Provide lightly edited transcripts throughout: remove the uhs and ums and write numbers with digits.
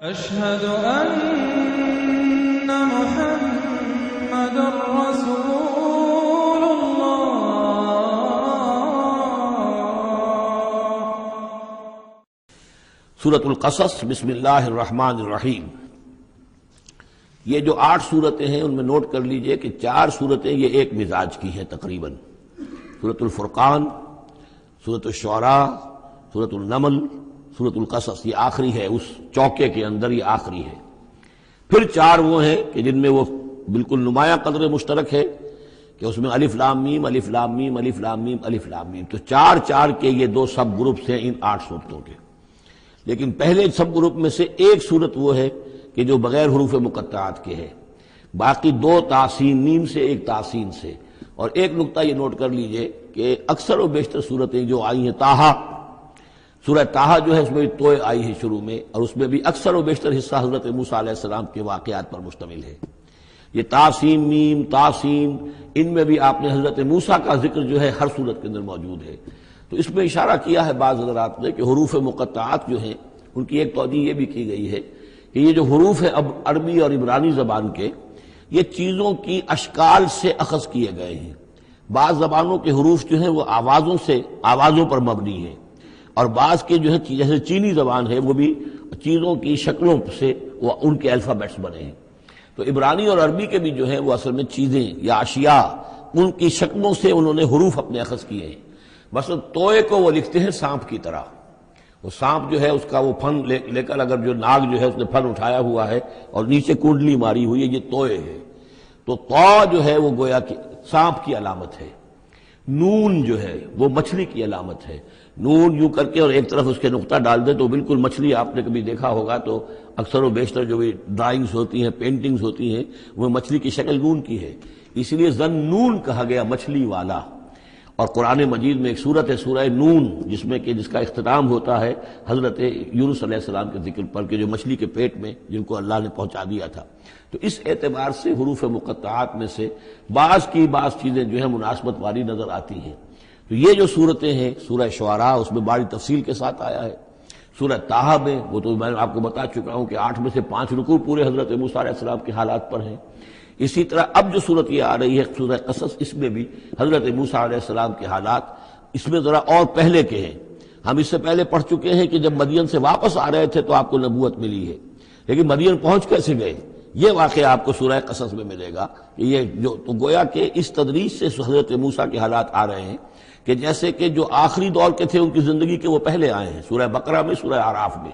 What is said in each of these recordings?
أشهد أن محمد رسول الله. سورۃ القصص بسم اللہ الرحمن الرحیم. یہ جو 8 صورتیں ہیں ان میں نوٹ کر لیجئے کہ 4 صورتیں یہ ایک مزاج کی ہیں تقریباً. سورۃ الفرقان، سورۃ الشعراء، سورۃ النمل، سورۃ القصص، یہ آخری ہے اس چوکے کے اندر، یہ آخری ہے. پھر 4 وہ ہیں کہ جن میں وہ بالکل نمایاں قدر مشترک ہے کہ اس میں الف لام میم الف لام میم الف لام میم الف لام میم، تو 4 کے یہ 2 سب گروپس ہیں ان 8 صورتوں کے. لیکن پہلے سب گروپ میں سے ایک صورت وہ ہے کہ جو بغیر حروف مقطعات کے ہے، باقی 2 تاسین میم سے، ایک تاسین سے. اور ایک نقطہ یہ نوٹ کر لیجئے کہ اکثر و بیشتر صورتیں جو آئی ہیں طٰہٰ، سورہ طٰہٰ جو ہے اس میں بھی توئے آئی ہے شروع میں، اور اس میں بھی اکثر و بیشتر حصہ حضرت موسیٰ علیہ السلام کے واقعات پر مشتمل ہے. یہ تاسین میم تاسین، ان میں بھی آپ نے حضرت موسیٰ کا ذکر جو ہے ہر صورت کے اندر موجود ہے. تو اس میں اشارہ کیا ہے بعض حضرات نے کہ حروف مقطعات جو ہیں ان کی ایک توجیہ یہ بھی کی گئی ہے کہ یہ جو حروف ہیں اب عربی اور عبرانی زبان کے، یہ چیزوں کی اشکال سے اخذ کیے گئے ہیں. بعض زبانوں کے حروف جو ہیں وہ آوازوں پر مبنی ہیں، اور بعض کے جو ہے جیسے چینی زبان ہے وہ بھی چیزوں کی شکلوں سے وہ ان کے الفابیٹس بنے ہیں. تو عبرانی اور عربی کے بھی جو ہے وہ اصل میں چیزیں یا اشیاء، ان کی شکلوں سے انہوں نے حروف اپنے اخذ کیے ہیں. مثلا توئے کو وہ لکھتے ہیں سانپ کی طرح. وہ سانپ جو ہے اس کا وہ پھن لے کر، اگر جو ناگ جو ہے اس نے پھن اٹھایا ہوا ہے اور نیچے کنڈلی ماری ہوئی ہے، یہ توئے ہے. تو طا جو ہے وہ گویا کہ سانپ کی علامت ہے. نون جو ہے وہ مچھلی کی علامت ہے. نون یوں کر کے اور ایک طرف اس کے نقطہ ڈال دے تو بالکل مچھلی، آپ نے کبھی دیکھا ہوگا تو اکثر و بیشتر جو بھی ڈرائنگز ہوتی ہیں، پینٹنگز ہوتی ہیں، وہ مچھلی کی شکل نون کی ہے، اس لیے ذَنُّون کہا گیا، مچھلی والا. اور قرآن مجید میں ایک سورت ہے سورہ نون، جس کا اختتام ہوتا ہے حضرت یونس علیہ السلام کے ذکر پر کہ جو مچھلی کے پیٹ میں جن کو اللہ نے پہنچا دیا تھا. تو اس اعتبار سے حروف مقطعات میں سے بعض چیزیں جو ہیں مناسبت والی نظر آتی ہیں. تو یہ جو صورتیں ہیں، سورہ شعراء اس میں بڑی تفصیل کے ساتھ آیا ہے. سورہ طٰہٰ میں وہ تو میں آپ کو بتا چکا ہوں کہ 8 میں سے 5 رکوع پورے حضرت موسیٰ علیہ السلام کے حالات پر ہیں. اسی طرح اب جو صورت یہ آ رہی ہے سورہ قصص، اس میں بھی حضرت موسیٰ علیہ السلام کے حالات اس میں ذرا اور پہلے کے ہیں. ہم اس سے پہلے پڑھ چکے ہیں کہ جب مدین سے واپس آ رہے تھے تو آپ کو نبوت ملی ہے، لیکن مدین پہنچ کیسے گئے، یہ واقعہ آپ کو سورہ قصص میں ملے گا. کہ یہ جو تو گویا کہ اس تدریج سے حضرت موسیٰ کے حالات آ رہے ہیں کہ جیسے کہ جو آخری دور کے تھے ان کی زندگی کے وہ پہلے آئے ہیں سورہ بقرہ میں، سورہ اعراف میں.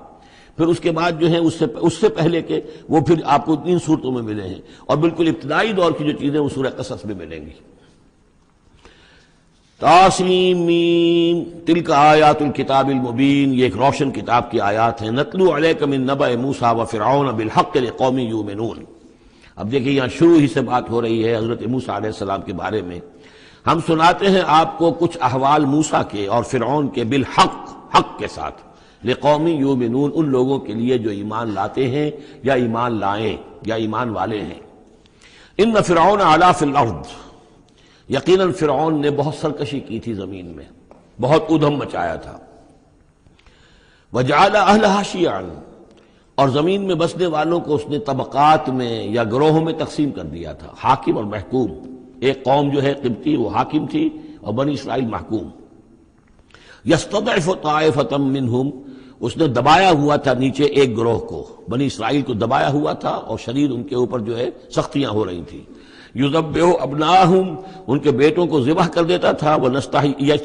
پھر اس کے بعد جو ہے اس سے پہلے کے وہ پھر آپ کو 3 صورتوں میں ملے ہیں، اور بالکل ابتدائی دور کی جو چیزیں وہ سورہ قصص میں ملیں گی. طاسین میم تلک آیات الکتاب المبین، یہ ایک روشن کتاب کی آیات ہیں. نتلو علیک من نبأ موسیٰ وفرعون بالحق لقوم یؤمنون. اب دیکھیں یہاں شروع ہی سے بات ہو رہی ہے حضرت موسیٰ علیہ السلام کے بارے میں. ہم سناتے ہیں آپ کو کچھ احوال موسیٰ کے اور فرعون کے، بالحق، حق کے ساتھ، لقوم یؤمنون، ان لوگوں کے لیے جو ایمان لاتے ہیں یا ایمان لائیں یا ایمان والے ہیں. ان فرعون علا فی الارض، یقیناً فرعون نے بہت سرکشی کی تھی زمین میں، بہت ادھم مچایا تھا. وجعل اہلہا شیعا، اور زمین میں بسنے والوں کو اس نے طبقات میں یا گروہوں میں تقسیم کر دیا تھا، حاکم اور محکوم. ایک قوم جو ہے قبطی وہ حاکم تھی اور بنی اسرائیل محکوم. یستضعف طائفۃ منہم، اس نے دبایا ہوا تھا نیچے ایک گروہ کو، بنی اسرائیل کو دبایا ہوا تھا اور شدید ان کے اوپر جو ہے سختیاں ہو رہی تھیں. یذبح ابناہم، ان کے بیٹوں کو ذبح کر دیتا تھا.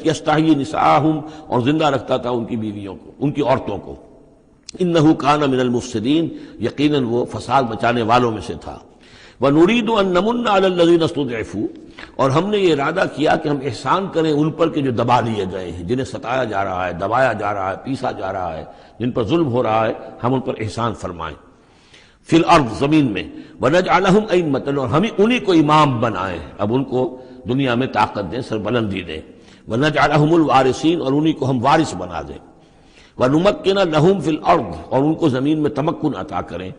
یستحیی نساءہم، اور زندہ رکھتا تھا ان کی بیویوں کو، ان کی عورتوں کو. انہ کان من المفسدین، یقیناً وہ فساد مچانے والوں میں سے تھا. وَنُرِيدُ أَن نَّمُنَّ عَلَى الَّذِينَ اسْتُضْعِفُوا، اور ہم نے یہ ارادہ کیا کہ ہم احسان کریں ان پر کہ جو دبا لیے گئے ہیں، جنہیں ستایا جا رہا ہے، دبایا جا رہا ہے، پیسا جا رہا ہے، جن پر ظلم ہو رہا ہے، ہم ان پر احسان فرمائیں. فی الارض، زمین میں. وَنَجْعَلَهُمْ أَئِمَّةً، اور ہم انہی کو امام بنائیں، اب ان کو دنیا میں طاقت دیں، سربلندی دیں. وَنَجْعَلَهُمُ الْوَارِثِينَ، اور انہی کو ہم وارث بنا دیں. وَنُمَكِّنَ لَهُمْ فِي الْأَرْضِ، اور ان کو زمین میں تمکن عطا کریں.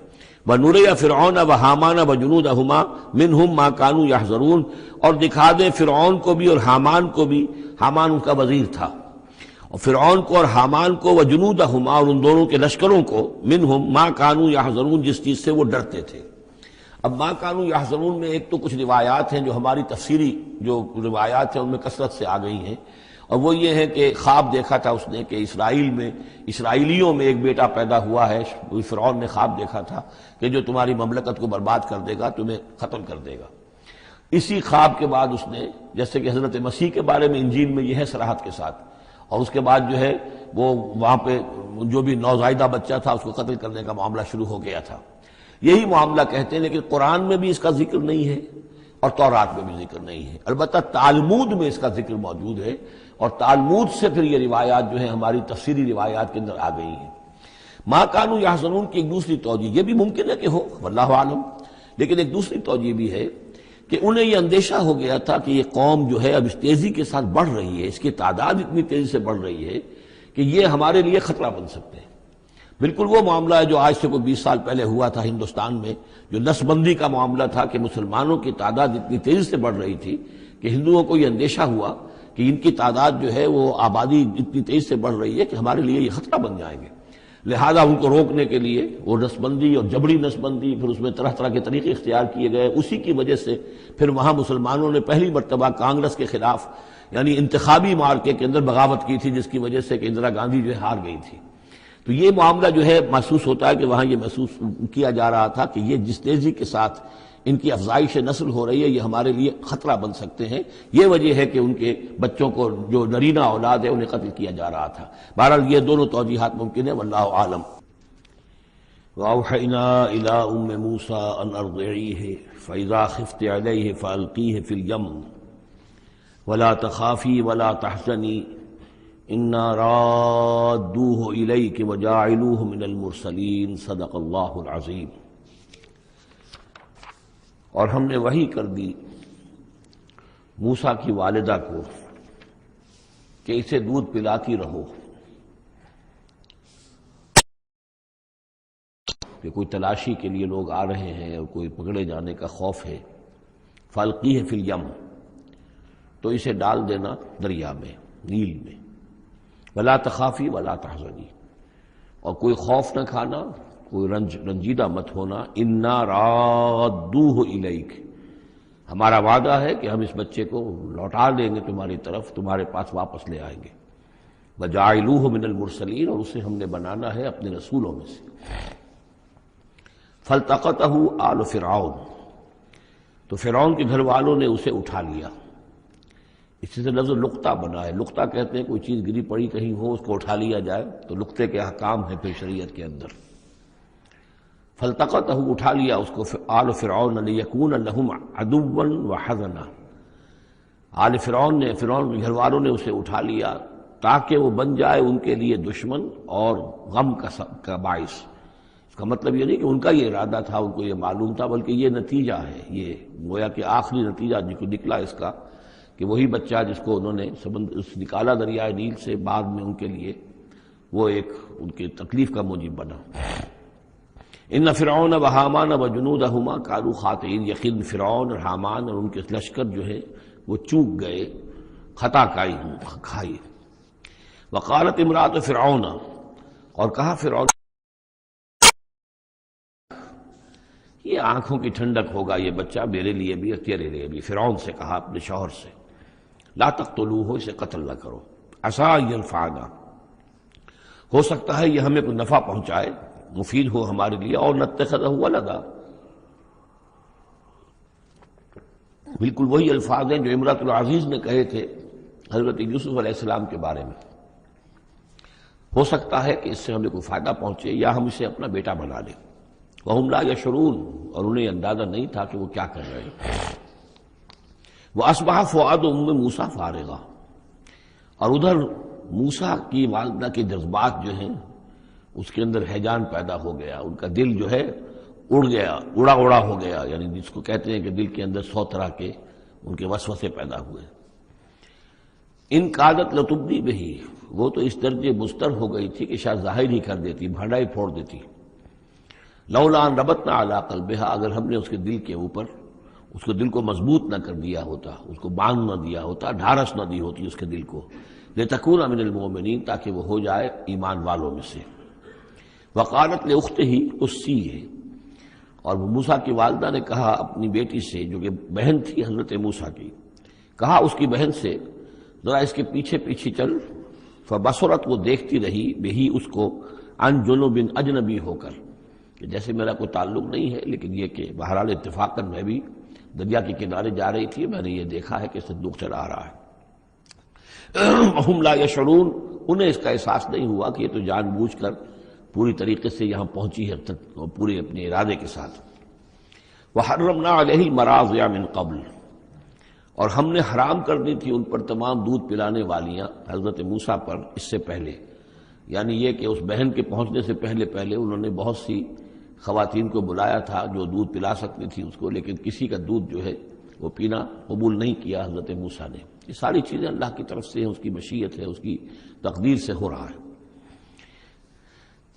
وَنُرِيَ فِرْعَوْنَ وَحَامَانَ وَجُنُودَهُمَا مِنْهُمْ مَا كَانُوا يَحْذَرُونَ، اور دکھا دیں فرعون کو بھی اور حامان کو بھی، حامان ان کا وزیر تھا، اور فرعون کو اور حامان کو وجنودہما، اور ان دونوں کے لشکروں کو، منہم ما کانوا یحذرون، جس چیز سے وہ ڈرتے تھے۔ اب ما کانوا یحذرون میں ایک تو کچھ روایات ہیں جو ہماری تفسیری جو روایات ہیں ان میں کثرت سے آ گئی ہیں، اور وہ یہ ہے کہ خواب دیکھا تھا اس نے کہ اسرائیلیوں میں ایک بیٹا پیدا ہوا ہے۔ فرعون نے خواب دیکھا تھا کہ جو تمہاری مملکت کو برباد کر دے گا، تمہیں ختم کر دے گا۔ اسی خواب کے بعد اس نے، جیسے کہ حضرت مسیح کے بارے میں انجیل میں یہ ہے صراحت کے ساتھ، اور اس کے بعد جو ہے وہ وہاں پہ جو بھی نوزائیدہ بچہ تھا اس کو قتل کرنے کا معاملہ شروع ہو گیا تھا۔ یہی معاملہ کہتے ہیں، لیکن قرآن میں بھی اس کا ذکر نہیں ہے اور تورات میں بھی ذکر نہیں ہے۔ البتہ تالمود میں اس کا ذکر موجود ہے، اور تالمود سے پھر یہ روایات جو ہیں ہماری تفسیری روایات کے اندر آ گئی ہیں۔ ما کانوا یحذرون کی ایک دوسری توجہ یہ بھی ممکن ہے کہ ہو، واللہ عالم، لیکن ایک دوسری توجہ بھی ہے کہ انہیں یہ اندیشہ ہو گیا تھا کہ یہ قوم جو ہے اب اس تیزی کے ساتھ بڑھ رہی ہے، اس کی تعداد اتنی تیزی سے بڑھ رہی ہے کہ یہ ہمارے لیے خطرہ بن سکتے ہیں۔ بالکل وہ معاملہ ہے جو آج سے کوئی 20 سال پہلے ہوا تھا ہندوستان میں، جو نسل بندی کا معاملہ تھا کہ مسلمانوں کی تعداد اتنی تیزی سے بڑھ رہی تھی کہ ہندوؤں کو یہ اندیشہ ہوا کہ ان کی تعداد جو ہے وہ آبادی اتنی تیزی سے بڑھ رہی ہے کہ ہمارے لیے یہ خطرہ بن جائیں گے، لہذا ان کو روکنے کے لیے وہ نسل بندی اور جبری نسل بندی، پھر اس میں طرح طرح کے طریقے اختیار کیے گئے۔ اسی کی وجہ سے پھر وہاں مسلمانوں نے پہلی مرتبہ کانگریس کے خلاف یعنی انتخابی معرکے کے اندر بغاوت کی تھی، جس کی وجہ سے کہ اندرا گاندھی جو ہے ہار گئی تھی۔ تو یہ معاملہ جو ہے محسوس ہوتا ہے کہ وہاں یہ محسوس کیا جا رہا تھا کہ یہ جس تیزی کے ساتھ ان کی افزائش نسل ہو رہی ہے یہ ہمارے لیے خطرہ بن سکتے ہیں۔ یہ وجہ ہے کہ ان کے بچوں کو جو نرینہ اولاد ہے انہیں قتل کیا جا رہا تھا۔ بہرحال یہ دونوں توجیحات ممکن ہے، واللہ عالم۔ وَأَوْحَيْنَا إِلَىٰ أُمِّ مُوسَىٰ أَنْ أَرْضِعِيهِ فَإِذَا خِفْتِ عَلَيْهِ فَأَلْقِيهِ فِي الْيَمِّ وَلَا تَخَافِي وَلَا تَحْزَنِي إِنَّا رَادُّوهُ إِلَيْكِ وَجَاعِلُوهُ مِنَ الْمُرْسَلِينَ صدق اللہ العظیم۔ اور ہم نے وحی کر دی موسیٰ کی والدہ کو کہ اسے دودھ پلاتی رہو، کہ کوئی تلاشی کے لیے لوگ آ رہے ہیں اور کوئی پکڑے جانے کا خوف ہے۔ فَأَلْقِيهِ فِي الْيَمِّ، تو اسے ڈال دینا دریا میں، نیل میں۔ وَلَا تَخَافِي وَلَا تَحْزَنِي، اور کوئی خوف نہ کھانا، کوئی رنجیدہ مت ہونا۔ اِنَّا رَادُّوهُ إِلَيْكَ، ہمارا وعدہ ہے کہ ہم اس بچے کو لوٹا دیں گے تمہاری طرف، تمہارے پاس واپس لے آئیں گے۔ وَجَاعِلُوهُ مِنَ الْمُرْسَلِينَ، اور اسے ہم نے بنانا ہے اپنے رسولوں میں سے۔ فَالْتَقَطَهُ آلُ فِرْعَوْنَ، تو فرعون کے گھر والوں نے اسے اٹھا لیا۔ اسی سے لفظ لقطہ بنا ہے۔ لقطہ کہتے ہیں کوئی چیز گری پڑی کہیں ہو اس کو اٹھا لیا جائے، تو لقطے کے احکام ہیں پھر شریعت کے اندر۔ فَالْتَقَطَهُ، اٹھا لیا اس کو آلُ فِرْعَوْنَ لِيَكُونَ لَهُمْ عَدُوًّا وَحَزَنًا، آل فرعون کے گھر والوں نے اسے اٹھا لیا تاکہ وہ بن جائے ان کے لیے دشمن اور غم کا باعث۔ اس کا مطلب یہ نہیں کہ ان کا یہ ارادہ تھا، ان کو یہ معلوم تھا، بلکہ یہ نتیجہ ہے، یہ گویا کہ آخری نتیجہ جو نکلا اس کا کہ وہی بچہ جس کو انہوں نے نکالا دریائے نیل سے، بعد میں ان کے لیے وہ ایک ان کی تکلیف کا موجب بنا۔ ان فرعون و حامان و جنودہما کانوا خاطئین، یقین فرعون اور حامان اور ان کے لشکر جو ہے وہ چوک گئے، خطا کھائی۔ وقالت امرأۃ فرعون، اور کہا فرعون، یہ آنکھوں کی ٹھنڈک ہوگا یہ بچہ میرے لیے بھی اور تیرے لیے بھی۔ فرعون سے کہا اپنے شوہر سے، لا تقتلوہ، اسے قتل نہ کرو، عسیٰ ان ینفعنا، ہو سکتا ہے یہ ہمیں کوئی نفع پہنچائے، مفید ہو ہمارے لیے، اور نتخذہ ولدا، بالکل وہی الفاظ ہیں جو امرأۃ العزیز نے کہے تھے حضرت یوسف علیہ السلام کے بارے میں۔ ہو سکتا ہے کہ اس سے ہمیں کوئی فائدہ پہنچے یا ہم اسے اپنا بیٹا بنا لیں۔ وَهُمْ لَا يَشْعُرُونَ، اور انہیں اندازہ نہیں تھا کہ وہ کیا کر رہے ہیں۔ وَأَصْبَحَ فُؤَادُ أُمِّ مُوسَىٰ فَارِغًا، اور ادھر موسیٰ کی والدہ کے جذبات جو ہیں اس کے اندر ہیجان پیدا ہو گیا، ان کا دل جو ہے اڑ گیا، اڑا ہو گیا، یعنی جس کو کہتے ہیں کہ دل کے اندر 100 طرح کے ان کے وسوسے پیدا ہوئے۔ ان کادت لتبدی بہی، وہ تو اس درجے مستر ہو گئی تھی کہ شاید ظاہر ہی کر دیتی، بھانڈا ہی پھوڑ دیتی۔ لولا ان ربطنا علی قلبہا، اگر ہم نے اس کے دل کے اوپر اس کو دل کو مضبوط نہ کر دیا ہوتا، اس کو باندھ نہ دیا ہوتا، ڈھارس نہ دی ہوتی اس کے دل کو، لتکون من المؤمنین، تاکہ وہ ہو جائے ایمان والوں میں سے۔ وقالت لاختہ قصیہ، اور موسیٰ کی والدہ نے کہا اپنی بیٹی سے جو کہ بہن تھی حضرت موسیٰ کی، کہا اس کی بہن سے ذرا اس کے پیچھے پیچھے چل۔ فبصرت، وہ دیکھتی رہی، بہی اس کو، عن جنب، اجنبی ہو کر، کہ جیسے میرا کوئی تعلق نہیں ہے، لیکن یہ کہ بہرحال اتفاقاً میں بھی دریا کے کنارے جا رہی تھی، میں نے یہ دیکھا ہے کہ صندوق چلا رہا ہے۔ وہم لا یشعرون، انہیں اس کا احساس نہیں ہوا کہ یہ تو جان بوجھ کر پوری طریقے سے یہاں پہنچی ہے، پورے اپنے ارادے کے ساتھ۔ وحرمنا علیہ المراضع من قبل، اور ہم نے حرام کر دی تھی ان پر تمام دودھ پلانے والیاں حضرت موسیٰ پر اس سے پہلے، یعنی یہ کہ اس بہن کے پہنچنے سے پہلے پہلے انہوں نے بہت سی خواتین کو بلایا تھا جو دودھ پلا سکتی تھی اس کو، لیکن کسی کا دودھ جو ہے وہ پینا قبول نہیں کیا حضرت موسیٰ نے۔ یہ ساری چیزیں اللہ کی طرف سے ہیں، اس کی مشیت ہے، اس کی تقدیر سے ہو رہا ہے۔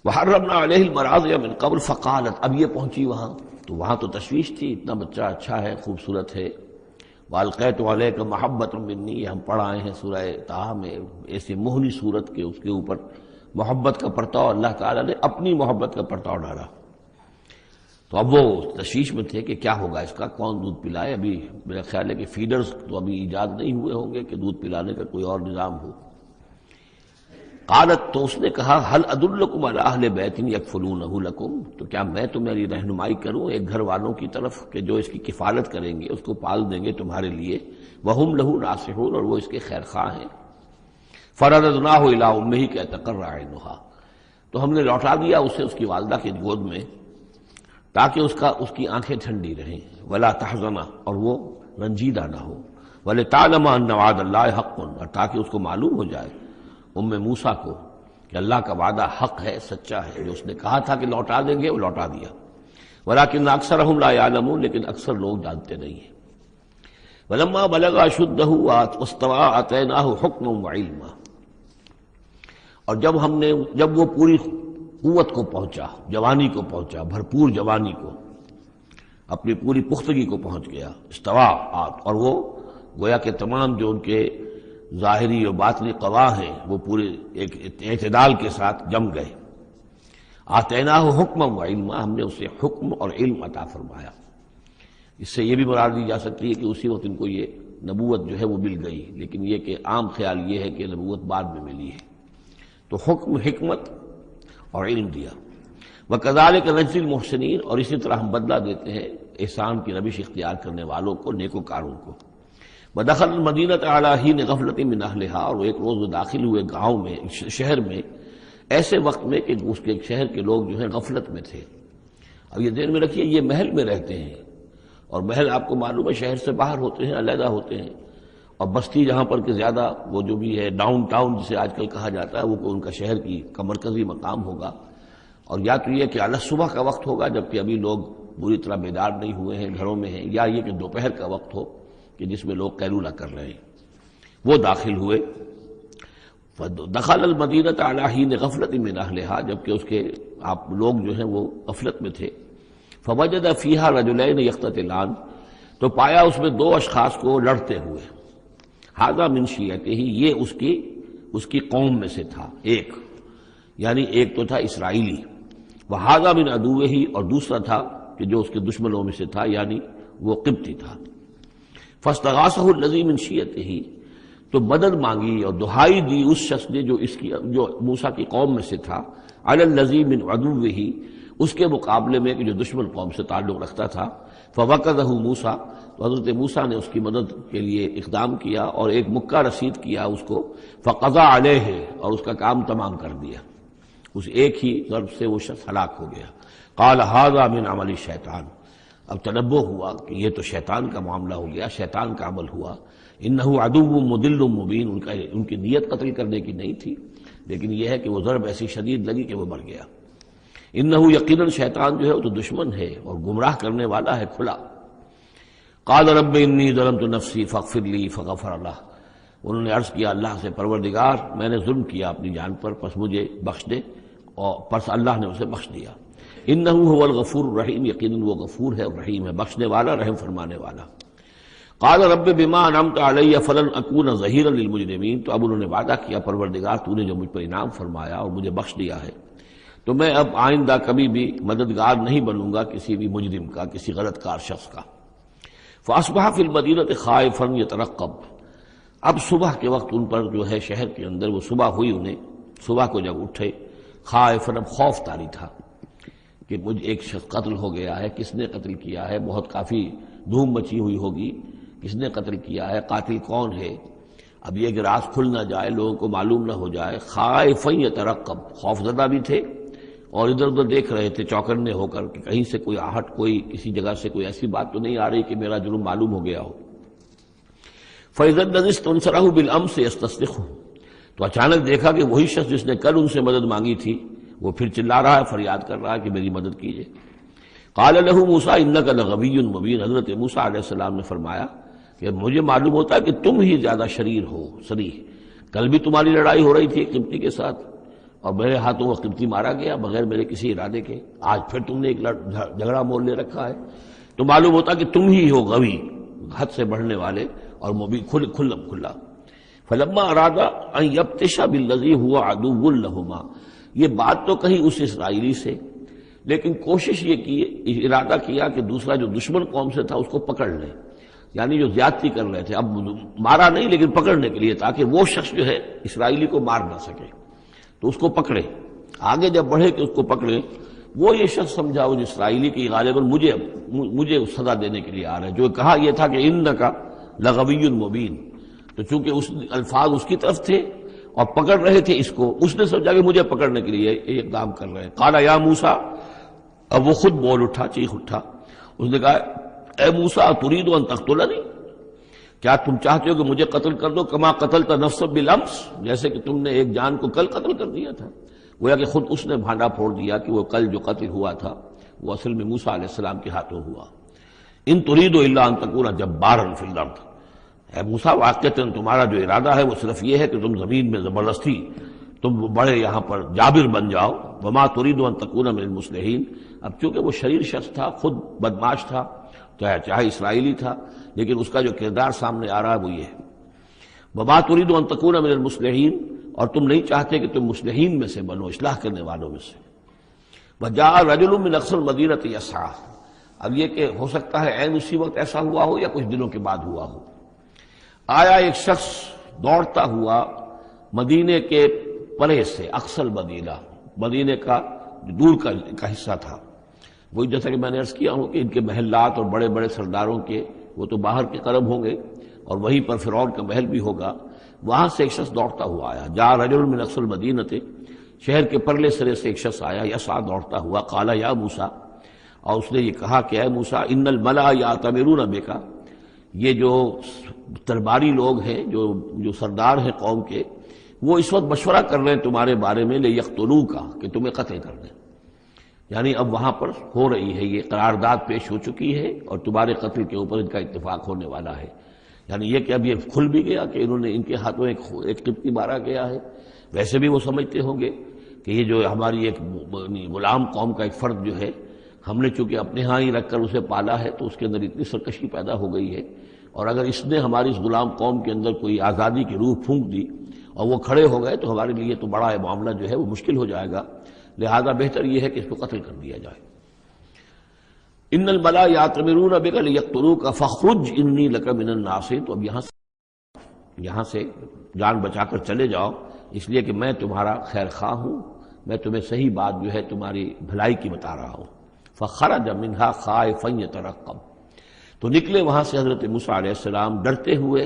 وحرمنا علیہ المراضع من قبل فقالت، اب یہ پہنچی وہاں تو وہاں تو تشویش تھی، اتنا بچہ اچھا ہے، خوبصورت ہے۔ والقیت علیک محبۃ منی، یہ ہم پڑھ آئے ہیں سورہ طٰہٰ میں، ایسی موہنی صورت کے اس کے اوپر محبت کا پرتاؤ اللہ تعالیٰ نے اپنی محبت کا پرتاؤ ڈالا۔ تو اب وہ تشویش میں تھے کہ کیا ہوگا اس کا، کون دودھ پلائے۔ ابھی میرا خیال ہے کہ فیڈرز تو ابھی ایجاد نہیں ہوئے ہوں گے کہ دودھ پلانے کا کوئی اور نظام ہو۔ قالت، تو اس نے کہا، هل ادلکم علی اہل بیت یکفلونہ لکم، تو کیا میں تمہاری رہنمائی کروں ایک گھر والوں کی طرف کہ جو اس کی کفالت کریں گے، اس کو پال دیں گے تمہارے لیے، وہم لہ ناصحون، اور وہ اس کے خیر خواہ ہیں۔ فرددناہ الی امہ کہ تقر عینہا، تو ہم نے لوٹا دیا اسے اس کی والدہ کی گود میں تاکہ اس کی آنکھیں ٹھنڈی رہیں، ولا تحزن، اور وہ رنجیدہ نہ ہو، ولتعلم ان وعد اللہ حق، اور تاکہ اس کو معلوم ہو جائے موسیٰ کو کہ اللہ کا وعدہ حق ہے، سچا ہے، جو اس نے کہا تھا کہ لوٹا دیں گے وہ لوٹا دیا۔ ولکن اکثرہم لا یعلمون، لیکن اکثر لوگ جانتے نہیں ہیں۔ ولما بلغ اشدہ واستوى آتیناہ حکما وعلما، اور جب وہ پوری قوت کو پہنچا، جوانی کو پہنچا، بھرپور جوانی کو، اپنی پوری پختگی کو پہنچ گیا، استوا، اور وہ گویا کہ تمام جو ان کے ظاہری اور باطنی قوا ہیں وہ پورے ایک اعتدال کے ساتھ جم گئے۔ آتیناہ حکما وعلما، ہم نے اسے حکم اور علم عطا فرمایا۔ اس سے یہ بھی مراد دی جا سکتی ہے کہ اسی وقت ان کو یہ نبوت جو ہے وہ مل گئی، لیکن یہ کہ عام خیال یہ ہے کہ نبوت بعد میں ملی ہے۔ تو حکم، حکمت اور علم دیا۔ وَكَذَلِكَ نَجْزِي الْمُحْسِنِينَ، اور اسی طرح ہم بدلہ دیتے ہیں احسان کی روش اختیار کرنے والوں کو، نیکوکاروں کو۔ وَدَخَلَ الْمَدِينَةَ عَلَىٰ حِينِ غَفْلَةٍ مِّنْ أَهْلِهَا، اور ایک روز وہ داخل ہوئے گاؤں میں، شہر میں، ایسے وقت میں کہ اس کے شہر کے لوگ جو ہیں غفلت میں تھے۔ اب یہ ذہن میں رکھیے یہ محل میں رہتے ہیں، اور محل آپ کو معلوم ہے شہر سے باہر ہوتے ہیں، علیحدہ ہوتے ہیں، اور بستی جہاں پر کہ زیادہ وہ جو بھی ہے ڈاؤن ٹاؤن جسے آج کل کہا جاتا ہے، وہ ان کا شہر کا مرکزی مقام ہوگا، اور یا تو یہ کہ اعلیٰ صبح کا وقت ہوگا جبکہ ابھی لوگ بری طرح بیدار نہیں ہوئے ہیں، گھروں میں ہیں، یا یہ کہ دوپہر کا وقت ہو کہ جس میں لوگ قیلولہ کر رہے ہیں۔ وہ داخل ہوئے، دخل المدینۃ علی حین غفلۃ من اہلہا، جبکہ اس کے آپ لوگ جو ہیں وہ غفلت میں تھے۔ فوجد فیہا رجلین یقتتلان، تو پایا اس میں دو اشخاص کو لڑتے ہوئے۔ ھذا من شیعتہ، یہ اس کی قوم میں سے تھا، ایک یعنی ایک تو تھا اسرائیلی، وھذا من عدوہ، اور دوسرا تھا کہ جو اس کے دشمنوں میں سے تھا، یعنی وہ قبطی تھا۔ فاستغاثہ الذی من شیعتہ، تو مدد مانگی اور دہائی دی اس شخص نے جو موسیٰ کی قوم میں سے تھا، علی الذی من عدوہ، اس کے مقابلے میں کہ جو دشمن قوم سے تعلق رکھتا تھا۔ فوقظہ موسیٰ، تو حضرت موسیٰ نے اس کی مدد کے لیے اقدام کیا اور ایک مکہ رسید کیا اس کو، فقضى علیہ، اور اس کا کام تمام کر دیا، اس ایک ہی ضرب سے وہ شخص ہلاک ہو گیا۔ قال ھذا من عمل الشیطان، اب تنبہ ہوا کہ یہ تو شیطان کا معاملہ ہو گیا، شیطان کا عمل ہوا۔ انہ عدو مضل مبین، ان کی نیت قتل کرنے کی نہیں تھی، لیکن یہ ہے کہ وہ ضرب ایسی شدید لگی کہ وہ مر گیا۔ انہ یقیناً شیطان جو ہے وہ تو دشمن ہے اور گمراہ کرنے والا ہے کھلا۔ قال رب انی ظلمت نفسی فاغفر لی فغفر لہ، انہوں نے عرض کیا اللہ سے، پروردگار میں نے ظلم کیا اپنی جان پر، پس مجھے بخش دے، اور پس اللہ نے اسے بخش دیا۔ انہ هو الغفور الرحیم، یقیناً وہ غفور ہے اور رحیم ہے، بخشنے والا، رحم فرمانے والا۔ قال رب بما انعمت علی فلن اکون ظہیرا للمجرمین، تو اب انہوں نے وعدہ کیا پروردگار تو نے جو مجھ پر انعام فرمایا اور مجھے بخش دیا ہے تو میں اب آئندہ کبھی بھی مددگار نہیں بنوں گا کسی بھی مجرم کا، کسی غلط کار شخص کا۔ فاصبح فی المدینۃ خائفا یترقب، اب صبح کے وقت ان پر جو ہے شہر کے اندر وہ صبح ہوئی، انہیں صبح کو جب اٹھے خائفا، اب خوف طاری تھا کہ مجھ ایک شخص قتل ہو گیا ہے، کس نے قتل کیا ہے، بہت کافی دھوم مچی ہوئی ہوگی، کس نے قتل کیا ہے، قاتل کون ہے، اب یہ کہ راز کھل نہ جائے، لوگوں کو معلوم نہ ہو جائے۔ خائفا یترقب، خوف زدہ بھی تھے اور ادھر ادھر دیکھ رہے تھے چوکنے ہو کر کہ کہیں سے کوئی آہٹ، کوئی کسی جگہ سے کوئی ایسی بات تو نہیں آ رہی کہ میرا جرم معلوم ہو گیا ہو۔ فَإِذَا الَّذِي اسْتَنصَرَهُ بِالْأَمْسِ يَسْتَصْرِخُهُ، تو اچانک دیکھا کہ وہی شخص جس نے کل ان سے مدد مانگی تھی وہ پھر چلا رہا ہے، فریاد کر رہا ہے کہ میری مدد کیجیے۔ قال له موسیٰ انک لغوی مبین، حضرت موسیٰ علیہ السلام نے فرمایا کہ مجھے معلوم ہوتا ہے کہ تم ہی زیادہ شریر ہو، صریح، کل بھی تمہاری لڑائی ہو رہی تھی ایک قبطی کے ساتھ اور میرے ہاتھوں وہ قبطی مارا گیا بغیر میرے کسی ارادے کے، آج پھر تم نے ایک جھگڑا مول لے رکھا ہے، تو معلوم ہوتا کہ تم ہی ہو غوی، حد سے بڑھنے والے اور مبین، کھلا۔ فلما اراد ان یبطش بالذی هو عدو لهما، یہ بات تو کہی اس اسرائیلی سے، لیکن کوشش یہ کی، ارادہ کیا کہ دوسرا جو دشمن قوم سے تھا اس کو پکڑ لیں، یعنی جو زیادتی کر رہے تھے، اب مارا نہیں لیکن پکڑنے کے لیے، تاکہ وہ شخص جو ہے اسرائیلی کو مار نہ سکے، تو اس کو پکڑے، آگے جب بڑھے کہ اس کو پکڑے، وہ یہ شخص سمجھا وہ اسرائیلی کی غالباً مجھے سزا دینے کے لیے آ رہا ہے، جو کہا یہ تھا کہ انک لغوی مبین، تو چونکہ اس الفاظ اس کی طرف تھے اور پکڑ رہے تھے اس کو، اس نے سمجھا کہ مجھے پکڑنے کے لیے یہ اقدام کر رہے ہیں۔ قال یا موسیٰ، اب وہ خود بول اٹھا، چیخ اٹھا، اس نے کہا اے موسیٰ ترید ان تقتلنی، کیا تم چاہتے ہو کہ مجھے قتل کر دو، کما قتلت نفسا بالامس، جیسے کہ تم نے ایک جان کو کل قتل کر دیا تھا، گویا کہ خود اس نے بھانڈا پھوڑ دیا کہ وہ کل جو قتل ہوا تھا وہ اصل میں موسیٰ علیہ السلام کے ہاتھوں ہوا۔ ان ترید الا ان تکون جبارا فی الارض، اے موسیٰ واقعتاً تمہارا جو ارادہ ہے وہ صرف یہ ہے کہ تم زمین میں زبردستی تم بڑے یہاں پر جابر بن جاؤ، وما ترید ان تکون من المصلحین، اب چونکہ وہ شریر شخص تھا، خود بدمعاش تھا، چاہے اسرائیلی تھا، لیکن اس کا جو کردار سامنے آ رہا ہے وہ یہ ہے، وما ترید ان تکون من المصلحین، اور تم نہیں چاہتے کہ تم مصلحین میں سے بنو، اصلاح کرنے والوں میں سے۔ وجاء رجل من اقصى المدینۃ یسعی، اب یہ کہ ہو سکتا ہے عین اسی وقت ایسا ہوا ہو یا کچھ دنوں کے بعد ہوا ہو، آیا ایک شخص دوڑتا ہوا مدینے کے پرے سے، اقصی المدینہ، مدینے کا دور کا حصہ تھا، وہی جیسا کہ میں نے عرض کیا ہوں کہ ان کے محلات اور بڑے بڑے سرداروں کے وہ تو باہر کے قرب ہوں گے اور وہیں پر فرعون کا محل بھی ہوگا، وہاں سے ایک شخص دوڑتا ہوا آیا، جاء رجل من اقصی المدینۃ، شہر کے پرلے سرے سے ایک شخص آیا، یسعی، دوڑتا ہوا، قال یا موسیٰ، اور اس نے یہ کہا کہ اے موسیٰ ان الملأ یأتمرون بک، یہ جو درباری لوگ ہیں، جو سردار ہیں قوم کے، وہ اس وقت مشورہ کر رہے ہیں تمہارے بارے میں لیقتلوک، کہ تمہیں قتل کر دیں، یعنی اب وہاں پر ہو رہی ہے، یہ قرارداد پیش ہو چکی ہے اور تمہارے قتل کے اوپر ان کا اتفاق ہونے والا ہے، یعنی یہ کہ اب یہ کھل بھی گیا کہ انہوں نے ان کے ہاتھوں ایک قبطی مارا گیا ہے۔ ویسے بھی وہ سمجھتے ہوں گے کہ یہ جو ہماری ایک غلام قوم کا ایک فرد جو ہے، ہم نے چونکہ اپنے ہاں ہی رکھ کر اسے پالا ہے تو اس کے اندر اتنی سرکشی پیدا ہو گئی ہے، اور اگر اس نے ہماری اس غلام قوم کے اندر کوئی آزادی کی روح پھونک دی اور وہ کھڑے ہو گئے تو ہمارے لیے تو بڑا معاملہ جو ہے وہ مشکل ہو جائے گا، لہذا بہتر یہ ہے کہ اس کو قتل کر دیا جائے۔ ان الملأ یأتمرون بک لیقتلوک فاخرج انی لک من الناصحین، تو اب یہاں سے جان بچا کر چلے جاؤ، اس لیے کہ میں تمہارا خیر خواہ ہوں، میں تمہیں صحیح بات جو ہے تمہاری بھلائی کی بتا رہا ہوں۔ فخرج منہا خائفا یترقب، تو نکلے وہاں سے حضرت موسیٰ علیہ السلام ڈرتے ہوئے،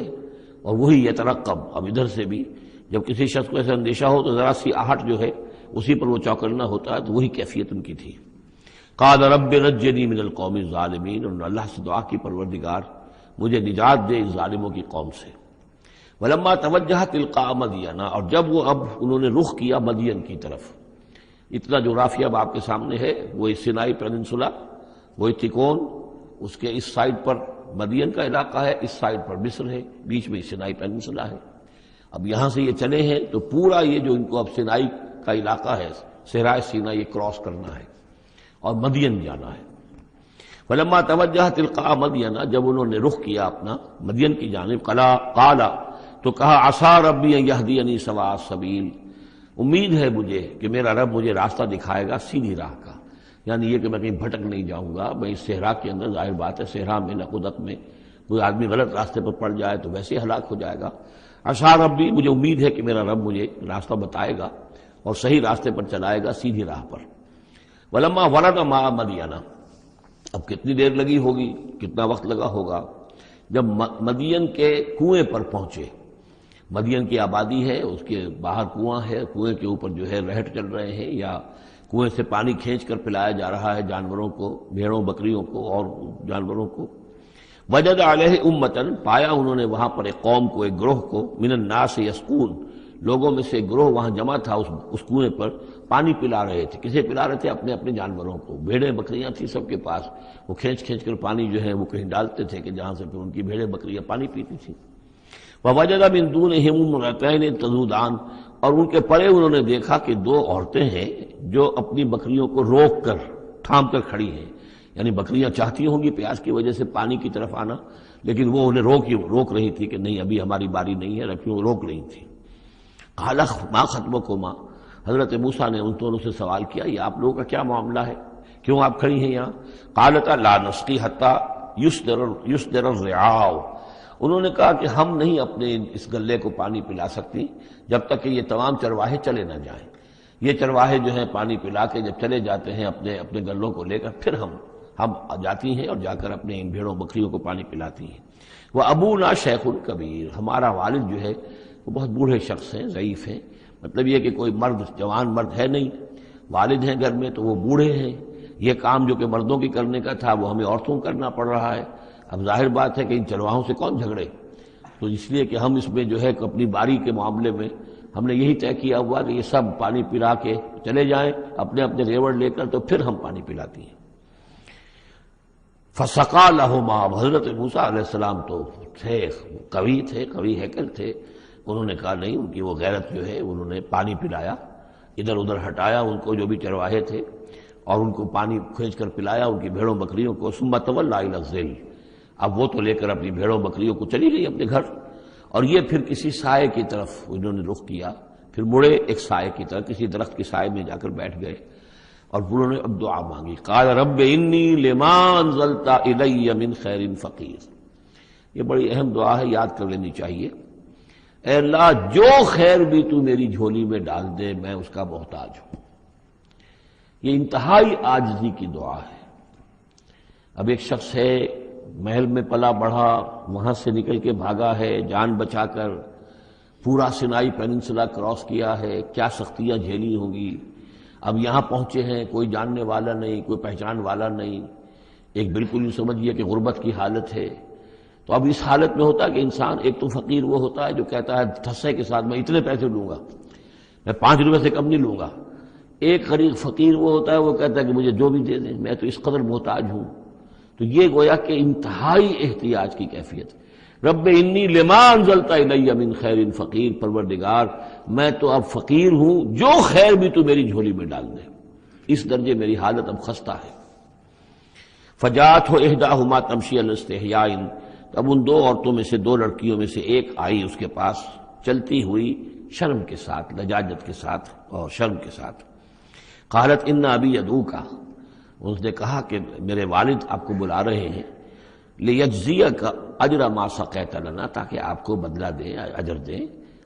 اور وہی یترقب، اب ادھر سے بھی جب کسی شخص کو ایسا اندیشہ ہو تو ذرا سی آہٹ جو ہے اسی پر وہ چوکنا ہوتا ہے، تو وہی کیفیت ان کی تھی۔ قال رب نجنی من القوم الظالمین، انہوں نے اللہ سے دعا کی پروردگار مجھے نجات دے اس ظالموں کی قوم سے۔ ولما توجہ تلقاء مدین، اور جب وہ اب انہوں نے رخ کیا مدین کی طرف، اتنا جغرافیہ اب آپ کے سامنے ہے، وہ سینائی پیننسولا، وہ تکون، اس کے اس سائڈ پر مدین کا علاقہ ہے، اس سائڈ پر مصر ہے، بیچ میں سینائی پیننسولا ہے۔ اب یہاں سے یہ چلے ہیں تو پورا یہ جو ان کو اب سینائی کا علاقہ ہے، صحرائے سینا، یہ کراس کرنا ہے اور مدین جانا ہے۔ فلما توجہ تلقاء مدین، جب انہوں نے رخ کیا اپنا مدین کی جانب، قال تو کہا عسیٰ ربی ان یہدینی سواء السبیل، امید ہے مجھے کہ میرا رب مجھے راستہ دکھائے گا سیدھی راہ کا، یعنی یہ کہ میں کہیں بھٹک نہیں جاؤں گا۔ میں اس صحرا کے اندر، ظاہر بات ہے صحرا میں نقودت میں کوئی آدمی غلط راستے پر پڑ جائے تو ویسے ہلاک ہو جائے گا۔ عسیٰ ربی، مجھے امید ہے کہ میرا رب مجھے راستہ بتائے گا اور صحیح راستے پر چلائے گا، سیدھی راہ پر۔ ولما ورد ماء مدین، اب کتنی دیر لگی ہوگی، کتنا وقت لگا ہوگا، جب مدین کے کنویں پر پہنچے۔ مدین کی آبادی ہے، اس کے باہر کنواں ہے، کنویں کے اوپر جو ہے رہٹ چل رہے ہیں، یا کنویں سے پانی کھینچ کر پلایا جا رہا ہے جانوروں کو، بھیڑوں بکریوں کو اور جانوروں کو۔ وجد علیہ امتن، پایا انہوں نے وہاں پر ایک قوم کو، ایک گروہ کو، من الناس یسقون، لوگوں میں سے ایک گروہ وہاں جمع تھا اس کنویں پر، پانی پلا رہے تھے۔ کسے پلا رہے تھے؟ اپنے اپنے جانوروں کو، بھیڑیں بکریاں تھیں سب کے پاس، وہ کھینچ کھینچ کر پانی جو ہے وہ کہیں ڈالتے تھے کہ جہاں سے پھر ان کی بھیڑیں بکریاں پانی پیتی تھیں۔ ووجد من دونہم امرأتین تذودان، اور ان کے پرے انہوں نے دیکھا کہ دو عورتیں ہیں جو اپنی بکریوں کو روک کر تھام کر کھڑی ہیں، یعنی بکریاں چاہتی ہوں گی پیاس کی وجہ سے پانی کی طرف آنا، لیکن وہ انہیں روک رہی تھی کہ نہیں ابھی ہماری باری نہیں ہے، رکھیوں روک رہی تھی۔ قال ما خطبکما، حضرت موسیٰ نے ان دونوں سے سوال کیا یہ آپ لوگوں کا کیا معاملہ ہے، کیوں آپ کھڑی ہیں یہاں؟ قالتا لا نسقی حتی یصدر الرعاء، انہوں نے کہا کہ ہم نہیں اپنے اس گلے کو پانی پلا سکتی جب تک کہ یہ تمام چرواہے چلے نہ جائیں۔ یہ چرواہے جو ہیں پانی پلا کے جب چلے جاتے ہیں اپنے گلوں کو لے کر، پھر ہم جاتی ہیں اور جا کر اپنے ان بھیڑوں بکریوں کو پانی پلاتی ہیں۔ وہ ابونا شیخ کبیر، ہمارا والد جو ہے وہ بہت بوڑھے شخص ہیں، ضعیف ہیں، مطلب یہ کہ کوئی مرد، جوان مرد ہے نہیں، والد ہیں گھر میں تو وہ بوڑھے ہیں، یہ کام جو کہ مردوں کی کرنے کا تھا وہ ہمیں عورتوں کو کرنا پڑ رہا ہے۔ اب ظاہر بات ہے کہ ان چرواہوں سے کون جھگڑے، تو اس لیے کہ ہم اس میں جو ہے اپنی باری کے معاملے میں ہم نے یہی طے کیا ہوا کہ یہ سب پانی پلا کے چلے جائیں اپنے اپنے ریوڑ لے کر، تو پھر ہم پانی پلاتی ہیں۔ فسقا لہما، حضرت موسیٰ علیہ السلام تو تھے قوی ہیکل تھے، انہوں نے کہا نہیں، ان کی وہ غیرت جو ہے، انہوں نے پانی پلایا، ادھر ادھر ہٹایا ان کو جو بھی چرواہے تھے، اور ان کو پانی کھینچ کر پلایا ان کی بھیڑوں بکریوں کو۔ ثم تولی الی الظل، اب وہ تو لے کر اپنی بھیڑوں بکریوں کو چلی گئی اپنے گھر، اور یہ پھر کسی سائے کی طرف انہوں نے رخ کیا، پھر مڑے ایک سائے کی طرف، کسی درخت کے سائے میں جا کر بیٹھ گئے، اور انہوں نے اب دعا مانگی۔ قال رب انی لما انزلت الی من خیر فقیر، یہ بڑی اہم دعا ہے، یاد کر لینی چاہیے۔ اے اللہ جو خیر بھی تو میری جھولی میں ڈال دے میں اس کا محتاج ہوں۔ یہ انتہائی عاجزی کی دعا ہے۔ اب ایک شخص ہے، محل میں پلا بڑھا، وہاں سے نکل کے بھاگا ہے جان بچا کر، پورا سینائی پیننسلا کراس کیا ہے، کیا سختیاں جھیلی ہوں گی، اب یہاں پہنچے ہیں، کوئی جاننے والا نہیں، کوئی پہچان والا نہیں، ایک بالکل یوں سمجھیے کہ غربت کی حالت ہے۔ تو اب اس حالت میں ہوتا ہے کہ انسان، ایک تو فقیر وہ ہوتا ہے جو کہتا ہے ٹھسے کے ساتھ میں اتنے پیسے لوں گا، میں 5 روپے سے کم نہیں لوں گا۔ ایک غریب فقیر وہ ہوتا ہے، وہ کہتا ہے کہ مجھے جو بھی دے دیں، میں تو اس قدر محتاج ہوں۔ تو یہ گویا کہ انتہائی احتیاج کی کیفیت۔ رب انی لما انزلت الی من خیر فقیر، پروردگار میں تو اب فقیر ہوں، جو خیر بھی تو میری جھولی میں ڈال دے، اس درجے میری حالت اب خستہ ہے۔ فجاءت احداہما تمشی علی استحیاء، اب ان 2 عورتوں میں سے 2 لڑکیوں میں سے ایک آئی اس کے پاس چلتی ہوئی شرم کے ساتھ، لجاجت کے ساتھ اور شرم کے ساتھ۔ قالت ان ابی یدعوک، اس نے کہا کہ میرے والد آپ کو بلا رہے ہیں، لیجزیک اجر ما سقیت لنا، تاکہ آپ کو بدلہ دیں، اجر دیں،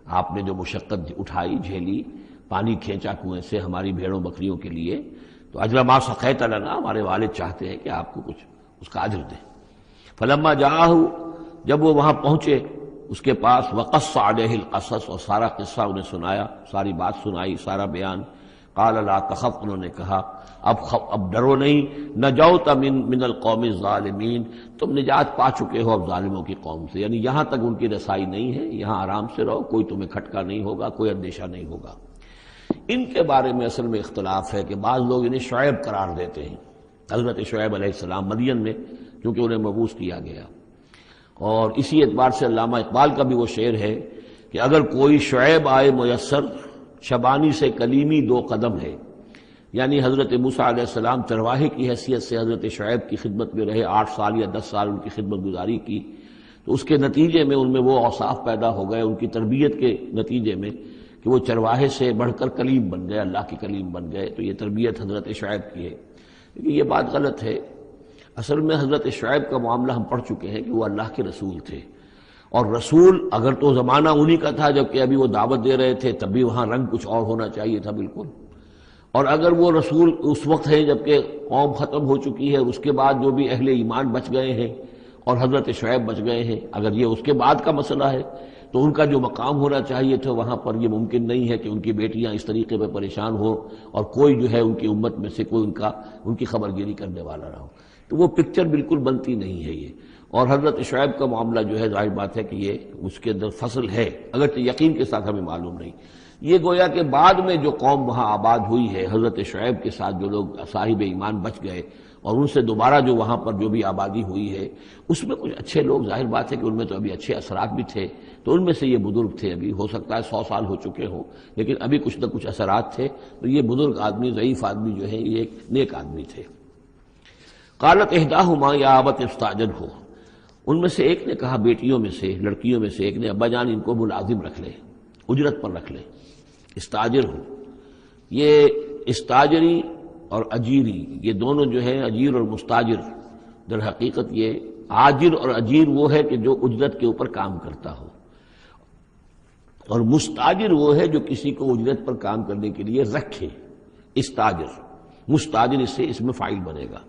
آپ نے جو مشقت اٹھائی جھیلی، پانی کھینچا کنویں سے ہماری بھیڑوں بکریوں کے لیے، تو اجر ما سقیت لنا، ہمارے والد چاہتے ہیں کہ آپ کو کچھ اس کا اجر دیں۔ فلما جاءہ، جب وہ وہاں پہنچے اس کے پاس، وقص علیہ القصص، اور سارا قصہ انہیں سنایا، ساری بات سنائی، سارا بیان۔ قال لا تخف، انہوں نے کہا اب ڈرو نہیں، نجوت من القوم الظالمین، تم نجات پا چکے ہو اب ظالموں کی قوم سے، یعنی یہاں تک ان کی رسائی نہیں ہے، یہاں آرام سے رہو، کوئی تمہیں کھٹکا نہیں ہوگا، کوئی اندیشہ نہیں ہوگا۔ ان کے بارے میں اصل میں اختلاف ہے کہ بعض لوگ انہیں شعیب قرار دیتے ہیں، حضرت شعیب علیہ السلام مدین میں کیونکہ انہیں مبعوث کیا گیا، اور اسی اعتبار سے علامہ اقبال کا بھی وہ شعر ہے کہ اگر کوئی شعیب آئے میسر، شبانی سے کلیمی 2 قدم ہے، یعنی حضرت موسیٰ علیہ السلام چرواہے کی حیثیت سے حضرت شعیب کی خدمت میں رہے، 8 سال یا 10 سال ان کی خدمت گزاری کی، تو اس کے نتیجے میں ان میں وہ اوصاف پیدا ہو گئے، ان کی تربیت کے نتیجے میں کہ وہ چرواہے سے بڑھ کر کلیم بن گئے، اللہ کے کلیم بن گئے۔ تو یہ تربیت حضرت شعیب کی ہے، لیکن یہ بات غلط ہے۔ اصل میں حضرت شعیب کا معاملہ ہم پڑھ چکے ہیں کہ وہ اللہ کے رسول تھے، اور رسول اگر تو زمانہ انہی کا تھا جبکہ ابھی وہ دعوت دے رہے تھے، تب بھی وہاں رنگ کچھ اور ہونا چاہیے تھا بالکل، اور اگر وہ رسول اس وقت ہیں جبکہ قوم ختم ہو چکی ہے، اور اس کے بعد جو بھی اہل ایمان بچ گئے ہیں اور حضرت شعیب بچ گئے ہیں، اگر یہ اس کے بعد کا مسئلہ ہے تو ان کا جو مقام ہونا چاہیے تھا وہاں پر یہ ممکن نہیں ہے کہ ان کی بیٹیاں اس طریقے پہ پریشان ہو اور کوئی جو ہے ان کی امت میں سے کوئی ان کی خبر گیری کرنے والا نہ ہو۔ تو وہ پکچر بالکل بنتی نہیں ہے یہ۔ اور حضرت شعیب کا معاملہ جو ہے ظاہر بات ہے کہ یہ اس کے اندر فصل ہے، اگرچہ یقین کے ساتھ ہمیں معلوم نہیں۔ یہ گویا کہ بعد میں جو قوم وہاں آباد ہوئی ہے حضرت شعیب کے ساتھ، جو لوگ صاحب ایمان بچ گئے اور ان سے دوبارہ جو وہاں پر جو بھی آبادی ہوئی ہے، اس میں کچھ اچھے لوگ، ظاہر بات ہے کہ ان میں تو ابھی اچھے اثرات بھی تھے، تو ان میں سے یہ بزرگ تھے، ابھی ہو سکتا ہے 100 سال ہو چکے ہوں لیکن ابھی کچھ نہ کچھ اثرات تھے، تو یہ بزرگ آدمی، ضعیف آدمی جو ہے یہ ایک نیک آدمی تھے۔ قالت احداہما یا ابت استاجرہ، ان میں سے ایک نے کہا، بیٹیوں میں سے، لڑکیوں میں سے ایک نے، ابا جان ان کو ملازم رکھ لیں، اجرت پر رکھ لیں، استاجر ہو۔ یہ استاجری اور اجیری یہ دونوں جو ہیں، اجیر اور مستاجر، در حقیقت یہ آجر اور اجیر وہ ہے کہ جو اجرت کے اوپر کام کرتا ہو، اور مستاجر وہ ہے جو کسی کو اجرت پر کام کرنے کے لیے رکھے۔ استاجر، مستاجر اس سے اس میں فاعل بنے گا۔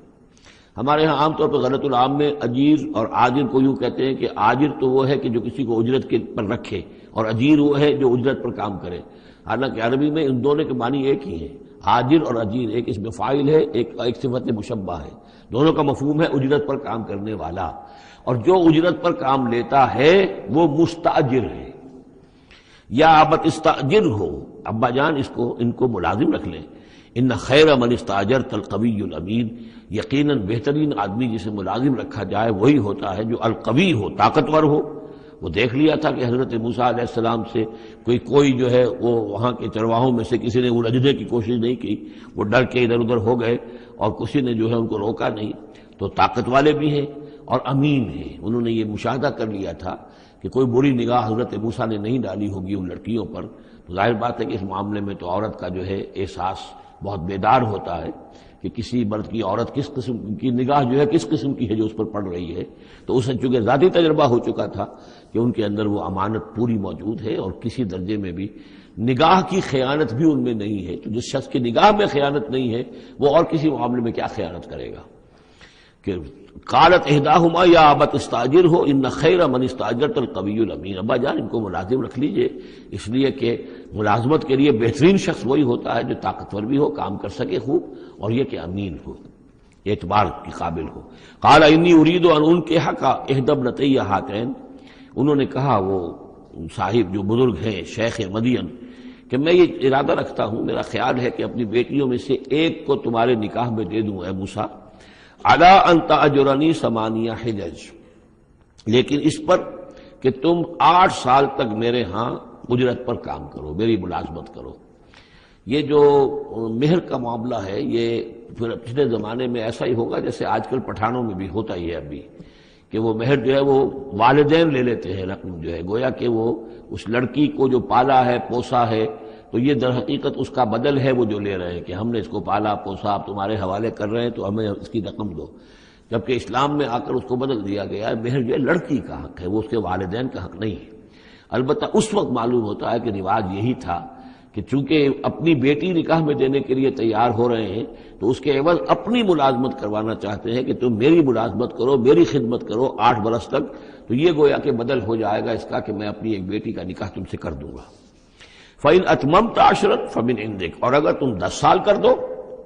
ہمارے ہاں عام طور پر غلط العام میں اجیر اور آجر کو یوں کہتے ہیں کہ آجر تو وہ ہے کہ جو کسی کو اجرت کے پر رکھے، اور اجیر وہ ہے جو اجرت پر کام کرے، حالانکہ عربی میں ان دونوں کے معنی ایک ہی ہیں، آجر اور اجیر، ایک اس میں فاعل ہے، ایک صفت مشبہ ہے، دونوں کا مفہوم ہے اجرت پر کام کرنے والا، اور جو اجرت پر کام لیتا ہے وہ مستاجر ہے۔ یا ابت استاجر ہو، ابا جان ان کو ملازم رکھ لیں۔ ان خیر من استاجرت القوی الامین، یقیناً بہترین آدمی جسے ملازم رکھا جائے وہی ہوتا ہے جو القوی ہو، طاقتور ہو۔ وہ دیکھ لیا تھا کہ حضرت موسیٰ علیہ السلام سے کوئی جو ہے وہ وہاں کے چرواہوں میں سے کسی نے الجھنے کی کوشش نہیں کی، وہ ڈر کے ادھر ادھر ہو گئے اور کسی نے جو ہے ان کو روکا نہیں۔ تو طاقت والے بھی ہیں اور امین ہیں، انہوں نے یہ مشاہدہ کر لیا تھا کہ کوئی بری نگاہ حضرت موسیٰ نے نہیں ڈالی ہوگی ان لڑکیوں پر۔ تو ظاہر بات ہے کہ اس معاملے میں تو عورت کا جو ہے احساس بہت بیدار ہوتا ہے کہ کسی مرد کی عورت کس قسم کی نگاہ جو ہے کس قسم کی ہے جو اس پر پڑ رہی ہے۔ تو اسے چونکہ ذاتی تجربہ ہو چکا تھا کہ ان کے اندر وہ امانت پوری موجود ہے اور کسی درجے میں بھی نگاہ کی خیانت بھی ان میں نہیں ہے۔ تو جس شخص کی نگاہ میں خیانت نہیں ہے وہ اور کسی معاملے میں کیا خیانت کرے گا؟ کہ قالت احداہما یا ابت استاجر ہو ان خیر من استاجرت القوی الامین، ابا جان ان کو ملازم رکھ لیجئے، اس لیے کہ ملازمت کے لیے بہترین شخص وہی ہوتا ہے جو طاقتور بھی ہو، کام کر سکے خوب، اور یہ کہ امین ہو، اعتبار کے قابل ہو۔ قال انی ارید ان انکحک احدی ابنتی ہاتین، انہوں نے کہا وہ صاحب جو بزرگ ہیں شیخ مدین کہ میں یہ ارادہ رکھتا ہوں، میرا خیال ہے کہ اپنی بیٹیوں میں سے ایک کو تمہارے نکاح میں دے دوں اے موسیٰ، علی ان تأجرنی 8 حجج، لیکن اس پر کہ تم 8 سال تک میرے ہاں اجرت پر کام کرو، میری ملازمت کرو۔ یہ جو مہر کا معاملہ ہے یہ پھر پچھلے زمانے میں ایسا ہی ہوگا جیسے آج کل پٹھانوں میں بھی ہوتا ہی ہے ابھی، کہ وہ مہر جو ہے وہ والدین لے لیتے ہیں رقم جو ہے، گویا کہ وہ اس لڑکی کو جو پالا ہے پوسا ہے تو یہ در حقیقت اس کا بدل ہے وہ جو لے رہے ہیں کہ ہم نے اس کو پالا پوسا، آپ تمہارے حوالے کر رہے ہیں تو ہمیں اس کی رقم دو، جبکہ اسلام میں آ کر اس کو بدل دیا گیا ہے، مہر جو ہے لڑکی کا حق ہے، وہ اس کے والدین کا حق نہیں ہے۔ البتہ اس وقت معلوم ہوتا ہے کہ رواج یہی تھا کہ چونکہ اپنی بیٹی نکاح میں دینے کے لیے تیار ہو رہے ہیں تو اس کے عوض اپنی ملازمت کروانا چاہتے ہیں کہ تم میری ملازمت کرو، میری خدمت کرو 8 برس تک، تو یہ گویا کہ بدل ہو جائے گا اس کا کہ میں اپنی ایک بیٹی کا نکاح تم سے کر دوں گا۔ فَإِنْ أَتْمَمْتَ 10 فَمِنْ عِنْدِكَ، اور اگر تم 10 سال کر دو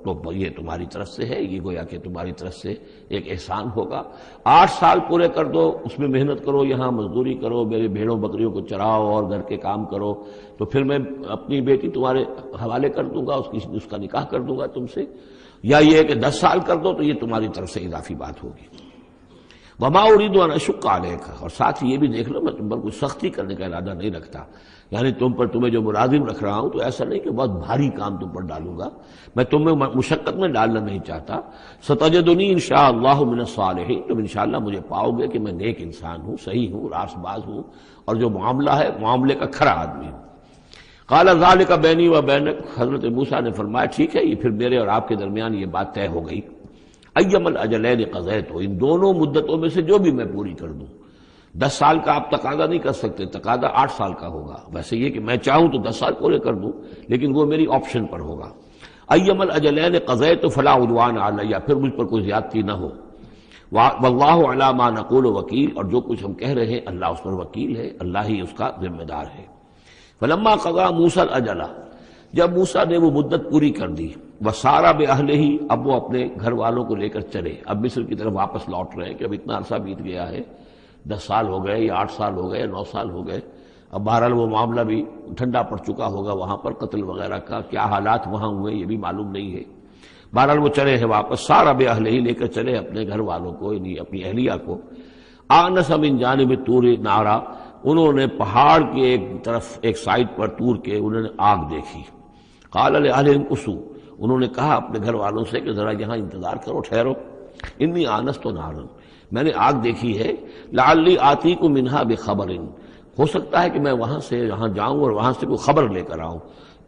تو یہ تمہاری طرف سے ہے، یہ گویا کہ تمہاری طرف سے ایک احسان ہوگا۔ 8 سال پورے کر دو، اس میں محنت کرو، یہاں مزدوری کرو، میرے بھیڑوں بکریوں کو چراؤ اور گھر کے کام کرو، تو پھر میں اپنی بیٹی تمہارے حوالے کر دوں گا، اس کا نکاح کر دوں گا تم سے، یا یہ کہ 10 سال کر دو تو یہ تمہاری طرف سے اضافی بات ہوگی۔ وما اريد ان اشق عليك، اور ساتھ ہی یہ بھی دیکھ لو میں تم پر کوئی سختی کرنے کا ارادہ نہیں رکھتا، یعنی تمہیں جو ملازم رکھ رہا ہوں تو ایسا نہیں کہ بہت بھاری کام تم پر ڈالوں گا، میں تمہیں مشقت میں ڈالنا نہیں چاہتا۔ ستجدنی انشاءاللہ من الصالحین، تم انشاءاللہ مجھے پاؤ گے کہ میں نیک انسان ہوں، صحیح ہوں، راست باز ہوں، اور جو معاملہ ہے معاملے کا کھرا آدمی ہوں۔ قال ذلک بینی و بینک، حضرت موسیٰ نے فرمایا ٹھیک ہے، یہ پھر میرے اور آپ کے درمیان یہ بات طے ہو گئی۔ ایم الاجلین قضیت، ان دونوں مدتوں میں سے جو بھی میں پوری کر دوں۔ 10 سال کا آپ تقاضا نہیں کر سکتے، تقاضا 8 سال کا ہوگا، ویسے یہ کہ میں چاہوں تو 10 سال پورے کر دوں، لیکن وہ میری آپشن پر ہوگا۔ ایم الاجلین قضیت فلا عدوان علی، پھر مجھ پر کوئی زیادتی نہ ہو۔ واللہ علی ما نقول وکیل، اور جو کچھ ہم کہہ رہے ہیں اللہ اس پر وکیل ہے، اللہ ہی اس کا ذمہ دار ہے۔ فلما قضا موسیٰ الاجل، جب موسیٰ نے وہ مدت پوری کر دی، وسارا باہلہ، اب وہ اپنے گھر والوں کو لے کر چلے، اب مصر کی طرف واپس لوٹ رہے ہیں کہ اب اتنا عرصہ بیت گیا ہے، 10 سال ہو گئے یا 8 سال ہو گئے یا 9 سال ہو گئے، اب بہرحال وہ معاملہ بھی ٹھنڈا پڑ چکا ہوگا، وہاں پر قتل وغیرہ کا کیا حالات وہاں ہوئے یہ بھی معلوم نہیں ہے۔ بہرحال وہ چلے ہیں واپس، سارا باہلہ لے کر چلے اپنے گھر والوں کو، یعنی اپنی اہلیہ کو۔ آنس من جانب طور نارا، انہوں نے پہاڑ کی ایک طرف ایک سائڈ پر طور کے انہوں نے آگ دیکھی۔ قال لأہلہم کثوا، انہوں نے کہا اپنے گھر والوں سے کہ ذرا یہاں انتظار کرو، ٹھہرو، انی آنست نارا، میں نے آگ دیکھی ہے، لعلی آتیکم منہا بخبر، ہو سکتا ہے کہ میں وہاں سے یہاں جاؤں اور وہاں سے کوئی خبر لے کر آؤں،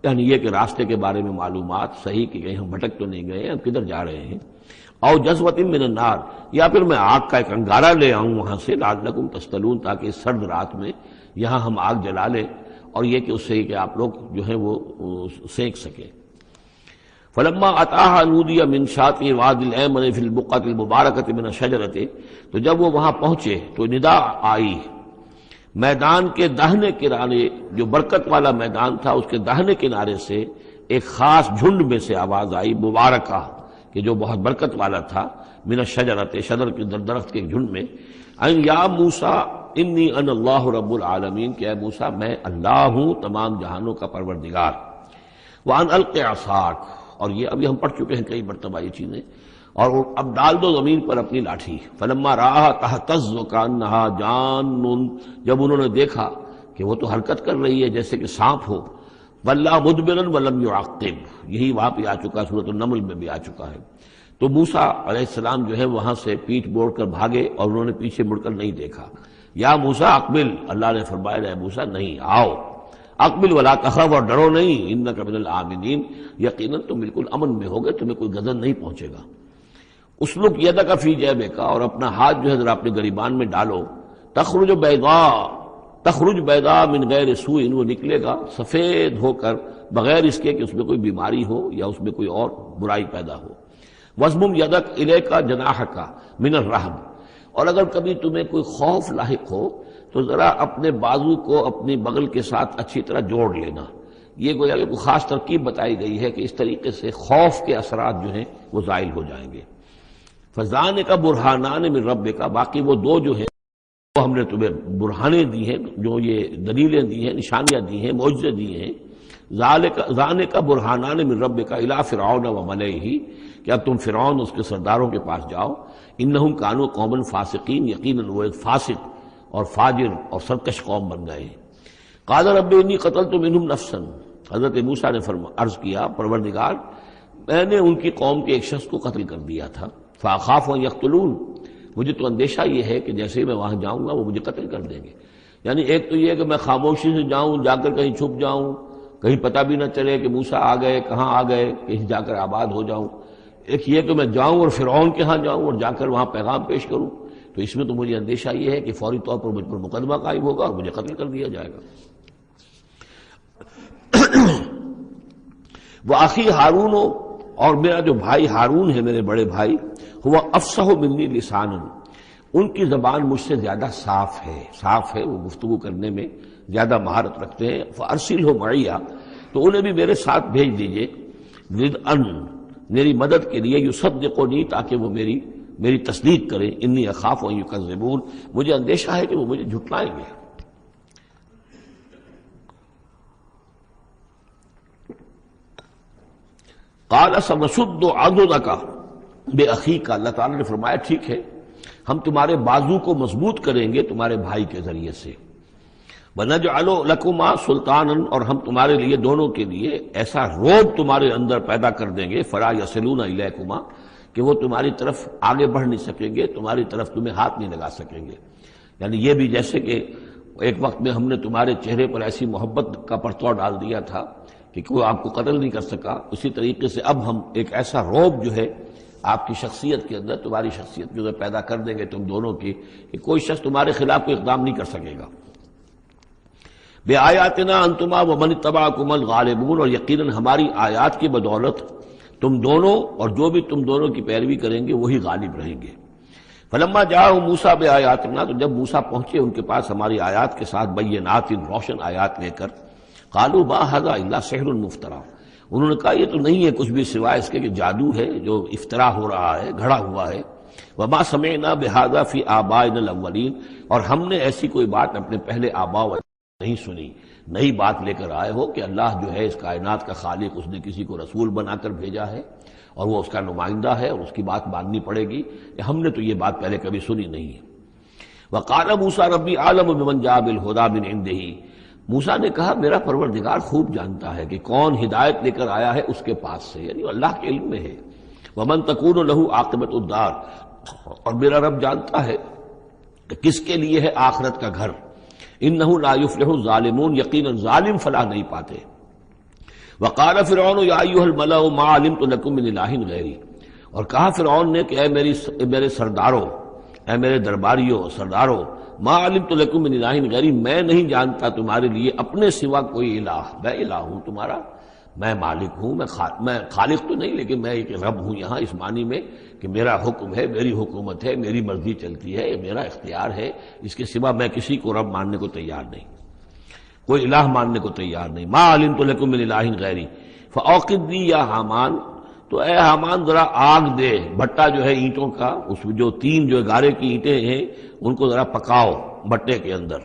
یعنی یہ کہ راستے کے بارے میں معلومات صحیح کہ کہیں ہم بھٹک تو نہیں گئے، ہم کدھر جا رہے ہیں۔ او جذوۃ من النار، یا پھر میں آگ کا ایک انگارہ لے آؤں وہاں سے، لعلکم تصطلون، تاکہ اس سرد رات میں یہاں ہم آگ جلا لیں، اور یہ کہ اس سے کہ آپ لوگ جو ہیں وہ سینک سکیں۔ فلما اتاها نودی من شاطئ الوادی الایمن فی البقعۃ المبارکۃ من الشجرۃ، تو جب وہ وہاں پہنچے تو ندا آئی، میدان کے داہنے کنارے، جو برکت والا میدان تھا اس کے داہنے کنارے سے ایک خاص جھنڈ میں سے آواز آئی، مبارکہ، کہ جو بہت برکت والا تھا، من الشجرۃ، شجر کے درخت کے جھنڈ میں، ان یا موسیٰ انی انا اللہ رب العالمین، کہ اے موسیٰ میں اللہ ہوں تمام جہانوں کا پروردگار۔ وان الق عصاک، اور یہ ابھی ہم پڑھ چکے ہیں کئی مرتبہ یہ چیزیں، اور اب ڈال دو زمین پر اپنی لاٹھی۔ فلما رآہا تہتز کانہا جان، جب انہوں نے دیکھا کہ وہ تو حرکت کر رہی ہے جیسے کہ سانپ ہو، ولا مدبرا ولم يعقب، یہی وہاں پہ آ چکا، سورۃ النمل میں بھی آ چکا ہے۔ تو موسیٰ علیہ السلام جو ہے وہاں سے پیٹھ موڑ کر بھاگے اور انہوں نے پیچھے مڑ کر نہیں دیکھا۔ یا موسیٰ اقبل، اللہ نے فرمایا اے موسیٰ نہیں، آؤ، اقبل ولا تخف، اور ڈرو نہیں، انک من الآمنین، یقیناً تم بالکل امن میں ہوگے، تمہیں کوئی غضب نہیں پہنچے گا۔ اسلک یدک فی جیبک، اور اپنا ہاتھ جو ہے ذرا اپنے گریبان میں ڈالو، تخرج بیضاء من غیر سوء، وہ نکلے گا سفید ہو کر بغیر اس کے کہ اس میں کوئی بیماری ہو یا اس میں کوئی اور برائی پیدا ہو۔ وَاضْمُمْ یدک الیک جناحک من الرہب، اور اگر کبھی تمہیں کوئی خوف لاحق ہو تو ذرا اپنے بازو کو اپنی بغل کے ساتھ اچھی طرح جوڑ لینا۔ یہ گویا کہ کوئی خاص ترکیب بتائی گئی ہے کہ اس طریقے سے خوف کے اثرات جو ہیں وہ زائل ہو جائیں گے۔ فَذَانِکَ بُرْہَانَانِ مِن رَبِّکَ، باقی وہ دو جو ہیں وہ ہم نے تمہیں برہانیں دی ہیں، جو یہ دلیلیں دی ہیں، نشانیاں دی ہیں، معجزے دیے ہیں۔ ذَانِکَ بُرْہَانَانِ مِن رَبِّکَ إِلَىٰ فِرْعَوْنَ وَمَلَئِهِ، کہ اب تم فرعون اس کے سرداروں کے پاس جاؤ، انہم کانوا قوما فاسقین، یقیناً وہ ایک فاسق اور فاجر اور سرکش قوم بن گئے ہیں۔ قال رب انی قتلت منہم نفسا، حضرت موسیٰ نے عرض کیا پروردگار میں نے ان کی قوم کے ایک شخص کو قتل کر دیا تھا، فاخاف ان یقتلون، مجھے تو اندیشہ یہ ہے کہ جیسے ہی میں وہاں جاؤں گا وہ مجھے قتل کر دیں گے۔ یعنی ایک تو یہ کہ میں خاموشی سے جاؤں، جا کر کہیں چھپ جاؤں، کہیں پتہ بھی نہ چلے کہ موسیٰ آ گئے، کہاں آ گئے، کہیں جا کر آباد ہو جاؤں۔ ایک یہ کہ میں جاؤں اور فرعون کے ہاں جاؤں اور جا کر وہاں پیغام پیش کروں، تو اس میں تو مجھے اندیشہ یہ ہے کہ فوری طور پر مجھ پر مقدمہ قائم ہوگا اور مجھے قتل کر دیا جائے گا۔ وَأَخِي ہارون، اور میرا جو بھائی ہارون ہے، میرے بڑے بھائی، ہوا افصح منی لسانا، ان کی زبان مجھ سے زیادہ صاف ہے، وہ گفتگو کرنے میں زیادہ مہارت رکھتے ہیں۔ فَأَرْسِلْهُ مَعِيَّ، تو انہیں بھی میرے ساتھ بھیج دیجئے، رِدْءً، میری مدد کے لیے، یصدقنی، تاکہ وہ میری تصدیق کریں، انی اخاف ان یکذبون، مجھے اندیشہ ہے کہ وہ مجھے جھٹلائیں گے۔ قال سنشد عضدک باخیک، اللہ تعالیٰ نے فرمایا ٹھیک ہے، ہم تمہارے بازو کو مضبوط کریں گے تمہارے بھائی کے ذریعے سے، وَنَجْعَلُ لَكُمَا سُلْطَانًا، اور ہم تمہارے لیے دونوں کے لیے ایسا روب تمہارے اندر پیدا کر دیں گے، فَلَا يَصِلُونَ إِلَيْكُمَا، کہ وہ تمہاری طرف آگے بڑھ نہیں سکیں گے، تمہاری طرف تمہیں ہاتھ نہیں لگا سکیں گے۔ یعنی یہ بھی جیسے کہ ایک وقت میں ہم نے تمہارے چہرے پر ایسی محبت کا پرتو ڈال دیا تھا کہ کوئی آپ کو قتل نہیں کر سکا، اسی طریقے سے اب ہم ایک ایسا روب جو ہے آپ کی شخصیت کے اندر، تمہاری شخصیت جو ہے پیدا کر دیں گے تم دونوں کی، کہ کوئی شخص تمہارے خلاف کوئی اقدام نہیں کر سکے گا۔ بِآیاتنا انتما ومن اتبعکم الغالبون، اور یقیناً ہماری آیات کی بدولت تم دونوں اور جو بھی تم دونوں کی پیروی کریں گے وہی غالب رہیں گے۔ فلما جاءهم موسیٰ بآیاتنا، تو جب موسیٰ پہنچے ان کے پاس ہماری آیات کے ساتھ، بینات، روشن آیات لے کر، قالوا ما ھذا الا سحر مفترى، انہوں نے کہا یہ تو نہیں ہے کچھ بھی سوائے اس کے کہ جادو ہے جو افطرا ہو رہا ہے، گھڑا ہوا ہے۔ وما سمعنا بھذا فی آبائنا الاولین، اور ہم نے ایسی کوئی بات اپنے پہلے آباء نہیں سنی۔ نئی بات لے کر آئے ہو کہ اللہ جو ہے اس کائنات کا خالق، اس نے کسی کو رسول بنا کر بھیجا ہے اور وہ اس کا نمائندہ ہے اور اس کی بات ماننی پڑے گی، کہ ہم نے تو یہ بات پہلے کبھی سنی نہیں ہے۔ وقال موسیٰ ربی اعلم بمن جاء بالہدی من عنده، موسیٰ نے کہا میرا پروردگار خوب جانتا ہے کہ کون ہدایت لے کر آیا ہے اس کے پاس سے، یعنی اللہ کے علم میں ہے۔ ومن تکون له عاقبۃ الدار، اور میرا رب جانتا ہے کہ کس کے لیے ہے آخرت کا گھر۔ انہ لا یفلح الظالمون، یقینا ظالم فلاح نہیں پاتے۔ وقال فرعون یا ایھا الملأ ما علمت لکم من الہ غیری، اور کہا فرعون نے کہ اے میرے سرداروں، اے میرے درباریوں سرداروں، ما علمت لکم من الہ غیری، میں نہیں جانتا تمہارے لیے اپنے سوا کوئی الہ، میں الہ ہوں تمہارا، میں مالک ہوں، میں خالق تو نہیں لیکن میں ایک رب ہوں یہاں، اس معنی میں کہ میرا حکم ہے، میری حکومت ہے، میری مرضی چلتی ہے، یہ میرا اختیار ہے، اس کے سوا میں کسی کو رب ماننے کو تیار نہیں، کوئی الہ ماننے کو تیار نہیں۔ ما علمت لکم من الہ غیری فاوقد لی یا حامان، تو اے حامان ذرا آگ دے، بھٹا جو ہے اینٹوں کا، اس میں جو تین جو گارے کی اینٹیں ہیں ان کو ذرا پکاؤ بھٹے کے اندر،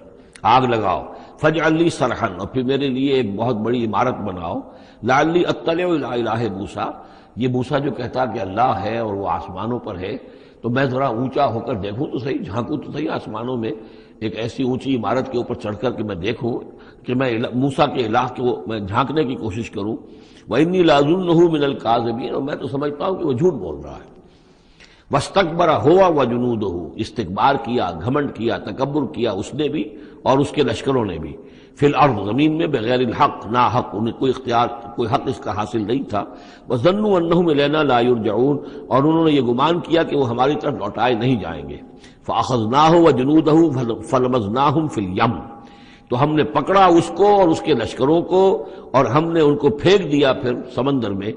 آگ لگاؤ۔ فاجعل لی صرحا، اور پھر میرے لیے ایک بہت بڑی عمارت بناؤ۔ لعلی اطلع الی الہ موسیٰ، یہ موسیٰ جو کہتا کہ اللہ ہے اور وہ آسمانوں پر ہے، تو میں ذرا اونچا ہو کر دیکھوں تو صحیح، جھانکوں تو صحیح آسمانوں میں، ایک ایسی اونچی عمارت کے اوپر چڑھ کر کہ میں دیکھوں کہ میں موسیٰ کے الہ کو میں جھانکنے کی کوشش کروں۔ وَإِنِّي لَأَظُنُّهُ مِنَ الْكَاذِبِينَ، اور میں تو سمجھتا ہوں کہ وہ جھوٹ بول رہا ہے۔ وَاسْتَكْبَرَ هُوَ وَجُنُودُهُ، استکبار کیا، گھمنڈ کیا، تکبر کیا اس نے بھی اور اس کے لشکروں نے بھی، فی الارض، زمین میں، بغیر الحق، نا حق، انہیں کوئی اختیار، کوئی حق اس کا حاصل نہیں تھا۔ وَظَنُّوا أَنَّهُمْ إِلَيْنَا لَا يُرْجَعُونَ، اور انہوں نے یہ گمان کیا کہ وہ ہماری طرف لوٹائے نہیں جائیں گے۔ فَأَخَذْنَاهُ وَجُنُودَهُ فَلَمَزْنَاهُمْ فِي الْيَمِّ، تو ہم نے پکڑا اس کو اور اس کے لشکروں کو اور ہم نے ان کو پھینک دیا پھر سمندر میں۔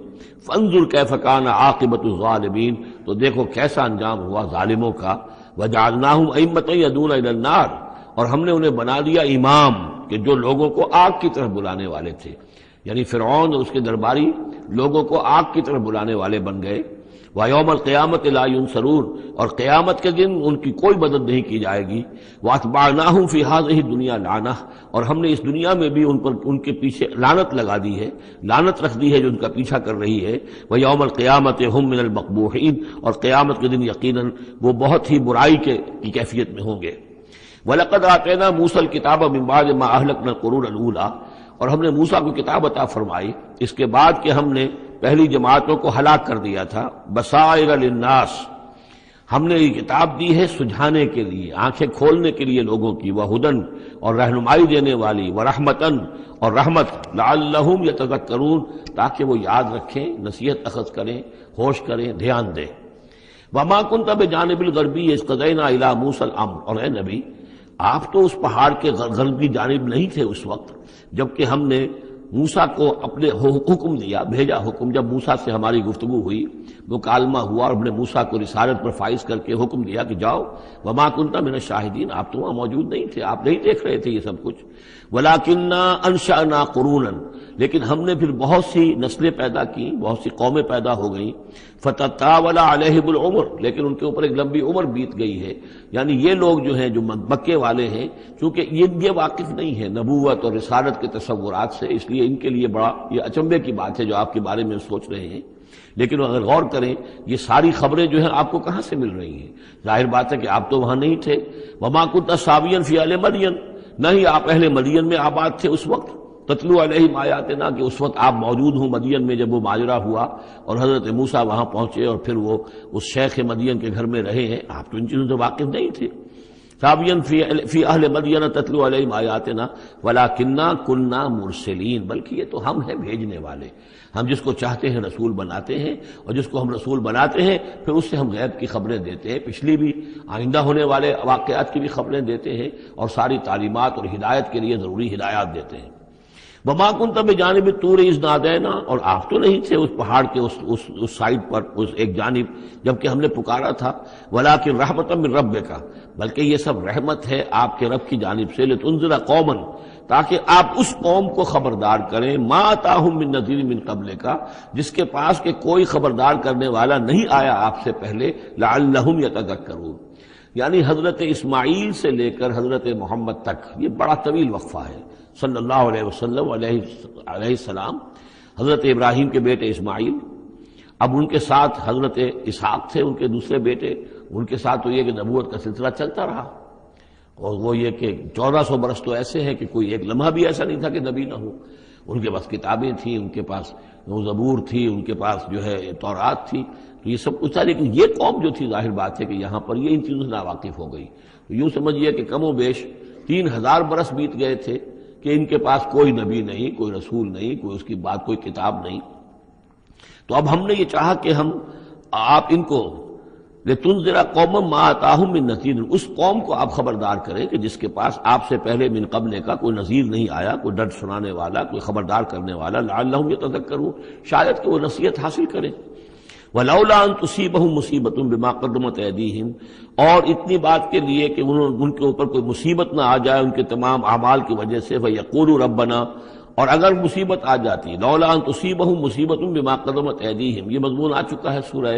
فَانظُرْ كَيْفَ كَانَ عَاقِبَةُ الظَّالِمِينَ، تو دیکھو کیسا انجام ہوا ظالموں کا۔ وَجَعَلْنَاهُمْ أَئِمَّةً يَدْعُونَ إِلَى النَّارِ، اور ہم نے انہیں بنا دیا امام کہ جو لوگوں کو آگ کی طرف بلانے والے تھے، یعنی فرعون اور اس کے درباری لوگوں کو آگ کی طرف بلانے والے بن گئے۔ وَيَوْمَ الْقِيَامَةِ لَا يُنصَرُونَ، اور قیامت کے دن ان کی کوئی مدد نہیں کی جائے گی۔ وَأَتْبَعْنَاهُمْ فِي هَذِهِ الدُّنْيَا لَعْنَةً، اور ہم نے اس دنیا میں بھی ان کے پیچھے لعنت لگا دی ہے، لعنت رکھ دی ہے جو ان کا پیچھا کر رہی ہے۔ وَيَوْمَ الْقِيَامَةِ هُمْ مِنَ الْمَقْبُوحِينَ، اور قیامت کے دن یقیناً وہ بہت ہی برائی کی کیفیت میں ہوں گے۔ وَلَقَدْ آتَيْنَا مُوسَى الْكِتَابَ مِن بَعْدِ مَا أَهْلَكْنَا الْقُرُونَ الْأُولَىٰ، اور ہم نے موسیٰ کو کتاب عطا فرمائی اس کے بعد کہ ہم نے پہلی جماعتوں کو ہلاک کر دیا تھا۔ بصائر للناس، ہم نے یہ کتاب دی ہے سجھانے کے لیے، آنکھیں کھولنے کے لیے لوگوں کی، وہدن، اور رہنمائی دینے والی، ورحمتن، اور رحمت، لعلہم یتذکرون، تاکہ وہ یاد رکھیں، نصیحت اخذ کریں، ہوش کریں، دھیان دیں۔ وما کنت بجانب الغربی اذ قضینا الی موسیٰ الامر، اور اے نبی آپ تو اس پہاڑ کے غربی جانب نہیں تھے اس وقت جبکہ ہم نے موسیٰ کو اپنے حکم دیا، بھیجا حکم، جب موسیٰ سے ہماری گفتگو ہوئی، مکالمہ ہوا، اور ہم نے موسیٰ کو رسالت پر فائز کر کے حکم دیا کہ جاؤ۔ وما کنت من الشاہدین، آپ تو وہاں موجود نہیں تھے، آپ نہیں دیکھ رہے تھے یہ سب کچھ۔ ولکننا انشأنا قرونا، لیکن ہم نے پھر بہت سی نسلیں پیدا کی، بہت سی قومیں پیدا ہو گئیں۔ فتطاول علیہم العمر، لیکن ان کے اوپر ایک لمبی عمر بیت گئی ہے، یعنی یہ لوگ جو ہیں جو مکے والے ہیں، چونکہ یہ واقف نہیں ہے نبوت اور رسالت کے تصورات سے، اس لیے ان کے لیے بڑا یہ اچنبے کی بات ہے جو آپ کے بارے میں سوچ رہے ہیں۔ لیکن اگر غور کریں یہ ساری خبریں جو ہیں آپ کو کہاں سے مل رہی ہیں؟ ظاہر بات ہے کہ آپ تو وہاں نہیں تھے. وما كنت ساويا في اهل مدين، نہ ہی آپ اہل مدین میں آباد تھے اس وقت. تتلو علیہم آیاتنا، کہ اس وقت آپ موجود ہوں مدین میں جب وہ ماجرا ہوا اور حضرت موسیٰ وہاں پہنچے اور پھر وہ اس شیخ مدین کے گھر میں رہے ہیں. آپ تو ان چیزوں سے واقف نہیں تھے. ساویاً فی اہل مدین تتلو علیہم آیاتنا ولکننا کننا مرسلین، بلکہ یہ تو ہم ہیں بھیجنے والے. ہم جس کو چاہتے ہیں رسول بناتے ہیں، اور جس کو ہم رسول بناتے ہیں پھر اس سے ہم غیب کی خبریں دیتے ہیں، پچھلی بھی آئندہ ہونے والے واقعات کی بھی خبریں دیتے ہیں، اور ساری تعلیمات اور ہدایت کے لیے ضروری ہدایات دیتے ہیں. وما كنت بجانب الطور اذ نادینا، اور آپ تو نہیں تھے اس پہاڑ کے اس سائڈ پر، اس ایک جانب جبکہ ہم نے پکارا تھا. ولکن رحمۃ من ربک، بلکہ یہ سب رحمت ہے آپ کے رب کی جانب سے. لتنذر قوما، تاکہ آپ اس قوم کو خبردار کریں، ما اتاہم من نذیر من قبلک، جس کے پاس کہ کوئی خبردار کرنے والا نہیں آیا آپ سے پہلے. لعلہم یتذکرون، یعنی حضرت اسماعیل سے لے کر حضرت محمد تک یہ بڑا طویل وقفہ ہے. صلی اللہ علیہ وسلم علیہ السلام، حضرت ابراہیم کے بیٹے اسماعیل، اب ان کے ساتھ حضرت اسحاق تھے ان کے دوسرے بیٹے، ان کے ساتھ تو یہ کہ نبوت کا سلسلہ چلتا رہا. اور وہ یہ کہ 1400 برس تو ایسے ہیں کہ کوئی ایک لمحہ بھی ایسا نہیں تھا کہ نبی نہ ہو. ان کے پاس کتابیں تھیں، ان کے پاس زبور تھی، ان کے پاس جو ہے تورات تھی، تو یہ سب کچھ تھا. لیکن یہ قوم جو تھی ظاہر بات ہے کہ یہاں پر یہ ان چیزوں سے ناواقف ہو گئی. تو یوں سمجھیے کہ کم و بیش 3000 برس بیت گئے تھے کہ ان کے پاس کوئی نبی نہیں، کوئی رسول نہیں، کوئی اس کی بات کوئی کتاب نہیں. تو اب ہم نے یہ چاہا کہ ہم آپ ان کو لتنذر قوما ما اتاہم من نذیر، اس قوم کو آپ خبردار کریں کہ جس کے پاس آپ سے پہلے من قبل کا کوئی نذیر نہیں آیا، کوئی ڈر سنانے والا، کوئی خبردار کرنے والا. لعلہم یتذکرون، شاید کہ وہ نصیحت حاصل کریں. ولولا ان تصیبہم مصیبۃ بما قدمت ایدیہم، اور اتنی بات کے لیے کہ ان کے اوپر کوئی مصیبت نہ آ جائے ان کے تمام اعمال کی وجہ سے. فیقولوا ربنا، اور اگر مصیبت آ جاتی، لولا ان تصیبہم مصیبۃ بما قدمت ایدیہم، یہ مضمون آ چکا ہے سورہ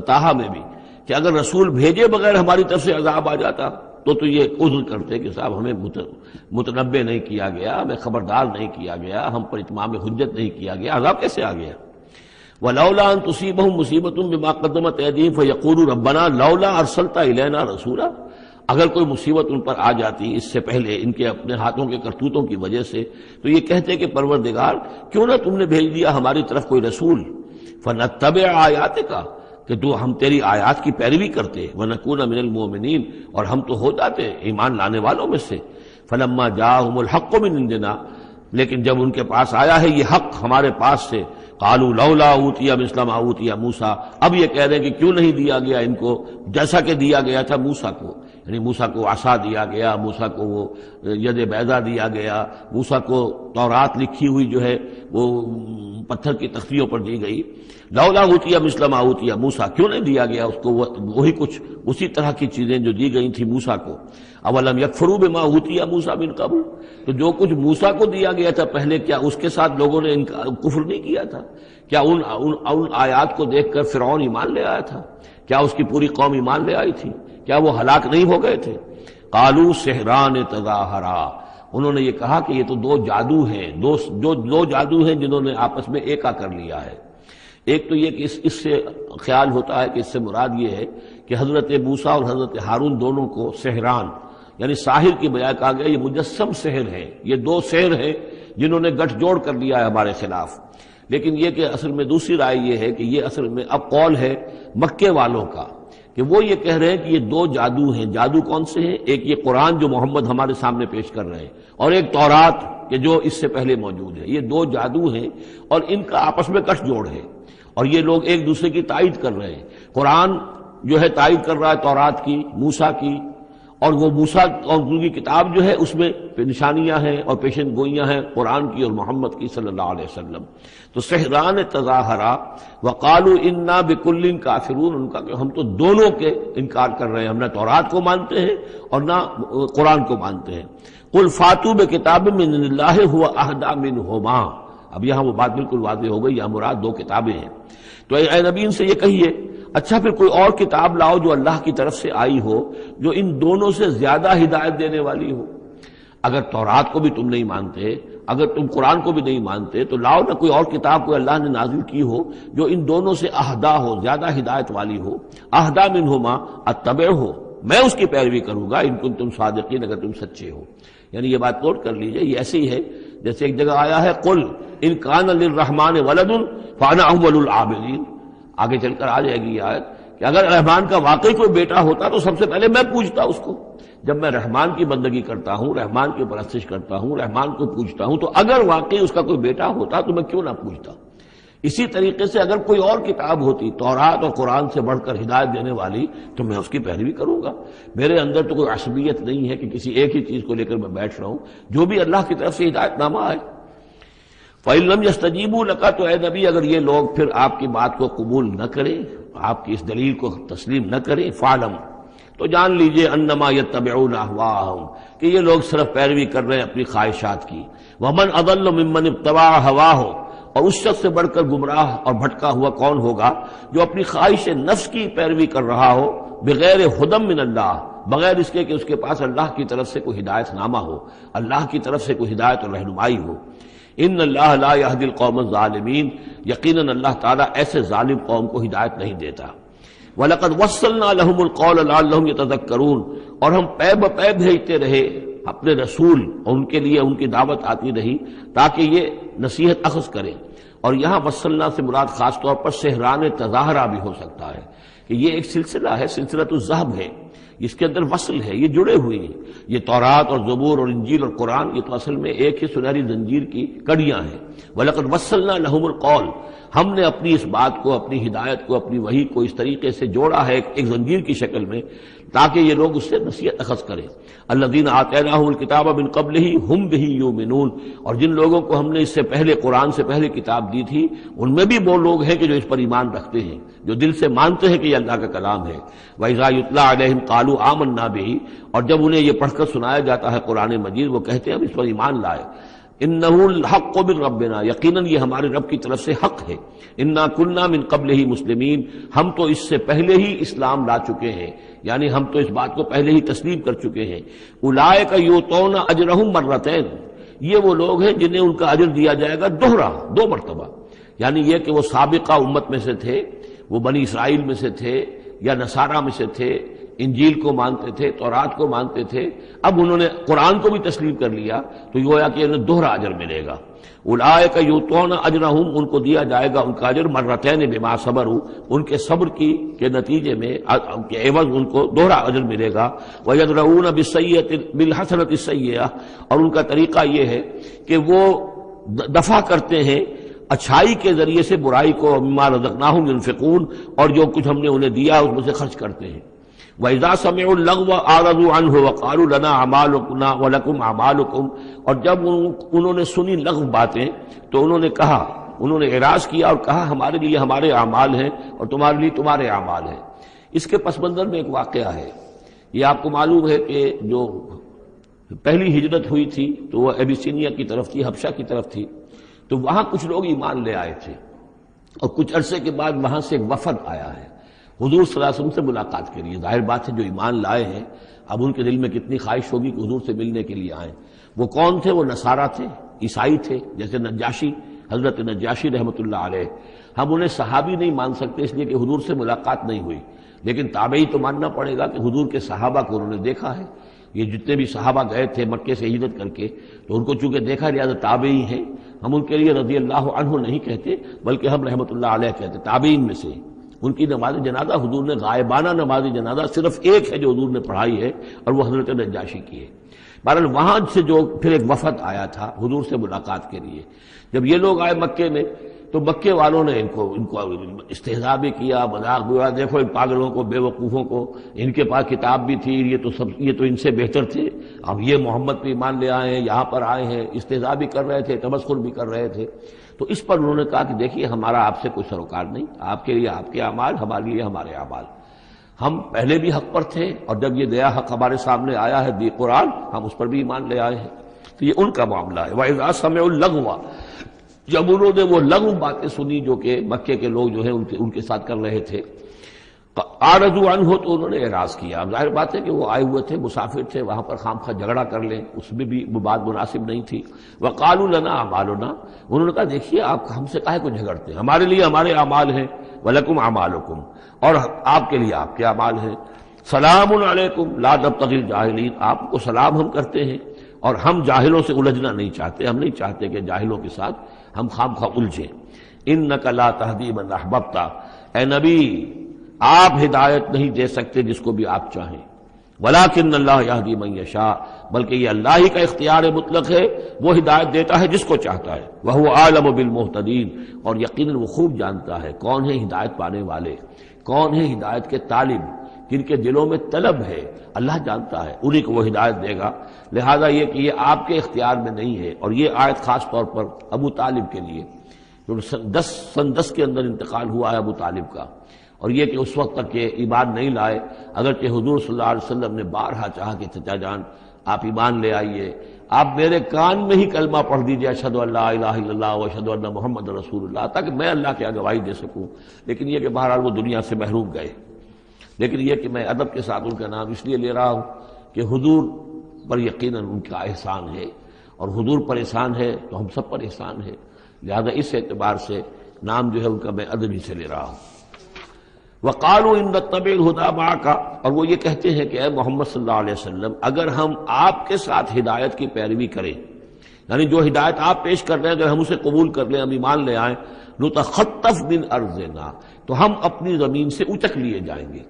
طٰہٰ میں بھی، کہ اگر رسول بھیجے بغیر ہماری طرف سے عذاب آ جاتا تو یہ عذر کرتے کہ صاحب ہمیں متنبع نہیں کیا گیا، ہمیں خبردار نہیں کیا گیا، ہم پر اتمام حجت نہیں کیا گیا، عذاب کیسے آ گیا. وَلَوْلَا أَن تُصِيبَهُم مُّصِيبَةٌ بِمَا قَدَّمَتْ أَيْدِيهِمْ فَيَقُولُوا رَبَّنَا لَوْلَا أَرْسَلْتَ إِلَيْنَا رَسُولًا، اگر کوئی مصیبت ان پر آ جاتی اس سے پہلے ان کے اپنے ہاتھوں کے کرتوتوں کی وجہ سے، تو یہ کہتے کہ پروردگار کیوں نہ تم نے بھیج دیا ہماری طرف کوئی رسول. فَنَتَّبِعَ آيَاتِكَ، کہ تو ہم تیری آیات کی پیروی کرتے. وَنَكُونَ مِنَ الْمُؤْمِنِينَ، اور ہم تو ہو جاتے ایمان لانے والوں میں سے. فَلَمَّا جَاءَهُمُ الْحَقُّ مِنْ عِندِنَا، لیکن جب ان کے پاس آیا ہے یہ حق ہمارے پاس سے، قالوا لولا اوتي مثل ما اوتي موسیٰ، اب یہ کہہ رہے ہیں کہ کیوں نہیں دیا گیا ان کو جیسا کہ دیا گیا تھا موسیٰ کو. یعنی موسیٰ کو عصا دیا گیا، موسیٰ کو وہ ید بیضا دیا گیا، موسیٰ کو تورات لکھی ہوئی جو ہے وہ پتھر کی تختیوں پر دی گئی. لولا اوتي مثل ما اوتي موسیٰ، کیوں نہیں دیا گیا اس کو وہی کچھ اسی طرح کی چیزیں جو دی گئی تھی موسیٰ کو. اولم یکفروا بما اوتي موسیٰ من قبل، تو جو کچھ موسیٰ کو دیا گیا تھا پہلے، کیا اس کے ساتھ لوگوں نے کفر نہیں کیا تھا؟ کیا ان آیات کو دیکھ کر فرعون ایمان لے آیا تھا؟ کیا اس کی پوری قوم ایمان لے آئی تھی؟ کیا وہ ہلاک نہیں ہو گئے تھے؟ قالوا سحران تظاہرا، انہوں نے یہ کہا کہ یہ تو دو جادو ہیں، دو جادو ہیں جنہوں نے آپس میں ایکا کر لیا ہے. ایک تو یہ کہ اس سے خیال ہوتا ہے کہ اس سے مراد یہ ہے کہ حضرت موسیٰ اور حضرت ہارون دونوں کو سحران یعنی ساحر کی بجائے کہا گیا یہ مجسم سحر ہیں، یہ دو سحر ہیں جنہوں نے گٹھ جوڑ کر لیا ہے ہمارے خلاف. لیکن یہ کہ اصل میں دوسری رائے یہ ہے کہ یہ اصل میں اب قول ہے مکے والوں کا کہ وہ یہ کہہ رہے ہیں کہ یہ دو جادو ہیں. جادو کون سے ہیں؟ ایک یہ قرآن جو محمد ہمارے سامنے پیش کر رہے ہیں، اور ایک تورات کہ جو اس سے پہلے موجود ہے. یہ دو جادو ہیں اور ان کا آپس میں گٹھ جوڑ ہے، اور یہ لوگ ایک دوسرے کی تائید کر رہے ہیں. قرآن جو ہے تائید کر رہا ہے تورات کی، موسیٰ کی، اور وہ موسیٰ اور ان کی کتاب جو ہے اس میں نشانیاں ہیں اور پیشن گوئیاں ہیں قرآن کی اور محمد کی صلی اللہ علیہ وسلم. تو سحران تظاہرا وقالوا انا بکل کافرون، ان کا کہ ہم تو دونوں کے انکار کر رہے ہیں، ہم نہ تورات کو مانتے ہیں اور نہ قرآن کو مانتے ہیں. قل فاتوا بکتاب من اللہ هو اہدی منہما، اب یہاں وہ بات بالکل واضح ہو گئی، یہاں مراد دو کتابیں ہیں. تو اے نبی ان سے یہ کہیے اچھا پھر کوئی اور کتاب لاؤ جو اللہ کی طرف سے آئی ہو، جو ان دونوں سے زیادہ ہدایت دینے والی ہو. اگر تورات کو بھی تم نہیں مانتے اگر تم قرآن کو بھی نہیں مانتے تو لاؤ نہ کوئی اور کتاب کوئی اللہ نے نازل کی ہو جو ان دونوں سے اہدا ہو، زیادہ ہدایت والی ہو. اہدا منہما اتبع ہو، میں اس کی پیروی کروں گا ان کنتم صادقین، اگر تم سچے ہو. یعنی یہ بات نوٹ کر لیجئے، یہ ایسی ہے جیسے ایک جگہ آیا ہے قل ان کان للرحمن ولد فانا اول العابدین. آگے چل کر آ جائے گی یہ آیت کہ اگر رحمان کا واقعی کوئی بیٹا ہوتا تو سب سے پہلے میں پوچھتا اس کو. جب میں رحمان کی بندگی کرتا ہوں، رحمان کی پرستش کرتا ہوں، رحمان کو پوچھتا ہوں، تو اگر واقعی اس کا کوئی بیٹا ہوتا تو میں کیوں نہ پوچھتا. اسی طریقے سے اگر کوئی اور کتاب ہوتی تورات اور قرآن سے بڑھ کر ہدایت دینے والی تو میں اس کی پیروی کروں گا. میرے اندر تو کوئی عصبیت نہیں ہے کہ کسی ایک ہی چیز کو لے کر میں بیٹھ رہا ہوں. جو بھی اللہ کی طرف سے ہدایت نامہ آئے. فَإِن لَمْ يَسْتَجِيبُوا لَكَ، تو اے نبی اگر یہ لوگ پھر آپ کی بات کو قبول نہ کریں، آپ کی اس دلیل کو تسلیم نہ کریں، فَعْلَمْ، تو جان لیجئے انما یتبعون اہواءہم، کہ یہ لوگ صرف پیروی کر رہے ہیں اپنی خواہشات کی. ومن اضل ممن اتبع ہواہ، اور اس شخص سے بڑھ کر گمراہ اور بھٹکا ہوا کون ہوگا جو اپنی خواہش نفس کی پیروی کر رہا ہو، بغیر ہدی من اللہ، بغیر اس کے کہ اس کے پاس اللہ کی طرف سے کوئی ہدایت نامہ ہو، اللہ کی طرف سے کوئی ہدایت اور رہنمائی ہو. ان اللہ لا یہدی القوم الظالمین، یقیناً اللہ تعالیٰ ایسے ظالم قوم کو ہدایت نہیں دیتا. وَلَقَدْ وَصَّلْنَا لَهُمُ الْقَوْلَ لَعَلَّهُمْ يَتَذَكَّرُونَ، اور ہم پے بپے بھیجتے رہے اپنے رسول، اور ان کے لیے ان کی دعوت آتی رہی تاکہ یہ نصیحت اخذ کریں. اور یہاں وصلنا سے مراد خاص طور پر سہران تظاہرہ بھی ہو سکتا ہے کہ یہ ایک سلسلہ ہے، سلسلۃ الذہب ہے، اس کے اندر وصل ہے، یہ جڑے ہوئے ہیں. یہ تورات اور زبور اور انجیل اور قرآن یہ تو اصل میں ایک ہی سنہری زنجیر کی کڑیاں ہیں. وَلَقَدْ وَصَّلْنَا لَهُمُ الْقَوْلَ، ہم نے اپنی اس بات کو، اپنی ہدایت کو، اپنی وحی کو اس طریقے سے جوڑا ہے ایک زنجیر کی شکل میں تاکہ یہ لوگ اس سے نصیحت اخذ کریں. الذین آتیناہم الکتاب من قبلہ ہم بہ یؤمنون، اور جن لوگوں کو ہم نے اس سے پہلے قرآن سے پہلے کتاب دی تھی ان میں بھی وہ لوگ ہیں کہ جو اس پر ایمان رکھتے ہیں، جو دل سے مانتے ہیں کہ یہ اللہ کا کلام ہے. وَإِذَا يُتْلَىٰ عَلَيْهِمْ قَالُوا آمَنَّا بِهِ، اور جب انہیں یہ پڑھ کر سنایا جاتا ہے قرآن مجید وہ کہتے ہیں ہم اس پر ایمان لائے. انہ الحق من ربنا، یقیناً یہ ہمارے رب کی طرف سے حق ہے. انا کنا من قبلہ مسلمین، ہم تو اس سے پہلے ہی اسلام لا چکے ہیں، یعنی ہم تو اس بات کو پہلے ہی تسلیم کر چکے ہیں. اولئک یؤتون اجرہم مرتین، یہ وہ لوگ ہیں جنہیں ان کا اجر دیا جائے گا دوہرا، دو مرتبہ. یعنی یہ کہ وہ سابقہ امت میں سے تھے، وہ بنی اسرائیل میں سے تھے یا نصارہ میں سے تھے، انجیل کو مانتے تھے، تورات کو مانتے تھے، اب انہوں نے قرآن کو بھی تسلیم کر لیا تو یہ گویا کہ انہیں دوہرا اجر ملے گا. اولئک یؤتون اجرہم، ان کو دیا جائے گا ان کا اجر مرتین بما صبروا، ان کے صبر کی کے نتیجے میں کے عوض ان کو دوہرا اجر ملے گا. ویدرؤون بالحسنۃ السیئۃ، اور ان کا طریقہ یہ ہے کہ وہ دفع کرتے ہیں اچھائی کے ذریعے سے برائی کو. مما رزقناہم ينفقون، اور جو کچھ ہم نے انہیں دیا اس میں سے خرچ کرتے ہیں. وَإِذَا سَمِعُوا اللَّغْوَ أَعْرَضُوا عَنْهُ وَقَالُوا لَنَا أَعْمَالُنَا وَلَكُمْ أَعْمَالُكُمْ، اور جب انہوں نے سنی لغو باتیں تو انہوں نے کہا، انہوں نے اعراض کیا اور کہا ہمارے لیے ہمارے اعمال ہیں اور تمہارے لیے تمہارے اعمال ہیں. اس کے پس منظر میں ایک واقعہ ہے. یہ آپ کو معلوم ہے کہ جو پہلی ہجرت ہوئی تھی تو وہ ابیسینیا کی طرف تھی، حبشہ کی طرف تھی، تو وہاں کچھ لوگ ایمان لے آئے تھے اور کچھ عرصے کے بعد وہاں سے ایک وفد آیا ہے حضور صلی اللہ علیہ وسلم سے ملاقات کے لیے. ظاہر بات ہے جو ایمان لائے ہیں اب ان کے دل میں کتنی خواہش ہوگی کہ حضور سے ملنے کے لیے آئیں. وہ کون تھے؟ وہ نصارہ تھے، عیسائی تھے، جیسے نجاشی، حضرت نجاشی رحمۃ اللہ علیہ. ہم انہیں صحابی نہیں مان سکتے اس لیے کہ حضور سے ملاقات نہیں ہوئی، لیکن تابعی تو ماننا پڑے گا کہ حضور کے صحابہ کو انہوں نے دیکھا ہے. یہ جتنے بھی صحابہ گئے تھے مکے سے ہجرت کر کے تو ان کو چونکہ دیکھا لہٰذا تابعی ہیں. ہم ان کے لیے رضی اللہ عنہ نہیں کہتے بلکہ ہم رحمۃ اللہ علیہ کہتے، تابعین میں سے. ان کی نماز جنازہ حضور نے غائبانہ نماز جنازہ صرف ایک ہے جو حضور نے پڑھائی ہے اور وہ حضرت نجاشی کی ہے. بہرحال وہاں سے جو پھر ایک وفد آیا تھا حضور سے ملاقات کے لیے، جب یہ لوگ آئے مکے میں تو مکے والوں نے ان کو استہزاء بھی کیا، مذاق بھی ہوا، دیکھو ان پاگلوں کو، بے وقوفوں کو، ان کے پاس کتاب بھی تھی، یہ تو ان سے بہتر تھے، اب یہ محمد پہ ایمان لے آئے ہیں، یہاں پر آئے ہیں. استہزاء بھی کر رہے تھے، تمسخر بھی کر رہے تھے. تو اس پر انہوں نے کہا کہ دیکھیے ہمارا آپ سے کوئی سروکار نہیں، آپ کے لیے آپ کے اعمال، ہمارے لیے ہمارے اعمال. ہم پہلے بھی حق پر تھے اور جب یہ نیا حق ہمارے سامنے آیا ہے دی قرآن، ہم اس پر بھی ایمان لے آئے ہیں. تو یہ ان کا معاملہ ہے. وَإِذَا سَمِعُوا اللَّغْوَ، جب انہوں نے وہ لغو باتیں سنی جو کہ مکے کے لوگ جو ہیں ان کے ساتھ کر رہے تھے، اعرضوا عنہ تو انہوں نے اعراض کیا. اب ظاہر بات ہے کہ وہ آئے ہوئے تھے، مسافر تھے، وہاں پر خام خواہ جھگڑا کر لیں، اس میں بھی وہ بات مناسب نہیں تھی. وقالوا لنا اعمالنا، انہوں نے کہا دیکھیے آپ ہم سے کاہے کو جھگڑتے ہیں، ہمارے لیے ہمارے اعمال ہیں. ولکم اعمالکم، اور آپ کے لیے آپ کے اعمال ہیں. سلام علیکم لا نبتغی الجاہلین، آپ کو سلام ہم کرتے ہیں اور ہم جاہلوں سے الجھنا نہیں چاہتے، ہم نہیں چاہتے کہ جاہلوں کے ساتھ ہم خام خواہ الجھیں. انک لا تہدی من احببت، اے نبی آپ ہدایت نہیں دے سکتے جس کو بھی آپ چاہیں. ولیکن اللہ یہدی من یشاء، بلکہ یہ اللہ ہی کا اختیار مطلق ہے، وہ ہدایت دیتا ہے جس کو چاہتا ہے. وہو اعلم بالمہتدین، اور یقیناً وہ خوب جانتا ہے کون ہے ہدایت پانے والے، کون ہے ہدایت کے طالب، جن کے دلوں میں طلب ہے. اللہ جانتا ہے انہی کو وہ ہدایت دے گا. لہذا یہ کہ یہ آپ کے اختیار میں نہیں ہے. اور یہ آیت خاص طور پر ابو طالب کے لیے، جو سن 10 کے اندر انتقال ہوا ہے ابو طالب کا، اور یہ کہ اس وقت تک یہ ایمان نہیں لائے، اگرچہ حضور صلی اللہ علیہ وسلم نے بارہا چاہا کہ چچا جان آپ ایمان لے آئیے، آپ میرے کان میں ہی کلمہ پڑھ دیجیے اشہد ان لا الہ الا اللہ و اشہد ان محمد رسول اللہ، تاکہ میں اللہ کی گواہی دے سکوں. لیکن یہ کہ بہرحال وہ دنیا سے محروم گئے. لیکن یہ کہ میں ادب کے ساتھ ان کا نام اس لیے لے رہا ہوں کہ حضور پر یقیناً ان کا احسان ہے، اور حضور پر احسان ہے تو ہم سب پر احسان ہے. لہذا اس اعتبار سے نام جو ہے ان کا میں ادبی سے لے رہا ہوں. وقالوا ان نتبع الہدی معک، اور وہ یہ کہتے ہیں کہ اے محمد صلی اللہ علیہ وسلم اگر ہم آپ کے ساتھ ہدایت کی پیروی کریں، یعنی جو ہدایت آپ پیش کر رہے ہیں اگر ہم اسے قبول کر لیں، ہم ایمان لے آئیں، نتخطف من ارضنا، تو ہم اپنی زمین سے اچک لیے جائیں گے.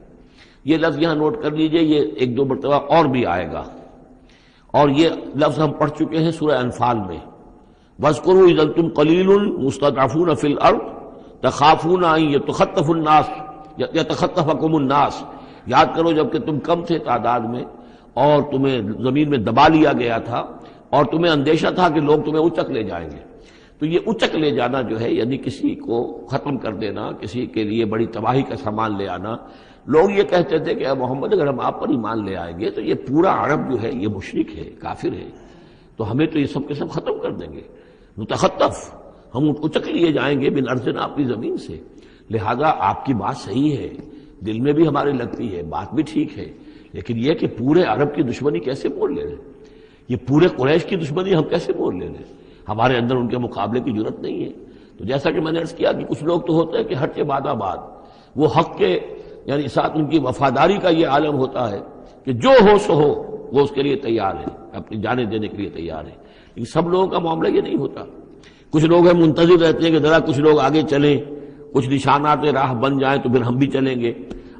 یہ لفظ یہاں نوٹ کر لیجئے، یہ ایک دو مرتبہ اور بھی آئے گا، اور یہ لفظ ہم پڑھ چکے ہیں سورہ انفال میں. وَاذْكُرُوا إِذْ أَنْتُمْ قَلِيلٌ مُسْتَضْعَفُونَ فِي الْأَرْضِ تَخَافُونَ أَنْ يَتَخَطَّفَ النَّاسُ يَتَخَطَّفَكُمُ النَّاسُ، یاد کرو جب کہ تم کم تھے تعداد میں اور تمہیں زمین میں دبا لیا گیا تھا اور تمہیں اندیشہ تھا کہ لوگ تمہیں اچک لے جائیں گے. تو یہ اچک لے جانا جو ہے یعنی کسی کو ختم کر دینا، کسی کے لیے بڑی تباہی کا سامان لے آنا. لوگ یہ کہتے تھے کہ اے محمد اگر ہم آپ پر ایمان لے آئیں گے تو یہ پورا عرب جو ہے یہ مشرک ہے، کافر ہے، تو ہمیں تو یہ سب کے سب ختم کر دیں گے. نتخطف، ہم اچک لیے جائیں گے من ارضنا، اپنی زمین سے. لہذا آپ کی بات صحیح ہے، دل میں بھی ہمارے لگتی ہے، بات بھی ٹھیک ہے، لیکن یہ کہ پورے عرب کی دشمنی کیسے مول لے رہے ہیں، یہ پورے قریش کی دشمنی ہم کیسے مول لے رہے ہیں، ہمارے اندر ان کے مقابلے کی جرت نہیں ہے. تو جیسا کہ میں نے عرض کیا کہ کچھ لوگ تو ہوتے ہیں کہ ہٹ کے بعد آباد، وہ حق کے یعنی ساتھ ان کی وفاداری کا یہ عالم ہوتا ہے کہ جو ہو سو ہو وہ اس کے لیے تیار ہے، اپنی جانیں دینے کے لیے تیار ہے. لیکن سب لوگوں کا معاملہ یہ نہیں ہوتا. کچھ لوگ ہیں منتظر رہتے ہیں کہ ذرا کچھ لوگ آگے چلیں، کچھ نشانات راہ بن جائیں تو پھر ہم بھی چلیں گے.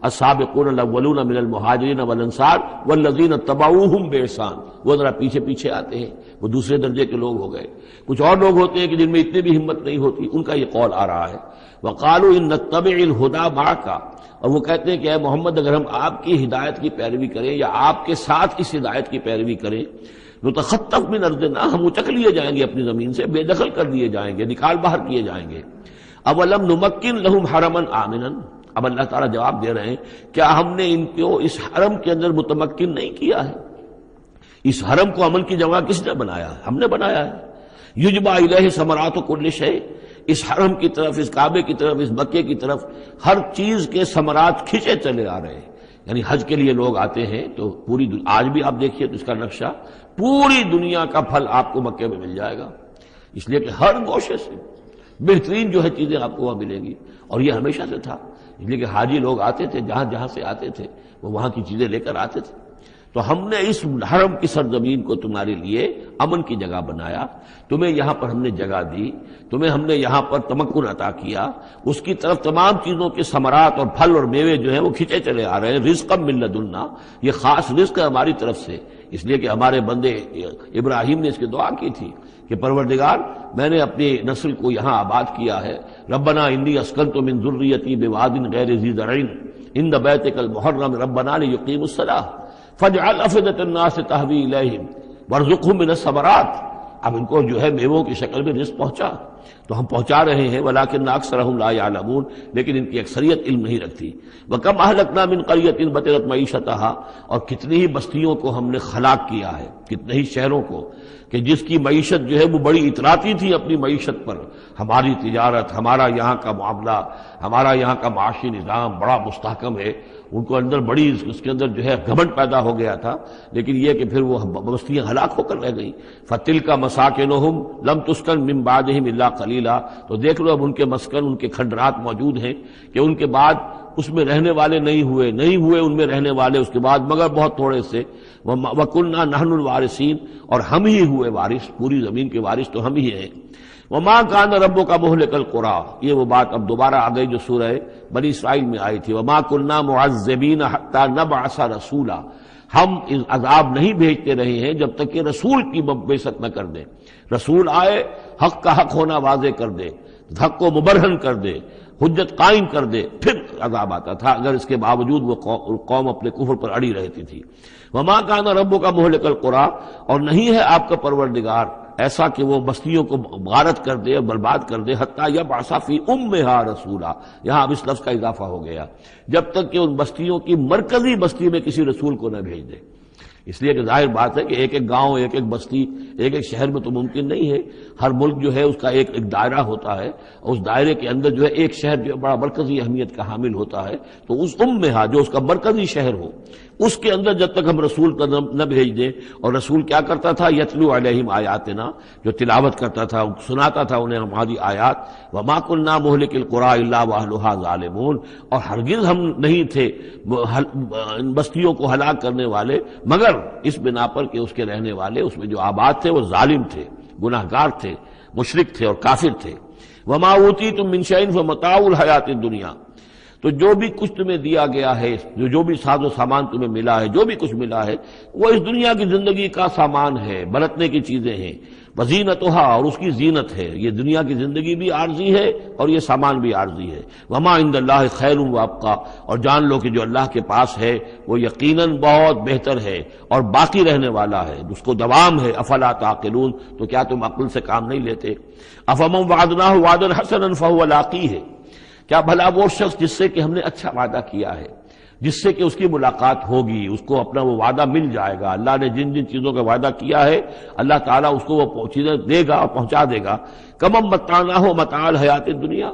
السابقون الاولون من المہاجرین والانصار والذین اتبعوہم باحسان، وہ ذرا پیچھے پیچھے آتے ہیں، وہ دوسرے درجے کے لوگ ہو گئے. کچھ اور لوگ ہوتے ہیں کہ جن میں اتنی بھی ہمت نہیں ہوتی، ان کا یہ قول آ رہا ہے. وقالوا ان نتبع الہدی معک، اور وہ کہتے ہیں کہ اے محمد اگر ہم آپ کی ہدایت کی پیروی کریں یا آپ کے ساتھ اس ہدایت کی پیروی کریں، نتخطف من ارضنا، ہم اچک لیے جائیں گے اپنی زمین سے، بے دخل کر دیے جائیں گے، نکال باہر کیے جائیں گے. اولم نمکن لہم حرما آمنا، اب اللہ تعالیٰ جواب دے رہے ہیں کیا ہم نے ان کو اس حرم کے اندر متمکن نہیں کیا ہے؟ اس حرم کو عمل کی جگہ کس نے بنایا ہے؟ ہم نے بنایا ہے. یجبا الیہ ثمرات کل شیء، اس حرم کی طرف، اس کعبے کی طرف، اس مکے کی طرف ہر چیز کے ثمرات کھینچے چلے آ رہے ہیں. یعنی حج کے لیے لوگ آتے ہیں تو پوری آج بھی آپ دیکھیے تو اس کا نقشہ، پوری دنیا کا پھل آپ کو مکے میں مل جائے گا، اس لیے کہ ہر گوشے سے بہترین جو ہے چیزیں آپ کو وہاں ملیں گی. اور یہ ہمیشہ سے تھا، اس لیے کہ حاجی لوگ آتے تھے، جہاں جہاں سے آتے تھے وہ وہاں کی چیزیں لے کر آتے تھے. تو ہم نے اس حرم کی سرزمین کو تمہارے لیے امن کی جگہ بنایا، تمہیں یہاں پر ہم نے جگہ دی، تمہیں ہم نے یہاں پر تمکن عطا کیا، اس کی طرف تمام چیزوں کے ثمرات اور پھل اور میوے جو ہیں وہ کھینچے چلے آ رہے ہیں. رزقا من لدنا، یہ خاص رزق ہے ہماری طرف سے، اس لیے کہ ہمارے بندے ابراہیم نے اس کی دعا کی تھی کہ پروردگار میں نے اپنی نسل کو یہاں آباد کیا ہے. ربنا انی اسکنت من ذریتی بواد غیر ذی زرع عند بیتک المحرم ربنا لیقیموا الصلاۃ فاجعل افئدة الناس تهوی الیہم وارزقهم من الثمرات. اب ان کو جو ہے میووں کی شکل میں رزق پہنچا تو ہم پہنچا رہے ہیں، ولیکن اکثرهم لا یعلمون، لیکن ان کی اکثریت علم نہیں رکھتی۔ وَكَمْ أَهْلَكْنَا مِنْ قَرْيَةٍ بَطِرَتْ مَعِیشَتَهَا، اور کتنی ہی بستیوں کو ہم نے ہلاک کیا ہے، کتنے ہی شہروں کو کہ جس کی معیشت جو ہے وہ بڑی اتراتی تھی اپنی معیشت پر، ہماری تجارت، ہمارا یہاں کا معاملہ، ہمارا یہاں کا معاشی نظام بڑا مستحکم ہے، ان کو اندر بڑی اس کے اندر جو ہے گھمنڈ پیدا ہو گیا تھا، لیکن یہ کہ پھر وہ بستیاں ہلاک ہو کر رہ گئیں۔ فَتِلْكَ مَسَاكِنُهُمْ لَمْ تُسْكَنْ مِنْ بَعْدِهِمْ إِلَّا قَلِيلًا، تو دیکھ لو اب ان کے مسکن، ان کے کھنڈرات موجود ہیں کہ ان کے بعد اس میں رہنے والے نہیں ہوئے ان میں رہنے والے اس کے بعد مگر بہت تھوڑے سے۔ وَكُنَّا نَحْنُ الْوَارِثِينَ، اور ہم ہی ہوئے وارث، پوری زمین کے وارث تو ہم ہی ہیں۔ وَمَا كَانَ رَبُّكَ مُهْلِكَ الْقُرَىٰ، یہ وہ بات اب دوبارہ آ گئی جو سورہ بنی اسرائیل میں آئی تھی، وَمَا كُنَّا مُعَذِّبِينَ حَتَّىٰ نَبْعَثَ رَسُولًا، ہم عذاب نہیں بھیجتے رہے ہیں جب تک کہ رسول کی بعثت نہ کر دیں، رسول آئے حق کا حق ہونا واضح کر دے، حق کو مبرہن کر دے، حجت قائم کر دے، پھر عذاب آتا تھا، اگر اس کے باوجود وہ قوم اپنے کفر پر اڑی رہتی تھی۔ وَمَا كَانَ رَبُّكَ مُهْلِكَ الْقُرَىٰ، اور نہیں ہے آپ کا پروردگار ایسا کہ وہ بستیوں کو غارت کر دے اور برباد کر دے، حتیٰ یبعث فی امہا رسولا، یہاں اب اس لفظ کا اضافہ ہو گیا، جب تک کہ ان بستیوں کی مرکزی بستی میں کسی رسول کو نہ بھیج دے۔ اس لیے کہ ظاہر بات ہے کہ ایک ایک گاؤں، ایک ایک بستی، ایک ایک شہر میں تو ممکن نہیں ہے، ہر ملک جو ہے اس کا ایک دائرہ ہوتا ہے، اور اس دائرے کے اندر جو ہے ایک شہر جو بڑا مرکزی اہمیت کا حامل ہوتا ہے، تو اس امہا جو اس کا مرکزی شہر ہو، اس کے اندر جب تک ہم رسول کا نہ بھیج دیں، اور رسول کیا کرتا تھا، یتلو علیہم آیاتنا، جو تلاوت کرتا تھا، سناتا تھا انہیں ہماری آیات، وما كنا مہلک القریٰ الا واہلھا ظالمون، اور ہرگز ہم نہیں تھے بستیوں کو ہلاک کرنے والے مگر اس بنا پر کہ اس کے رہنے والے، اس میں جو آباد تھے وہ ظالم تھے، گناہگار تھے، مشرک تھے اور کافر تھے۔ وما اوتیتم من شیء فمتاع الحیات الدنیا، تو جو بھی کچھ تمہیں دیا گیا ہے، جو بھی ساز و سامان تمہیں ملا ہے، جو بھی کچھ ملا ہے، وہ اس دنیا کی زندگی کا سامان ہے، برتنے کی چیزیں ہیں، وزینتها، اور اس کی زینت ہے، یہ دنیا کی زندگی بھی عارضی ہے اور یہ سامان بھی عارضی ہے۔ وما عند اللہ خیر وابقیٰ، اور جان لو کہ جو اللہ کے پاس ہے وہ یقیناً بہت بہتر ہے اور باقی رہنے والا ہے، اس کو دوام ہے۔ افلا تعقلون، تو کیا تم عقل سے کام نہیں لیتے؟ افمن وعدناہ وعدا حسنا فهو لاقیہ، کیا بھلا وہ شخص جس سے کہ ہم نے اچھا وعدہ کیا ہے، جس سے کہ اس کی ملاقات ہوگی، اس کو اپنا وہ وعدہ مل جائے گا، اللہ نے جن جن چیزوں کا وعدہ کیا ہے اللہ تعالیٰ اس کو وہ چیزیں دے گا اور پہنچا دے گا۔ کمم متعناہ متاع الحیات الدنیا،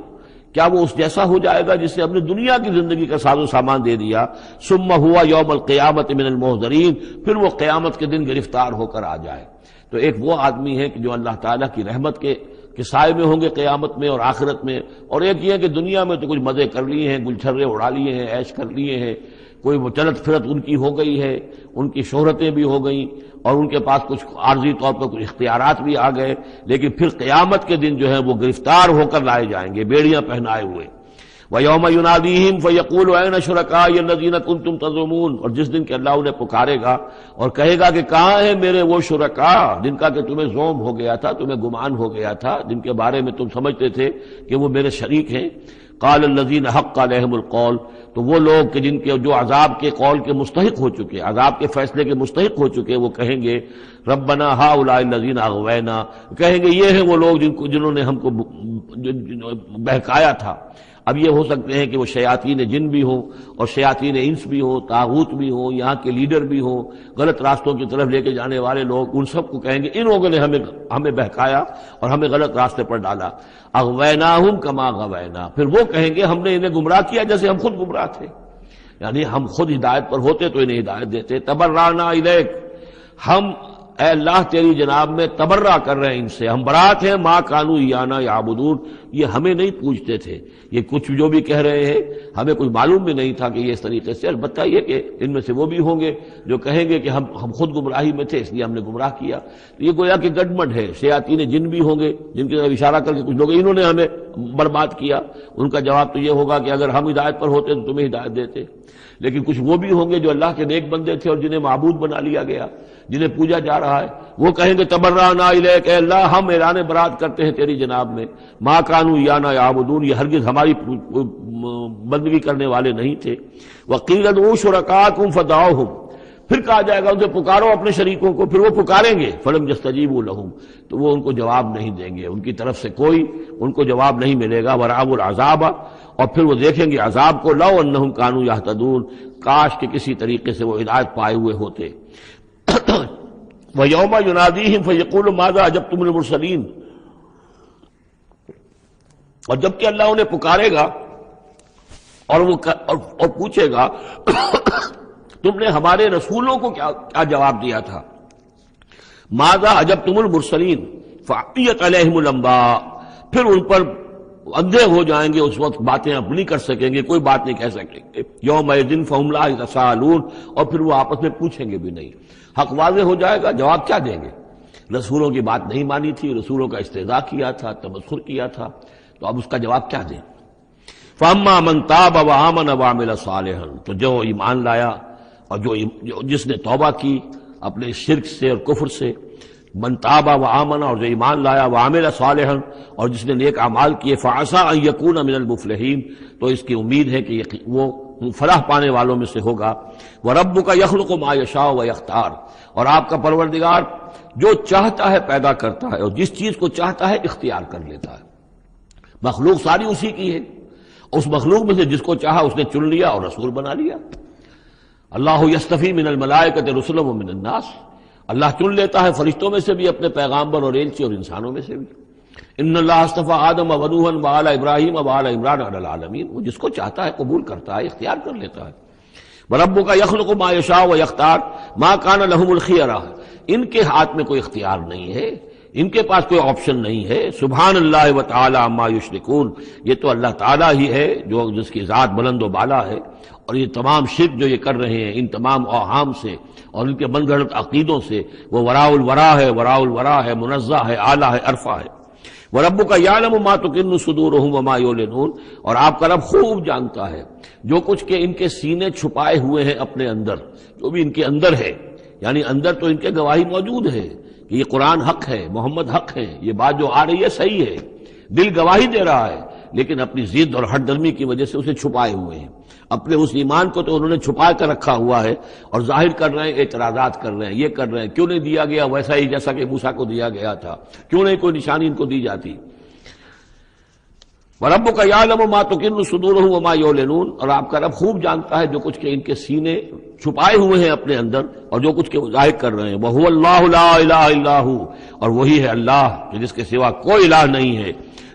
کیا وہ اس جیسا ہو جائے گا جس سے ہم نے دنیا کی زندگی کا ساز و سامان دے دیا؟ ثم ہوا یوم القیامت من المحضرین، پھر وہ قیامت کے دن گرفتار ہو کر آ جائے۔ تو ایک وہ آدمی ہے کہ جو اللہ تعالیٰ کی رحمت کے سائے میں ہوں گے قیامت میں اور آخرت میں، اور ایک یہ کہ دنیا میں تو کچھ مزے کر لیے ہیں، گلچھرے اڑا لیے ہیں، عیش کر لیے ہیں، کوئی وہ چلت پھرت ان کی ہو گئی ہے، ان کی شہرتیں بھی ہو گئیں اور ان کے پاس کچھ عارضی طور پر کچھ اختیارات بھی آ گئے، لیکن پھر قیامت کے دن جو ہے وہ گرفتار ہو کر لائے جائیں گے بیڑیاں پہنائے ہوئے۔ وَيَوْمَ يُنَادِيهِمْ فَيَقُولُ أَيْنَ شُرَكَائِيَ الَّذِينَ كُنتُمْ تَزْعُمُونَ، اور جس دن کہ اللہ انہیں پکارے گا اور کہے گا کہ کہاں ہیں میرے وہ شرکاء جن کا کہ تمہیں زوم ہو گیا تھا، تمہیں گمان ہو گیا تھا، جن کے بارے میں تم سمجھتے تھے کہ وہ میرے شریک ہیں۔ قال الذین حق علیہم القول، تو وہ لوگ کہ جن کے جو عذاب کے قول کے مستحق ہو چکے، عذاب کے فیصلے کے مستحق ہو چکے، وہ کہیں گے ربنا ہؤلاء الذین اغوینا، کہیں گے یہ ہیں وہ لوگ جنہوں نے ہم کو بہکایا تھا۔ اب یہ ہو سکتے ہیں کہ وہ شیاطین جن بھی ہوں اور شیاطین انس بھی ہوں، طاغوت بھی ہوں، یہاں کے لیڈر بھی ہوں، غلط راستوں کی طرف لے کے جانے والے لوگ، ان سب کو کہیں گے ان لوگوں نے ہمیں بہکایا اور ہمیں غلط راستے پر ڈالا۔ اغویناہم کما غوینا، پھر وہ کہیں گے ہم نے انہیں گمراہ کیا جیسے ہم خود گمراہ تھے، یعنی ہم خود ہدایت پر ہوتے تو انہیں ہدایت دیتے۔ تبرأنا الیک، ہم اے اللہ تیری جناب میں تبرہ کر رہے ہیں ان سے، ہم برات ہیں، ما کانوا ایانا یعبدون، یہ ہمیں نہیں پوجتے تھے، یہ کچھ جو بھی کہہ رہے ہیں ہمیں کچھ معلوم بھی نہیں تھا کہ یہ اس طریقے سے، البتہ یہ کہ ان میں سے وہ بھی ہوں گے جو کہیں گے کہ ہم خود گمراہی میں تھے اس لیے ہم نے گمراہ کیا۔ تو یہ گویا کہ گڈمڈ ہے، شیاطین جن بھی ہوں گے جن کی طرف اشارہ کر کے کچھ لوگ انہوں نے ہمیں برباد کیا، ان کا جواب تو یہ ہوگا کہ اگر ہم ہدایت پر ہوتے تو تمہیں ہدایت دیتے۔ لیکن کچھ وہ بھی ہوں گے جو اللہ کے نیک بندے تھے اور جنہیں معبود بنا لیا گیا، جنہیں پوجا جا رہا ہے، وہ کہیں گے تبرأنا الیک، اے اللہ ہم اعلان برات کرتے ہیں تیری جناب میں، ما کانوا ایانا یعبدون، یہ ہرگز ہماری بندگی کرنے والے نہیں تھے۔ وقیل ادعوا شرکاءکم فدعوہم، پھر کہا جائے گا ان سے پکارو اپنے شریکوں کو، پھر وہ پکاریں گے، فلم یستجیبوا لہم، تو وہ ان کو جواب نہیں دیں گے، ان کی طرف سے کوئی ان کو جواب نہیں ملے گا، ورأوا العذاب، اور پھر وہ دیکھیں گے عذاب کو، لو انہم کانوا یہتدون، کاش کہ کسی طریقے سے وہ ہدایت پائے ہوئے ہوتے۔ وَيَوْمَ يُنَادِيهِمْ فَيَقُولُ مَاذَا أَجَبْتُمُ الْمُرْسَلِينَ، اور جبکہ اللہ انہیں پکارے گا اور پوچھے گا تم نے ہمارے رسولوں کو کیا جواب دیا تھا، ماذا اجبتم المرسلین فعمیت علیہم الانباء، پھر ان پر اندھے ہو جائیں گے، اس وقت باتیں اب نہیں کر سکیں گے، کوئی بات نہیں کہہ سکیں گے، یومئذ فہم لا یتساءلون، اور پھر وہ آپس میں پوچھیں گے بھی نہیں، حق واضح ہو جائے گا، جواب کیا دیں گے؟ رسولوں کی بات نہیں مانی تھی، رسولوں کا استہزاء کیا تھا، تمسخر کیا تھا، تو اب اس کا جواب کیا دیں؟ فَأَمَّا مَن تَابَ وَآمَنَ وَعَمِلَ صَالِحًا، تو جو ایمان لایا اور جس نے توبہ کی اپنے شرک سے اور کفر سے، من تاب و آمن، اور جو ایمان لایا، وعمل صالحا، اور جس نے نیک اعمال کیے، فعسى ان یکون من المفلحین، تو اس کی امید ہے کہ وہ فلاح پانے والوں میں سے ہوگا۔ وربک یخلق ما یشاء ویختار، اور آپ کا پروردگار جو چاہتا ہے پیدا کرتا ہے، اور جس چیز کو چاہتا ہے اختیار کر لیتا ہے۔ مخلوق ساری اسی کی ہے، اس مخلوق میں سے جس کو چاہا اس نے چن لیا اور رسول بنا لیا۔ اللہ یصطفی من الملائکۃ رسلا ومن الناس، اللہ چن لیتا ہے فرشتوں میں سے بھی اپنے پیغامبر اور ایلچی، اور انسانوں میں سے بھی۔ ان اللہ اصطفی آدم ونوحا وآل ابراہیم وآل عمران علی العالمین، وہ جس کو چاہتا ہے قبول کرتا ہے، اختیار کر لیتا ہے۔ وربک یخلق ما یشاء ویختار ما کان لهم الخیرہ، ان کے ہاتھ میں کوئی اختیار نہیں ہے، ان کے پاس کوئی آپشن نہیں ہے۔ سبحان اللہ وتعالی عما یشرکون، یہ تو اللہ تعالیٰ ہی ہے جو جس کی ذات بلند و بالا ہے، اور یہ تمام شرک جو یہ کر رہے ہیں ان تمام اوہام سے اور ان کے من گھڑت عقیدوں سے، وہ وراء الورا ہے، وراء الورا ہے، منزہ ہے، اعلیٰ ہے، عرفہ ہے۔ وَرَبُّكَ يَعْلَمُ مَا تُكِنُّ صُدُورُهُمْ وَمَا يُعْلِنُونَ، اور آپ کا رب خوب جانتا ہے جو کچھ کہ ان کے سینے چھپائے ہوئے ہیں اپنے اندر، جو بھی ان کے اندر ہے، یعنی اندر تو ان کے گواہی موجود ہے کہ یہ قرآن حق ہے، محمد حق ہے، یہ بات جو آ رہی ہے صحیح ہے، دل گواہی دے رہا ہے، لیکن اپنی ضد اور ہٹ درمی کی وجہ سے اسے چھپائے ہوئے ہیں۔ اپنے اس ایمان کو تو انہوں نے چھپا کر رکھا ہوا ہے، اور ظاہر کر رہے ہیں، اعتراضات کر رہے ہیں، یہ کر رہے ہیں، کیوں نہیں دیا گیا ویسا ہی جیسا کہ موسیٰ کو دیا گیا تھا، کیوں نہیں کوئی نشانی ان کو دی جاتی۔ وَرَبُّكَ يَعْلَمُ مَا تُكِنُّ صُدُورُهُمْ وَمَا يُعْلِنُونَ، اور آپ کا رب خوب جانتا ہے جو کچھ کہ ان کے سینے چھپائے ہوئے ہیں اپنے اندر، اور جو کچھ کہ ظاہر کر رہے ہیں۔ وَهُوَ اللَّهُ لَا إِلَٰهَ إِلَّا هُوَ، اور وہی ہے اللہ جس کے سوا کوئی الہ نہیں ہے۔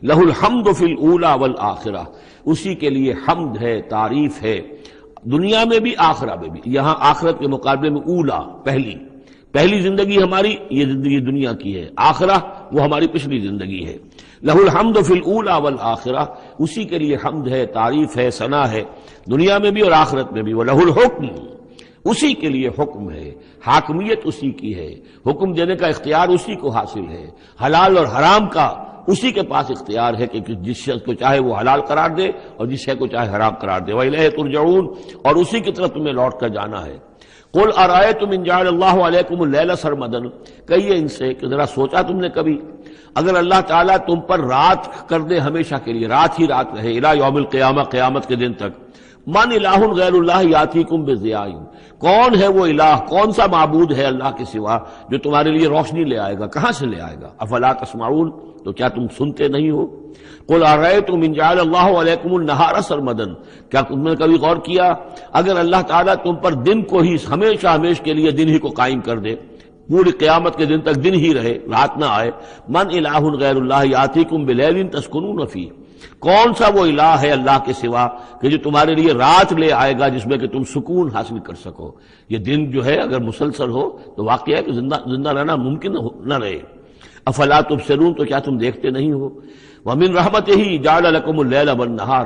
لَهُ الْحَمْدُ فِي الْأُولَىٰ وَالْآخِرَةِ، اسی کے لیے حمد ہے، تعریف ہے، دنیا میں بھی آخرہ میں بھی۔ یہاں آخرت کے مقابلے میں اولا، پہلی زندگی ہماری یہ زندگی دنیا کی ہے، آخرہ وہ ہماری پچھلی زندگی ہے۔ لہ الحمد فی الاولی والآخرہ، اسی کے لیے حمد ہے، تعریف ہے، ثنا ہے، دنیا میں بھی اور آخرت میں بھی۔ وَلَهُ الْحُكْمُ، اسی کے لیے حکم ہے، حاکمیت اسی کی ہے، حکم دینے کا اختیار اسی کو حاصل ہے، حلال اور حرام کا اسی کے پاس اختیار ہے کہ جس شخص کو چاہے وہ حلال قرار دے اور جس شے کو چاہے حرام قرار دے۔ وَإِلَيْهِ تُرْجَعُونَ، اور اسی کی طرف تمہیں لوٹ کر جانا ہے۔ قُلْ أَرَأَيْتُمْ إِنْ جَعَلَ اللَّهُ عَلَيْكُمُ اللَّيْلَ سَرْمَدًا، کہیے ان سے کہ ذرا سوچا تم نے کبھی اگر اللہ تعالیٰ تم پر رات کر دے ہمیشہ کے لیے، رات ہی رات رہے، الی یوم القیامہ، قیامت کے دن تک، من الہ غیر اللہ یاتیکم بضیاء، کون ہے وہ الہ، کون سا معبود ہے اللہ کے سوا جو تمہارے لیے روشنی لے آئے گا، کہاں سے لے آئے گا؟ افلا تسمعون، تو کیا تم سنتے نہیں ہو؟ قل ارأیتم ان جعل اللہ علیکم النہار سرمدا، کیا تم نے کبھی غور کیا اگر اللہ تعالیٰ تم پر دن کو ہی ہمیشہ ہمیش کے لیے دن ہی کو قائم کر دے، پوری قیامت کے دن تک دن ہی رہے، رات نہ آئے، من الہ غیر اللہ یاتیکم بلیل تسکنون فیہ، کون سا وہ الہ ہے اللہ کے سوا کہ جو تمہارے لیے رات لے آئے گا جس میں کہ تم سکون حاصل کر سکو؟ یہ دن جو ہے اگر مسلسل ہو تو واقعہ ہے کہ زندہ رہنا ممکن نہ رہے۔ افلا تبصرون، تو کیا تم دیکھتے نہیں ہو؟ ومن رحمتہ جعل لکم اللیل والنہار،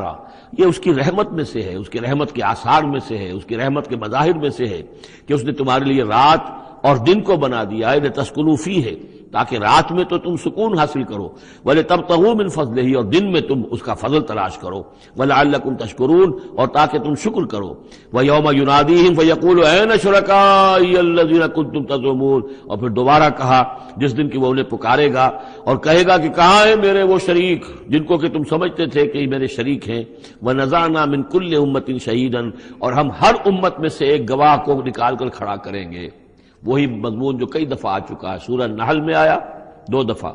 یہ اس کی رحمت میں سے ہے، اس کی رحمت کے آثار میں سے ہے، اس کی رحمت کے مظاہر میں سے ہے کہ اس نے تمہارے لیے رات اور دن کو بنا دیا ہے، لتسکنوا فیہ، تاکہ رات میں تو تم سکون حاصل کرو، وَلِتَبْتَغُوا مِنْ فَضْلِهِ، اور دن میں تم اس کا فضل تلاش کرو، وَلَعَلَّكُمْ تَشْكُرُونَ، اور تاکہ تم شکر کرو، وَيَوْمَ يُنَادِيهِمْ فَيَقُولُ أَيْنَ شُرَكَائِيَ الَّذِينَ كُنتُمْ تَزْعُمُونَ، اور پھر دوبارہ کہا جس دن کہ وہ انہیں پکارے گا اور کہے گا کہ کہاں ہیں میرے وہ شریک جن کو کہ تم سمجھتے تھے کہ میرے شریک ہیں، وَنَزَعْنَا مِنْ كُلِّ أُمَّةٍ شَهِيدًا، اور ہم ہر امت میں سے ایک گواہ کو نکال کر کھڑا کریں گے۔ وہی مضمون جو کئی دفعہ آ چکا ہے، سورہ نحل میں آیا 2 دفعہ،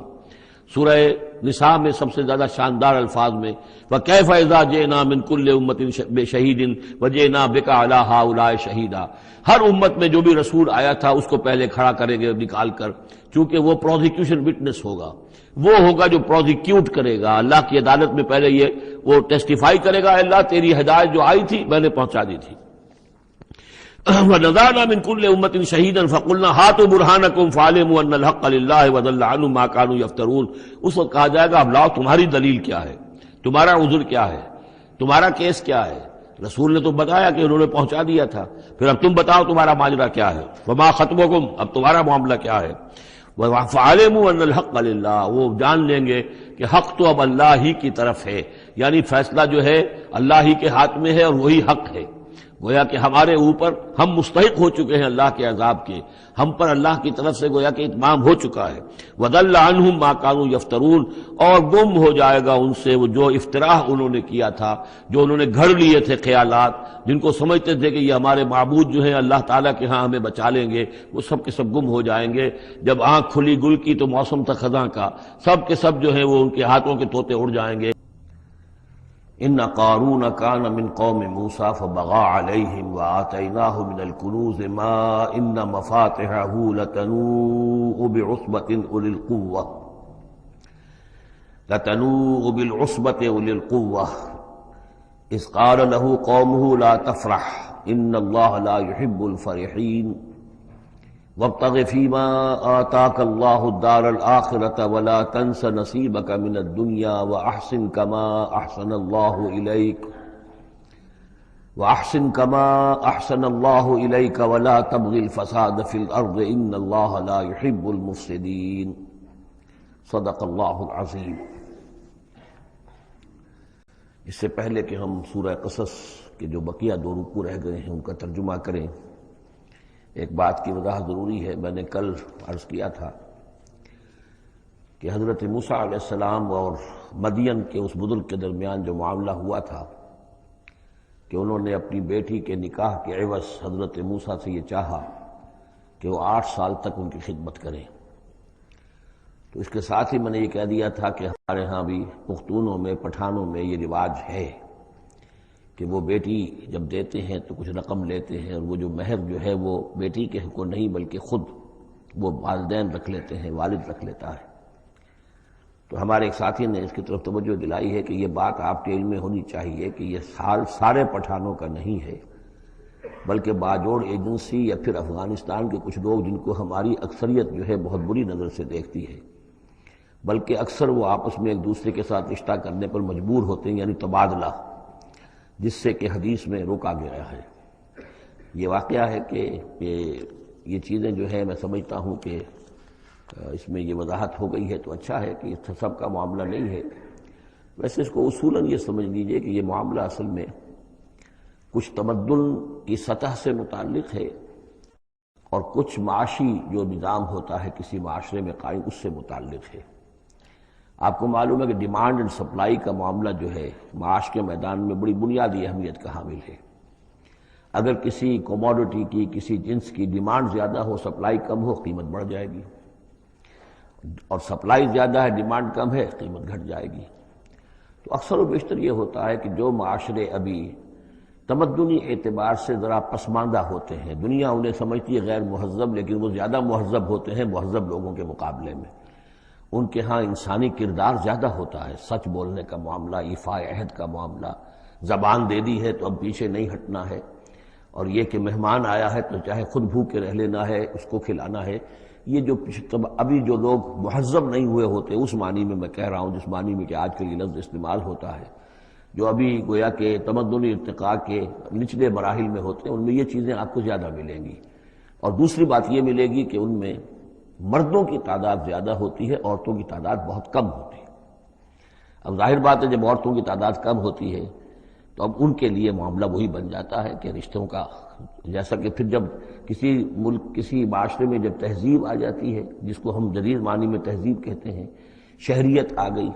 سورہ نساء میں سب سے زیادہ شاندار الفاظ میں وَكَيْفَ إِذَا جِئْنَا مِنْ كُلِّ أُمَّةٍ بِشَهِيدٍ وَجِئْنَا بِكَ عَلَىٰ هَٰؤُلَاءِ شَهِيدًا، ہر امت میں جو بھی رسول آیا تھا اس کو پہلے کھڑا کریں گے نکال کر، چونکہ وہ پروزیکیوشن وٹنس ہوگا، وہ ہوگا جو پروزیکیوٹ کرے گا اللہ کی عدالت میں، پہلے یہ وہ ٹیسٹیفائی کرے گا اللہ تیری ہدایت جو آئی تھی میں نے پہنچا دی تھی۔ وَنَزَعْنَا مِنْ كُلِّ أُمَّةٍ شَهِيدًا فَقُلْنَا هَاتُوا بُرْهَانَكُمْ فَعَلِمُوا أَنَّ الْحَقَّ لِلَّهِ وَضَلَّ عَنْهُمْ مَا كَانُوا يَفْتَرُونَ، اس وقت کہا جائے گا اب لاؤ تمہاری دلیل کیا ہے، تمہارا عذر کیا ہے، تمہارا کیس کیا ہے، رسول نے تو بتایا کہ انہوں نے پہنچا دیا تھا، پھر اب تم بتاؤ تمہارا ماجرا کیا ہے، وَمَا خَطْبُكُمْ، اب تمہارا معاملہ کیا ہے، فَعَلِمُوا أَنَّ الْحَقَّ لِلَّهِ، وہ جان لیں گے کہ حق تو اب اللہ ہی کی طرف ہے، یعنی فیصلہ جو ہے اللہ ہی کے ہاتھ میں ہے اور وہی حق ہے، گویا کہ ہمارے اوپر ہم مستحق ہو چکے ہیں اللہ کے عذاب کے، ہم پر اللہ کی طرف سے گویا کہ اتمام ہو چکا ہے۔ وَضَلَّ عَنْهُمْ مَا كَانُوا يَفْتَرُونَ، اور گم ہو جائے گا ان سے وہ جو افتراء انہوں نے کیا تھا، جو انہوں نے گھڑ لیے تھے خیالات، جن کو سمجھتے تھے کہ یہ ہمارے معبود جو ہیں اللہ تعالیٰ کے ہاں ہمیں بچا لیں گے، وہ سب کے سب گم ہو جائیں گے۔ جب آنکھ کھلی گل کی تو موسم تھا خزاں کا، سب کے سب جو ہیں وہ ان کے ہاتھوں کے طوطے اڑ جائیں گے۔ ان قارون کان من قوم موسیٰ فبغى علیہم وآتیناہ من الکنوز ما ان مفاتحہ لتنوء بعصبۃ اولی القوة اذ قال له قومه لا تفرح ان اللہ لا يحب الفرحین وابتغ فيما آتاك الله الدار الآخرة ولا تنس نصيبك من الدنيا وأحسن كما أحسن الله إليك ولا تبغ الفساد في الأرض إن الله لا يحب المفسدين صدق الله العظيم۔ اس سے پہلے کہ ہم سورہ قصص کے جو بقیہ 2 رکوع رہ گئے ہیں ان کا ترجمہ کریں، ایک بات کی وضاحت ضروری ہے۔ میں نے کل عرض کیا تھا کہ حضرت موسیٰ علیہ السلام اور مدین کے اس بزرگ کے درمیان جو معاملہ ہوا تھا کہ انہوں نے اپنی بیٹی کے نکاح کے عوض حضرت موسیٰ سے یہ چاہا کہ وہ 8 سال تک ان کی خدمت کریں، تو اس کے ساتھ ہی میں نے یہ کہہ دیا تھا کہ ہمارے ہاں بھی پختونوں میں پٹھانوں میں یہ رواج ہے کہ وہ بیٹی جب دیتے ہیں تو کچھ رقم لیتے ہیں، اور وہ جو مہر جو ہے وہ بیٹی کے حق کو نہیں بلکہ خود وہ والدین رکھ لیتے ہیں، والد رکھ لیتا ہے۔ تو ہمارے ایک ساتھی نے اس کی طرف توجہ دلائی ہے کہ یہ بات آپ کے علم میں ہونی چاہیے کہ یہ حال سارے پٹھانوں کا نہیں ہے، بلکہ باجوڑ ایجنسی یا پھر افغانستان کے کچھ لوگ جن کو ہماری اکثریت جو ہے بہت بری نظر سے دیکھتی ہے، بلکہ اکثر وہ آپس میں ایک دوسرے کے ساتھ رشتہ کرنے پر مجبور ہوتے ہیں، یعنی تبادلہ، جس سے کہ حدیث میں روکا گیا ہے۔ یہ واقعہ ہے کہ یہ چیزیں جو ہے میں سمجھتا ہوں کہ اس میں یہ وضاحت ہو گئی ہے تو اچھا ہے کہ اس سب کا معاملہ نہیں ہے۔ ویسے اس کو اصولاً یہ سمجھ لیجئے کہ یہ معاملہ اصل میں کچھ تمدن کی سطح سے متعلق ہے اور کچھ معاشی جو نظام ہوتا ہے کسی معاشرے میں قائم اس سے متعلق ہے۔ آپ کو معلوم ہے کہ ڈیمانڈ اینڈ سپلائی کا معاملہ جو ہے معاش کے میدان میں بڑی بنیادی اہمیت کا حامل ہے۔ اگر کسی کوموڈٹی کی، کسی جنس کی ڈیمانڈ زیادہ ہو، سپلائی کم ہو، قیمت بڑھ جائے گی، اور سپلائی زیادہ ہے، ڈیمانڈ کم ہے، قیمت گھٹ جائے گی۔ تو اکثر و بیشتر یہ ہوتا ہے کہ جو معاشرے ابھی تمدنی اعتبار سے ذرا پسماندہ ہوتے ہیں، دنیا انہیں سمجھتی ہے غیر مہذب، لیکن وہ زیادہ مہذب ہوتے ہیں مہذب لوگوں کے مقابلے میں۔ ان کے ہاں انسانی کردار زیادہ ہوتا ہے، سچ بولنے کا معاملہ، ایفاء عہد کا معاملہ، زبان دے دی ہے تو اب پیچھے نہیں ہٹنا ہے، اور یہ کہ مہمان آیا ہے تو چاہے خود بھوکے رہ لینا ہے، اس کو کھلانا ہے۔ یہ جو ابھی جو لوگ مہذب نہیں ہوئے ہوتے، اس معنی میں میں کہہ رہا ہوں جس معنی میں کہ آج کل یہ لفظ استعمال ہوتا ہے، جو ابھی گویا کہ تمدنی ارتقاء کے نچلے مراحل میں ہوتے ہیں، ان میں یہ چیزیں آپ کو زیادہ ملیں گی۔ اور دوسری بات یہ ملے گی کہ ان میں مردوں کی تعداد زیادہ ہوتی ہے، عورتوں کی تعداد بہت کم ہوتی ہے۔ اب ظاہر بات ہے جب عورتوں کی تعداد کم ہوتی ہے تو اب ان کے لیے معاملہ وہی بن جاتا ہے کہ رشتوں کا، جیسا کہ پھر جب کسی ملک کسی معاشرے میں جب تہذیب آ جاتی ہے، جس کو ہم جدید معنی میں تہذیب کہتے ہیں، شہریت آ گئی،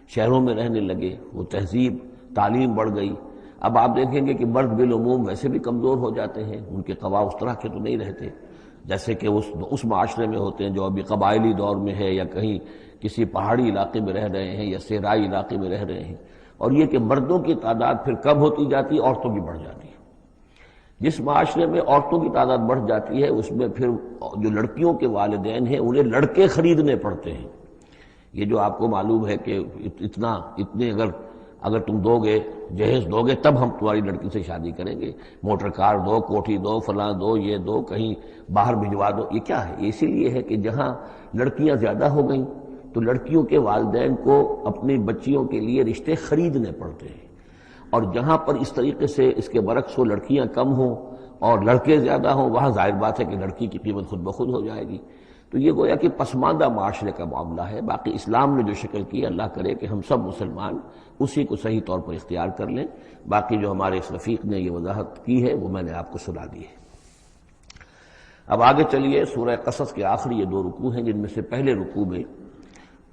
شہروں میں رہنے لگے، وہ تہذیب، تعلیم بڑھ گئی، اب آپ دیکھیں گے کہ مرد بالعموم ویسے بھی کمزور ہو جاتے ہیں، ان کے قوا اس طرح کے تو نہیں رہتے جیسے کہ اس معاشرے میں ہوتے ہیں جو ابھی قبائلی دور میں ہے، یا کہیں کسی پہاڑی علاقے میں رہ رہے ہیں یا صحرائی علاقے میں رہ رہے ہیں، اور یہ کہ مردوں کی تعداد پھر کم ہوتی جاتی ہے، عورتوں کی بڑھ جاتی ہے۔ جس معاشرے میں عورتوں کی تعداد بڑھ جاتی ہے اس میں پھر جو لڑکیوں کے والدین ہیں انہیں لڑکے خریدنے پڑتے ہیں۔ یہ جو آپ کو معلوم ہے کہ اتنے اگر تم دو گے، جہیز دو گے تب ہم تمہاری لڑکی سے شادی کریں گے، موٹر کار دو، کوٹھی دو، فلاں دو، یہ دو، کہیں باہر بھجوا دو، یہ کیا ہے؟ یہ اسی لیے ہے کہ جہاں لڑکیاں زیادہ ہو گئیں تو لڑکیوں کے والدین کو اپنی بچیوں کے لیے رشتے خریدنے پڑتے ہیں، اور جہاں پر اس طریقے سے اس کے برعکس ہو لڑکیاں کم ہوں اور لڑکے زیادہ ہوں، وہاں ظاہر بات ہے کہ لڑکی کی قیمت خود بخود ہو جائے گی۔ تو یہ گویا کہ پسماندہ معاشرے کا معاملہ ہے۔ باقی اسلام نے جو شکل کی، اللہ کرے کہ ہم سب مسلمان اسی کو صحیح طور پر اختیار کر لیں۔ باقی جو ہمارے اس رفیق نے یہ وضاحت کی ہے وہ میں نے آپ کو سنا دی ہے۔ اب آگے چلیے، سورہ قصص کے آخری یہ 2 رکوع ہیں، جن میں سے پہلے رکوع میں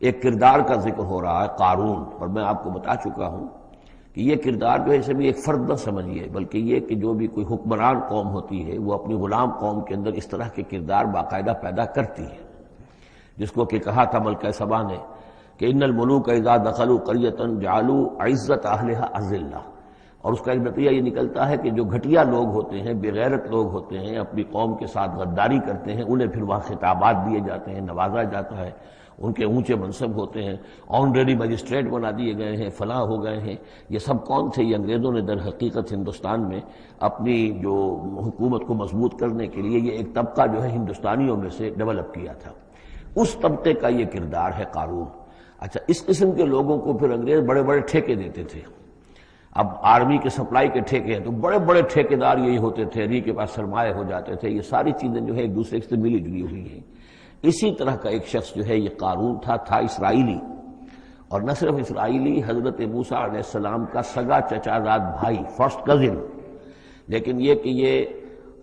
ایک کردار کا ذکر ہو رہا ہے، قارون، اور میں آپ کو بتا چکا ہوں کہ یہ کردار جو ہے اسے بھی ایک فرد نہ سمجھیے، بلکہ یہ کہ جو بھی کوئی حکمران قوم ہوتی ہے وہ اپنی غلام قوم کے اندر اس طرح کے کردار باقاعدہ پیدا کرتی ہے، جس کو کہ کہا تھا ملکہ سبا نے کہ ان الملوک اذا دخلوا قریۃ جعلوا عزت اہلھا اذلہ، اور اس کا ایک نتیجہ یہ نکلتا ہے کہ جو گھٹیا لوگ ہوتے ہیں، بے غیرت لوگ ہوتے ہیں، اپنی قوم کے ساتھ غداری کرتے ہیں، انہیں پھر وہاں خطابات دیے جاتے ہیں، نوازا جاتا ہے، ان کے اونچے منصب ہوتے ہیں، آنریری مجسٹریٹ بنا دیے گئے ہیں، فلاں ہو گئے ہیں۔ یہ سب کون تھے؟ یہ انگریزوں نے در حقیقت ہندوستان میں اپنی جو حکومت کو مضبوط کرنے کے لیے یہ ایک طبقہ جو ہے ہندوستانیوں میں سے ڈیولپ کیا تھا، اس طبقے کا یہ کردار ہے قارون۔ اچھا، اس قسم کے لوگوں کو پھر انگریز بڑے بڑے ٹھیکے دیتے تھے۔ اب آرمی کے سپلائی کے ٹھیکے ہیں تو بڑے بڑے ٹھیکیدار یہی ہوتے تھے، انہی کے پاس سرمایہ ہو جاتے تھے۔ یہ ساری چیزیں جو ہے ایک دوسرے سے ملی جلی ہوئی ہیں۔ اسی طرح کا ایک شخص جو ہے یہ قارون تھا اسرائیلی، اور نہ صرف اسرائیلی، حضرت موسیٰ علیہ السلام کا سگا چچازاد بھائی، فرسٹ کزن، لیکن یہ کہ یہ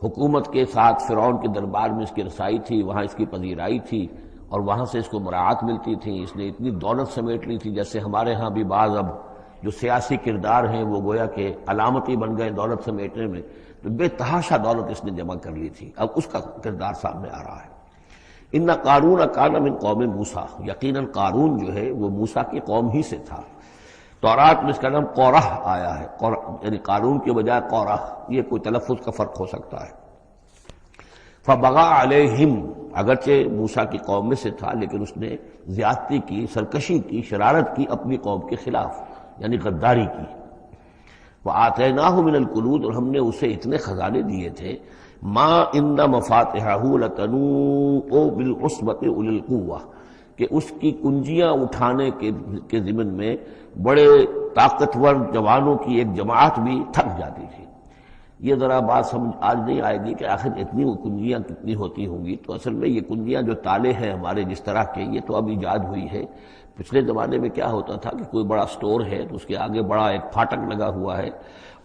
حکومت کے ساتھ فرعون کے دربار میں اس کی رسائی تھی، وہاں اس کی پذیرائی تھی، اور وہاں سے اس کو مراعات ملتی تھی۔ اس نے اتنی دولت سمیٹ لی تھی، جیسے ہمارے ہاں بھی بعض اب جو سیاسی کردار ہیں وہ گویا کہ علامتی بن گئے دولت سمیٹنے میں، تو بے تحاشا دولت اس نے جمع کر لی تھی۔ اب اس کا کردار سامنے آ رہا ہے۔ ان قارون کان من قوم موسیٰ، یقیناً قارون جو ہے وہ موسیٰ کی قوم ہی سے تھا۔ تورات میں اس کا نام قورہ آیا ہے، یعنی قارون کے بجائے قورہ، یہ کوئی تلفظ کا فرق ہو سکتا ہے۔ فبغى علیہم، اگرچہ موسیٰ کی قوم میں سے تھا لیکن اس نے زیادتی کی، سرکشی کی، شرارت کی اپنی قوم کے خلاف، یعنی غداری کی۔ وآتیناہ من الکنوز، اور ہم نے اسے اتنے خزانے دیے تھے، ما ان مفاتحہ لتنوء بالعصبۃ اولي القوہ، کہ اس کی کنجیاں اٹھانے کے ضمن میں بڑے طاقتور جوانوں کی ایک جماعت بھی تھک جاتی تھی۔ یہ ذرا بات سمجھ آج نہیں آئے گی کہ آخر اتنی وہ کنجیاں کتنی ہوتی ہوں گی، تو اصل میں یہ کنجیاں جو تالے ہیں ہمارے جس طرح کے، یہ تو اب ایجاد ہوئی ہے۔ پچھلے زمانے میں کیا ہوتا تھا کہ کوئی بڑا سٹور ہے تو اس کے آگے بڑا ایک پھاٹک لگا ہوا ہے،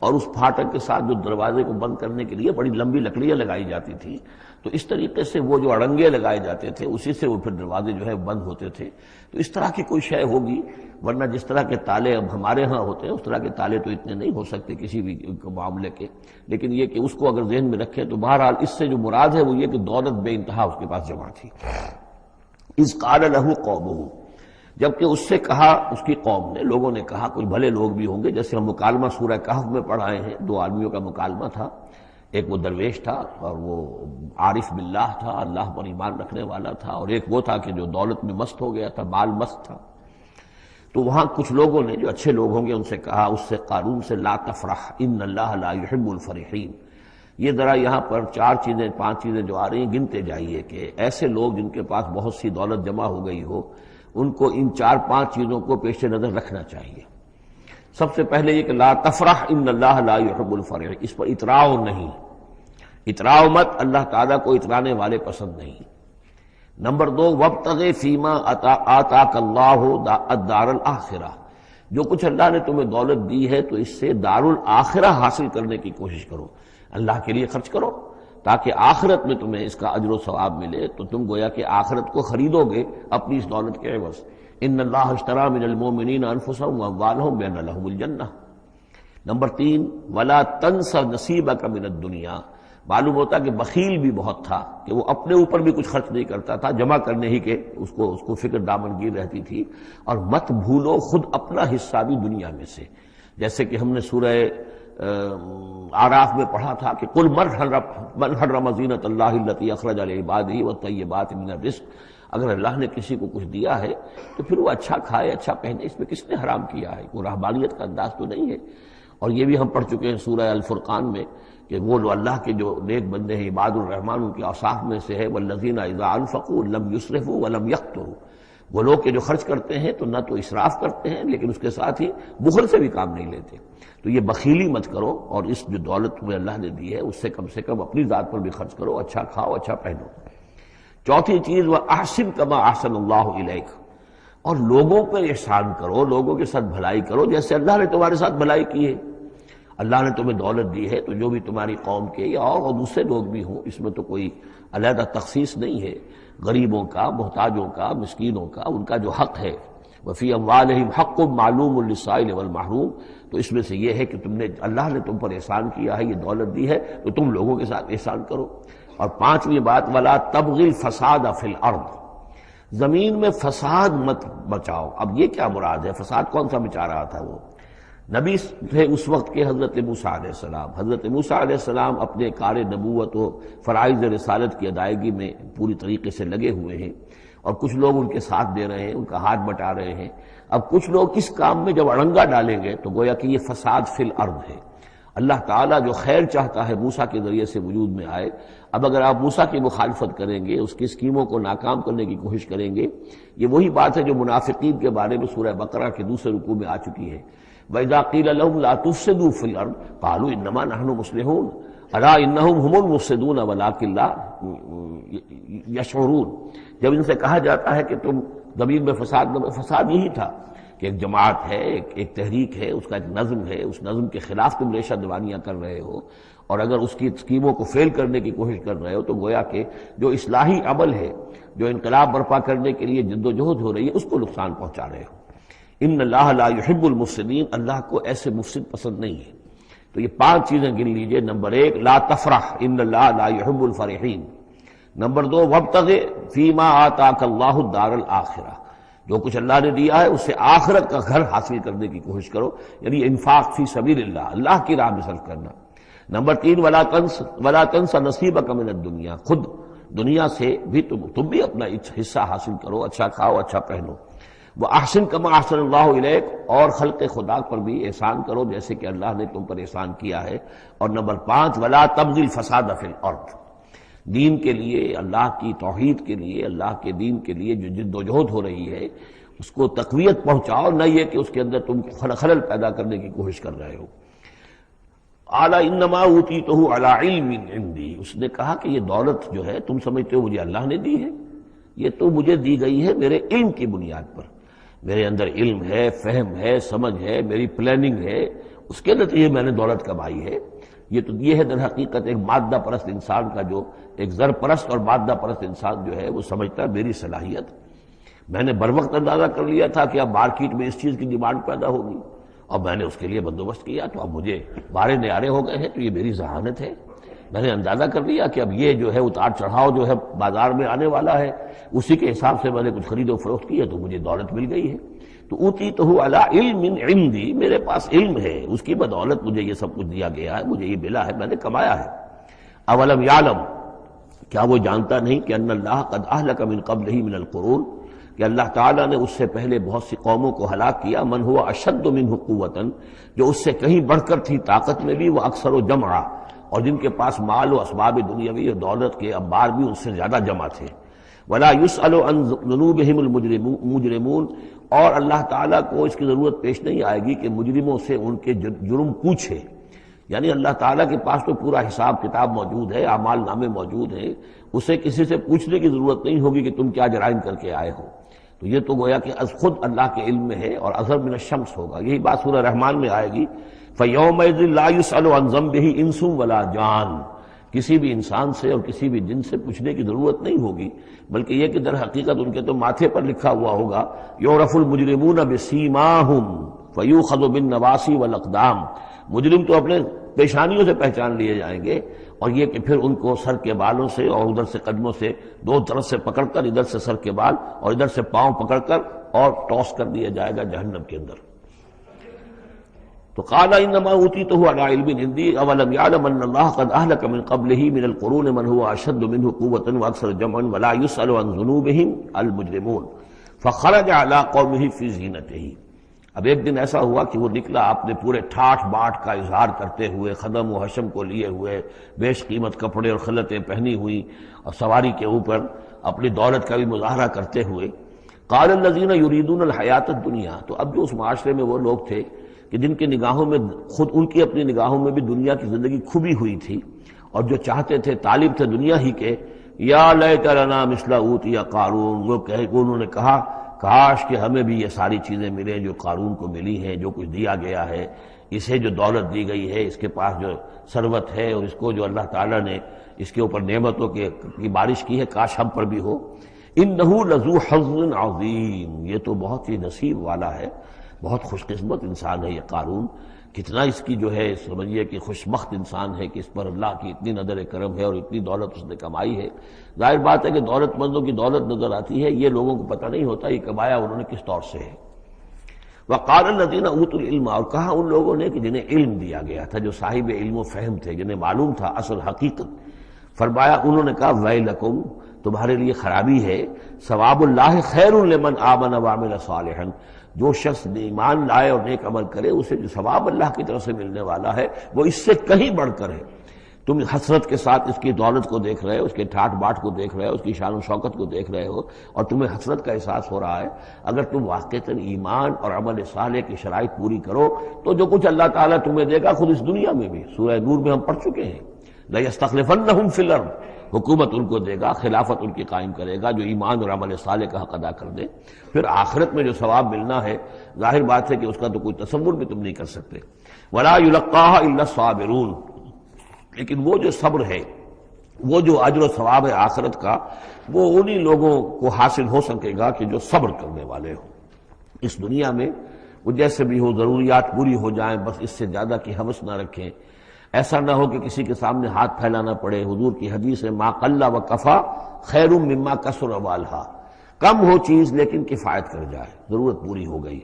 اور اس پھاٹک کے ساتھ جو دروازے کو بند کرنے کے لیے بڑی لمبی لکڑیاں لگائی جاتی تھیں، تو اس طریقے سے وہ جو اڑنگے لگائے جاتے تھے اسی سے وہ پھر دروازے جو ہے بند ہوتے تھے۔ تو اس طرح کی کوئی شے ہوگی، ورنہ جس طرح کے تالے اب ہمارے ہاں ہوتے ہیں اس طرح کے تالے تو اتنے نہیں ہو سکتے کسی بھی معاملے کے، لیکن یہ کہ اس کو اگر ذہن میں رکھیں تو بہرحال اس سے جو مراد ہے وہ یہ کہ دولت بے انتہا اس کے پاس جمع تھی۔ اذ قال له قومه، جبکہ اس سے کہا اس کی قوم نے، لوگوں نے کہا، کچھ بھلے لوگ بھی ہوں گے، جیسے ہم مکالمہ سورہ کہف میں پڑھ آئے ہیں، 2 آدمیوں کا مکالمہ تھا، ایک وہ درویش تھا اور وہ عارف باللہ تھا، اللہ پر ایمان رکھنے والا تھا، اور ایک وہ تھا کہ جو دولت میں مست ہو گیا تھا، مال مست تھا۔ تو وہاں کچھ لوگوں نے جو اچھے لوگ ہوں گے ان سے کہا، اس سے قارون سے، لا تفرح ان اللہ لا يحب الفرحین۔ یہ ذرا یہاں پر 4 چیزیں 5 چیزیں جو آ رہی ہیں گنتے جائیے کہ ایسے لوگ جن کے پاس بہت سی دولت جمع ہو گئی ہو ان کو ان 4-5 چیزوں کو پیش نظر رکھنا چاہیے۔ سب سے پہلے یہ کہ لا تفرح ان اللہ لا يحب الفرحین، اس پر اتراؤ نہیں، اتراؤ مت، اللہ تعالیٰ کو اترانے والے پسند نہیں۔ نمبر 2 وابتغ فیما آتاک اللہ الدار الآخرہ، جو کچھ اللہ نے تمہیں دولت دی ہے تو اس سے دار الآخرہ حاصل کرنے کی کوشش کرو، اللہ کے لیے خرچ کرو تاکہ آخرت میں تمہیں اس کا اجر و ثواب ملے، تو تم گویا کہ آخرت کو خریدو گے اپنی اس دولت کے عوض۔ ان اللہ اشتری من المؤمنین انفسهم واموالهم بان لهم الجنہ۔ نمبر 3 ولا تنس نصیبک من الدنیا، معلوم ہوتا کہ بخیل بھی بہت تھا کہ وہ اپنے اوپر بھی کچھ خرچ نہیں کرتا تھا، جمع کرنے ہی کے اس کو فکر دامنگیر رہتی تھی۔ اور مت بھولو خود اپنا حصہ بھی دنیا میں سے، جیسے کہ ہم نے سورہ اعراف میں پڑھا تھا کہ قل من حرم زینۃ اللہ التی اخرج لعبادہ والطیبات من الرزق، اگر اللہ نے کسی کو کچھ دیا ہے تو پھر وہ اچھا کھائے اچھا پہنے، اس میں کس نے حرام کیا ہے؟ کوئی رہبانیت کا انداز تو نہیں ہے۔ اور یہ بھی ہم پڑھ چکے ہیں سورہ الفرقان میں کہ وہ اللہ کے جو نیک بندے ہیں عباد الرحمن، ان کے اوصاف میں سے ہے والذین اذا انفقوا لم یسرفوا ولم یقتروا، وہ لوگ کہ جو خرچ کرتے ہیں تو نہ تو اسراف کرتے ہیں لیکن اس کے ساتھ ہی بخل سے بھی کام نہیں لیتے۔ تو یہ بخیلی مت کرو، اور اس جو دولت تمہیں اللہ نے دی ہے اس سے کم اپنی ذات پر بھی خرچ کرو، اچھا کھاؤ اچھا پہنو۔ چوتھی چیز وَأَحْسِن كَمَا أَحْسَنَ اللَّهُ إِلَيْكَ، اور لوگوں پر احسان کرو، لوگوں کے ساتھ بھلائی کرو جیسے اللہ نے تمہارے ساتھ بھلائی کی ہے۔ اللہ نے تمہیں دولت دی ہے تو جو بھی تمہاری قوم کے یا اور دوسرے لوگ بھی ہوں، اس میں تو کوئی علیحدہ تخصیص نہیں ہے، غریبوں کا، محتاجوں کا، مسکینوں کا، ان کا جو حق ہے وفی اموالہم حق معلوم للسائل والمحروم، تو اس میں سے یہ ہے کہ اللہ نے تم پر احسان کیا ہے، یہ دولت دی ہے تو تم لوگوں کے ساتھ احسان کرو۔ اور پانچویں بات ولا تبغی الفساد فی الارض، زمین میں فساد مت بچاؤ۔ اب یہ کیا مراد ہے؟ فساد کون سا مچا رہا تھا؟ وہ نبی تھے اس وقت کے حضرت موسیٰ علیہ السلام۔ حضرت موسیٰ علیہ السلام اپنے کار نبوت و فرائض رسالت کی ادائیگی میں پوری طریقے سے لگے ہوئے ہیں، اور کچھ لوگ ان کے ساتھ دے رہے ہیں، ان کا ہاتھ بٹا رہے ہیں۔ اب کچھ لوگ اس کام میں جب اڑنگا ڈالیں گے تو گویا کہ یہ فساد فی الارض ہے۔ اللہ تعالیٰ جو خیر چاہتا ہے موسیٰ کے ذریعے سے وجود میں آئے، اب اگر آپ موسیٰ کی مخالفت کریں گے، اس کی اسکیموں کو ناکام کرنے کی کوشش کریں گے، یہ وہی بات ہے جو منافقین کے بارے میں سورہ بقرہ کے دوسرے رکوع میں آ چکی ہے۔ وَإِذَا قِيلَ لَهُمْ لَا تُفْسِدُوا فِي الْأَرْضِ قَالُوا إِنَّمَا نَحْنُ مُصْلِحُونَ أَلَا إِنَّهُمْ هُمُ الْمُفْسِدُونَ وَلَٰكِن لَا يَشْعُرُونَ، جب ان سے کہا جاتا ہے کہ تم زمین میں فساد یہی تھا کہ ایک جماعت ہے، ایک تحریک ہے، اس کا ایک نظم ہے، اس نظم کے خلاف تم ریشہ دوانیاں کر رہے ہو، اور اگر اس کی اسکیموں کو فیل کرنے کی کوشش کر رہے ہو تو گویا کہ جو اصلاحی عمل ہے، جو انقلاب برپا کرنے کے لیے جد و جہد ہو رہی ہے، اس کو نقصان پہنچا رہے ہو۔ ان اللہ لا يحب المفسدین، اللہ کو ایسے مفسد پسند نہیں ہے۔ تو یہ 5 چیزیں گن لیجئے۔ نمبر 1 لا تفرح ان اللہ لا يحب الفرحین۔ نمبر 2 وابتغ فیما آتاک اللہ الدار الآخرہ، جو کچھ اللہ نے دیا ہے اس سے آخرت کا گھر حاصل کرنے کی کوشش کرو، یعنی انفاق فی سبیل اللہ، اللہ کی راہ میں صرف کرنا۔ نمبر 3 ولا تنس نصیبک من الدنیا، خود دنیا سے بھی تم بھی اپنا حصہ حاصل کرو، اچھا کھاؤ اچھا پہنو۔ وَأَحْسِن كَمَا أَحْسَنَ اللَّهُ إِلَيْكَ، اور خلق خدا پر بھی احسان کرو جیسے کہ اللہ نے تم پر احسان کیا ہے۔ اور نمبر 5 وَلَا تَبْغِ الْفَسَادَ فِي الْأَرْضِ، دین کے لیے، اللہ کی توحید کے لیے، اللہ کے دین کے لیے جو جد و جہد ہو رہی ہے اس کو تقویت پہنچاؤ، نہ یہ کہ اس کے اندر تم خلل پیدا کرنے کی کوشش کر رہے ہو۔ اعلیٰ انما اوتیتہ علی علم عندی، اس نے کہا کہ یہ دولت جو ہے تم سمجھتے ہو مجھے اللہ نے دی ہے، یہ تو مجھے دی گئی ہے میرے علم کی بنیاد پر، میرے اندر علم ہے، فہم ہے، سمجھ ہے، میری پلاننگ ہے، اس کے نتیجے میں نے دولت کمائی ہے۔ یہ ہے در حقیقت ایک مادہ پرست انسان کا، جو ایک زر پرست اور مادہ پرست انسان جو ہے وہ سمجھتا ہے میری صلاحیت، میں نے بر وقت اندازہ کر لیا تھا کہ اب مارکیٹ میں اس چیز کی ڈیمانڈ پیدا ہوگی اور میں نے اس کے لیے بندوبست کیا، تو اب مجھے بارے نیارے ہو گئے ہیں، تو یہ میری ذہانت ہے، میں نے اندازہ کر لیا کہ اب یہ جو ہے اتار چڑھاؤ جو ہے بازار میں آنے والا ہے، اسی کے حساب سے میں نے کچھ خرید و فروخت کی ہے تو مجھے دولت مل گئی ہے۔ تو اوتیتہ علی علم عندی، میرے پاس علم ہے، اس کی بدولت مجھے یہ سب کچھ دیا گیا ہے، مجھے یہ ملا ہے، میں نے کمایا ہے۔ اولم یعلم، کیا وہ جانتا نہیں کہ ان اللہ قد اہلک من قبلہ من القرون، کہ اللہ تعالیٰ نے اس سے پہلے بہت سی قوموں کو ہلاک کیا، من ہوا اشد منہ قوۃ، جو اس سے کہیں بڑھ کر تھی طاقت میں بھی، وہ اکثر و جمعا، اور جن کے پاس مال و اسباب دنیاوی اور دولت کے انبار بھی ان سے زیادہ جمع تھے۔ ولا يسأل عن ذنوبهم المجرمون، اور اللہ تعالیٰ کو اس کی ضرورت پیش نہیں آئے گی کہ مجرموں سے ان کے جرم پوچھے۔ یعنی اللہ تعالیٰ کے پاس تو پورا حساب کتاب موجود ہے، اعمال نامے موجود ہیں، اسے کسی سے پوچھنے کی ضرورت نہیں ہوگی کہ تم کیا جرائم کر کے آئے ہو. تو یہ تو گویا کہ از خود اللہ کے علم میں ہے، اور اظہر من الشمس ہوگا. یہی بات سورہ رحمان میں آئے گی، فَيَوْمَئِذٍ لَا يُسْأَلُ عَنْ ذَنبِهِ إِنسٌ وَلَا جَانٌ. کسی بھی انسان سے اور کسی بھی جن سے پوچھنے کی ضرورت نہیں ہوگی، بلکہ یہ کہ در حقیقت ان کے تو ماتھے پر لکھا ہوا ہوگا، یعرف المجرمون بسیماہم فیؤخذ بالنواصی والاقدام. مجرم تو اپنے پیشانیوں سے پہچان لیے جائیں گے، اور یہ کہ پھر ان کو سر کے بالوں سے اور ادھر سے قدموں سے دو طرف سے پکڑ کر، ادھر سے سر کے بال اور ادھر سے پاؤں پکڑ کر اور ٹاس کر دیا جائے گا جہنم کے اندر. تو قال انما اوتیتہ علی علم عندی اولم یعلم ان اللہ قد اہلک من قبلہ من القرون من هو اشد منہ قوۃ واکثر جمعا ولا یسأل عن ذنوبہم المجرمون فخرج علی قومہ فی زینتہ. اب ایک دن ایسا ہوا کہ وہ نکلا اپنے پورے ٹھاٹھ باٹھ کا اظہار کرتے ہوئے، خدم و حشم کو لیے ہوئے، بیش قیمت کپڑے اور خلعتیں پہنی ہوئی، اور سواری کے اوپر اپنی دولت کا بھی مظاہرہ کرتے ہوئے. قال الذین یریدون الحیاۃ الدنیا. تو اب جو اس معاشرے میں وہ لوگ تھے کہ جن کی نگاہوں میں، خود ان کی اپنی نگاہوں میں بھی دنیا کی زندگی کھبی ہوئی تھی، اور جو چاہتے تھے، طالب تھے دنیا ہی کے، یا لیت لنا مثل اوتی قارون. وہ انہوں نے کہا کاش کہ ہمیں بھی یہ ساری چیزیں ملیں جو قارون کو ملی ہیں، جو کچھ دیا گیا ہے، اسے جو دولت دی گئی ہے، اس کے پاس جو ثروت ہے، اور اس کو جو اللہ تعالیٰ نے اس کے اوپر نعمتوں کی بارش کی ہے، کاش ہم پر بھی ہو. انہ لذو حظ عظیم. یہ تو بہت ہی نصیب والا ہے، بہت خوش قسمت انسان ہے یہ قارون. کتنا اس کی جو ہے سمجھیے کہ خوش بخت انسان ہے کہ اس پر اللہ کی اتنی نظر کرم ہے اور اتنی دولت اس نے کمائی ہے. ظاہر بات ہے کہ دولت مندوں کی دولت نظر آتی ہے، یہ لوگوں کو پتہ نہیں ہوتا یہ کمایا انہوں نے کس طور سے ہے. وقال الذین اوتوا العلم. اور کہا ان لوگوں نے کہ جنہیں علم دیا گیا تھا، جو صاحب علم و فہم تھے، جنہیں معلوم تھا اصل حقیقت. فرمایا انہوں نے کہا ویلکم، تمہارے لیے خرابی ہے، ثواب اللہ خیر لمن آمن وعمل صالحا. جو شخص ایمان لائے اور نیک عمل کرے، اسے جو ثواب اللہ کی طرف سے ملنے والا ہے وہ اس سے کہیں بڑھ کر ہے. تم حسرت کے ساتھ اس کی دولت کو دیکھ رہے ہو، اس کے ٹھاٹ باٹ کو دیکھ رہے ہو، اس کی شان و شوکت کو دیکھ رہے ہو، اور تمہیں حسرت کا احساس ہو رہا ہے. اگر تم واقعتاً ایمان اور عمل صالح کی شرائط پوری کرو تو جو کچھ اللہ تعالیٰ تمہیں دے گا خود اس دنیا میں بھی. سورہ نور میں ہم پڑھ چکے ہیں، لَيَسْتَخْلِفَنَّهُمْ فِي الْأَرْضِ. حکومت ان کو دے گا، خلافت ان کی قائم کرے گا جو ایمان اور عمل صالح کا حق ادا کر دے. پھر آخرت میں جو ثواب ملنا ہے، ظاہر بات ہے کہ اس کا تو کوئی تصور بھی تم نہیں کر سکتے. وَلَا يُلَقَّاهَا إِلَّا الصَّابِرُونَ. لیکن وہ جو صبر ہے، وہ جو اجر و ثواب ہے آخرت کا، وہ انہی لوگوں کو حاصل ہو سکے گا کہ جو صبر کرنے والے ہوں. اس دنیا میں وہ جیسے بھی ہو، ضروریات پوری ہو جائیں، بس اس سے زیادہ کی ہوس نہ رکھیں. ایسا نہ ہو کہ کسی کے سامنے ہاتھ پھیلانا پڑے. حضور کی حدیث ہے ما قل و کفا خیر مما کثر والہا. کم ہو چیز لیکن کفایت کر جائے، ضرورت پوری ہو گئی،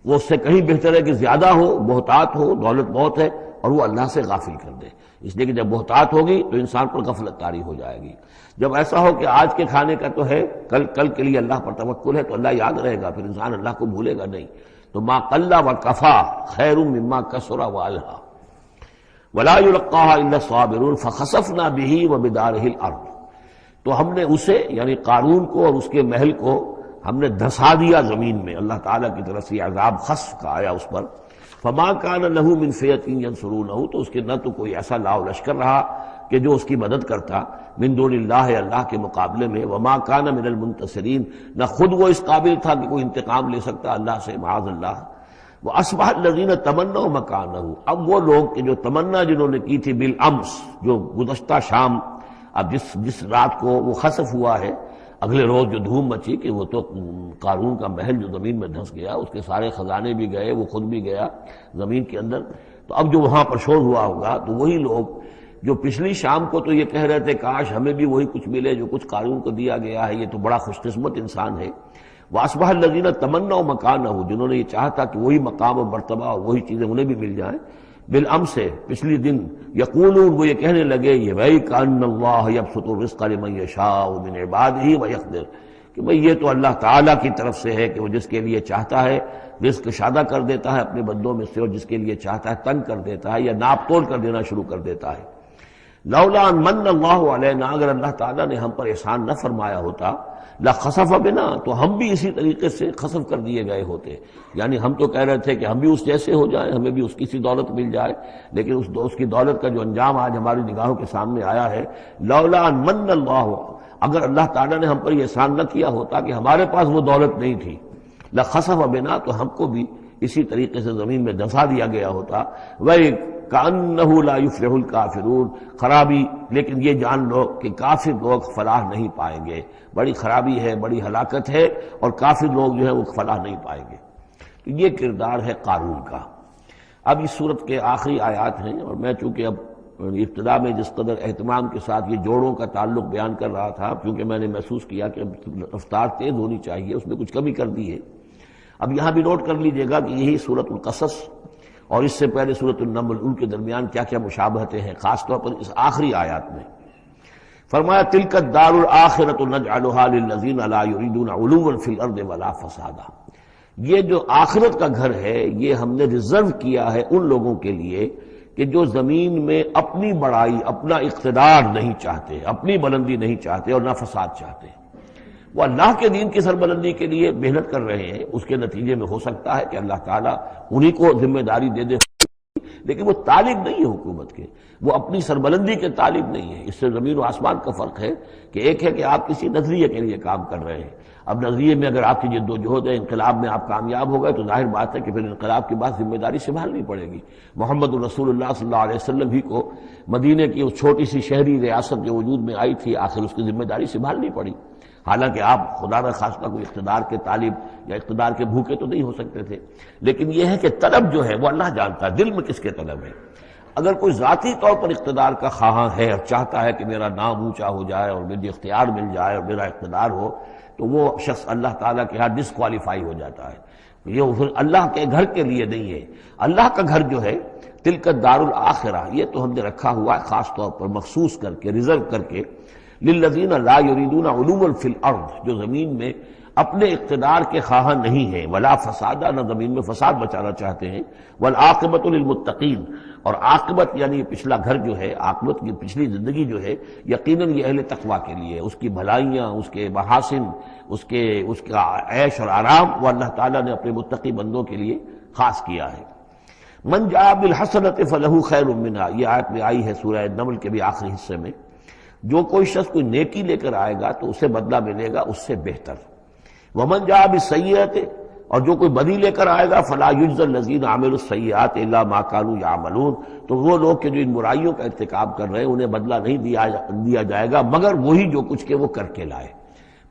وہ اس سے کہیں بہتر ہے کہ زیادہ ہو، بہتات ہو، دولت بہت ہے اور وہ اللہ سے غافل کر دے. اس لیے کہ جب بہتات ہوگی تو انسان پر غفلت طاری ہو جائے گی. جب ایسا ہو کہ آج کے کھانے کا تو ہے، کل کے لیے اللہ پر توکل ہے، تو اللہ یاد رہے گا، پھر انسان اللہ کو بھولے گا نہیں. تو ما قل و کفا خیر مما کثر والہا ولا يلقاها الا الصابرون فخسفنا به وبداره الارض. تو ہم نے اسے یعنی قارون کو اور اس کے محل کو ہم نے دھسا دیا زمین میں. اللہ تعالیٰ کی طرف سے عذاب خسف کا آیا اس پر. فما كان له من فئة ينصرونه. تو اس کے نہ تو کوئی ایسا لاؤ لشکر رہا کہ جو اس کی مدد کرتا من دون اللہ، اللہ کے مقابلے میں. وما كان من المنتصرین. نہ خود وہ اس قابل تھا کہ کوئی انتقام لے سکتا اللہ سے، معاذ اللہ. وَأَصْبَحَ الَّذِينَ تَمَنَّوْا مَكَانَهُ. اب وہ لوگ کہ جو تمنا جنہوں نے کی تھی بالامس، جو گزشتہ شام، اب جس رات کو وہ خسف ہوا ہے، اگلے روز جو دھوم مچی کہ وہ تو قارون کا محل جو زمین میں دھنس گیا، اس کے سارے خزانے بھی گئے، وہ خود بھی گیا زمین کے اندر. تو اب جو وہاں پر شور ہوا ہوگا تو وہی لوگ جو پچھلی شام کو تو یہ کہہ رہے تھے کاش ہمیں بھی وہی کچھ ملے جو کچھ قارون کو دیا گیا ہے، یہ تو بڑا خوش قسمت انسان ہے. وَأَصْبَحَ الَّذِينَ تَمَنَّوْا مَكَانَهُ. جنہوں نے یہ چاہتا کہ وہی مقام و مرتبہ اور وہی چیزیں انہیں بھی مل جائیں، بالامس سے پچھلی دن، یقولون وہ یہ کہنے لگے یہ بھائی کأن اللہ یبسط الرزق لمن یشاء من عبادہ ویقدر، کہ بھئی یہ تو اللہ تعالیٰ کی طرف سے ہے کہ وہ جس کے لیے چاہتا ہے رزق شادہ کر دیتا ہے اپنے بندوں میں سے، اور جس کے لیے چاہتا ہے تنگ کر دیتا ہے یا ناپ تول کر دینا شروع کر دیتا ہے. لولا ان من اللہ علینا، اگر اللہ تعالیٰ نے ہم پر احسان نہ فرمایا ہوتا، لخسف بنا، تو ہم بھی اسی طریقے سے خسف کر دیے گئے ہوتے. یعنی ہم تو کہہ رہے تھے کہ ہم بھی اس جیسے ہو جائیں، ہمیں بھی اس کی سی دولت مل جائے، لیکن اس کی دولت کا جو انجام آج ہماری نگاہوں کے سامنے آیا ہے، لولا ان من اللہ، اگر اللہ تعالیٰ نے ہم پر یہ احسان نہ کیا ہوتا کہ ہمارے پاس وہ دولت نہیں تھی، لخسف بنا، تو ہم کو بھی اسی طریقے سے زمین میں دفا دیا گیا ہوتا. وَكَأَنَّهُ لَا يُفْلِحُ الْكَافِرُونَ، خرابی، لیکن یہ جان لو کہ کافر لوگ فلاح نہیں پائیں گے. بڑی خرابی ہے، بڑی ہلاکت ہے، اور کافر لوگ جو ہے وہ فلاح نہیں پائیں گے. تو یہ کردار ہے قارون کا. اب اس صورت کے آخری آیات ہیں، اور میں چونکہ اب ابتدا میں جس قدر اہتمام کے ساتھ یہ جوڑوں کا تعلق بیان کر رہا تھا، کیونکہ میں نے محسوس کیا کہ رفتار تیز ہونی چاہیے، اس میں کچھ کمی کر دی ہے. اب یہاں بھی نوٹ کر لیجئے گا کہ یہی سورۃ القصص اور اس سے پہلے سورۃ النمل، ان کے درمیان کیا کیا مشابہتیں ہیں، خاص طور پر اس آخری آیات میں. فرمایا تلک الدار الآخرۃ نجعلها للذین لا یریدون علوا فی الارض ولا فسادا، یہ جو آخرت کا گھر ہے یہ ہم نے ریزرو کیا ہے ان لوگوں کے لیے کہ جو زمین میں اپنی بڑائی، اپنا اقتدار نہیں چاہتے، اپنی بلندی نہیں چاہتے اور نہ فساد چاہتے. وہ اللہ کے دین کی سربلندی کے لیے محنت کر رہے ہیں، اس کے نتیجے میں ہو سکتا ہے کہ اللہ تعالیٰ انہی کو ذمہ داری دے دے، لیکن وہ طالب نہیں ہے حکومت کے، وہ اپنی سربلندی کے طالب نہیں ہے. اس سے زمین و آسمان کا فرق ہے کہ ایک ہے کہ آپ کسی نظریے کے لیے کام کر رہے ہیں. اب نظریے میں اگر آپ کی جد و جہد ہے، انقلاب میں آپ کامیاب ہو گئے تو ظاہر بات ہے کہ پھر انقلاب کے بعد ذمہ داری سنبھالنی پڑے گی. محمد رسول اللہ صلی اللہ علیہ وسلم ہی کو مدینے کی اس چھوٹی سی شہری ریاست جو وجود میں آئی تھی، آخر اس کی ذمہ داری سنبھالنی پڑی. حالانکہ آپ خدا نہ خواستہ کوئی اقتدار کے طالب یا اقتدار کے بھوکے تو نہیں ہو سکتے تھے، لیکن یہ ہے کہ طلب جو ہے وہ اللہ جانتا ہے دل میں کس کے طلب ہے. اگر کوئی ذاتی طور پر اقتدار کا خواہاں ہے اور چاہتا ہے کہ میرا نام اونچا ہو جائے اور مجھے اختیار مل جائے اور میرا اقتدار ہو، تو وہ شخص اللہ تعالیٰ کے ہاں ڈسکوالیفائی ہو جاتا ہے. یہ پھر اللہ کے گھر کے لیے نہیں ہے. اللہ کا گھر جو ہے تلک الدار الآخرہ، یہ تو ہم نے رکھا ہوا ہے خاص طور پر مخصوص کر کے، ریزرو کر کے، للذین لا یریدون علوا فی الارض، جو زمین میں اپنے اقتدار کے خواہاں نہیں ہیں، ولا فسادا، نہ زمین میں فساد بچانا چاہتے ہیں، والعاقبۃ للمتقین، اور عاقبت یعنی پچھلا گھر جو ہے، عاقبت کی پچھلی زندگی جو ہے یقیناً یہ اہل تقویٰ کے لیے، اس کی بھلائیاں، اس کے محاسن، اس کا عیش اور آرام وہ اللہ تعالیٰ نے اپنے متقی بندوں کے لیے خاص کیا ہے. من جاء بالحسنۃ فلہ خیر منہا، یہ آیت میں آئی ہے سورہ نمل کے بھی آخری حصے میں. جو کوئی شخص کوئی نیکی لے کر آئے گا تو اسے بدلہ ملے گا اس سے بہتر. ومن جاء بالسیئۃ، اور جو کوئی بدی لے کر آئے گا فلا یجزی الذین عملوا السیئات الا ما كانوا یعملون، تو وہ لوگ کہ جو ان برائیوں کا ارتکاب کر رہے ہیں انہیں بدلہ نہیں دیا جائے گا مگر وہی جو کچھ کہ وہ کر کے لائے.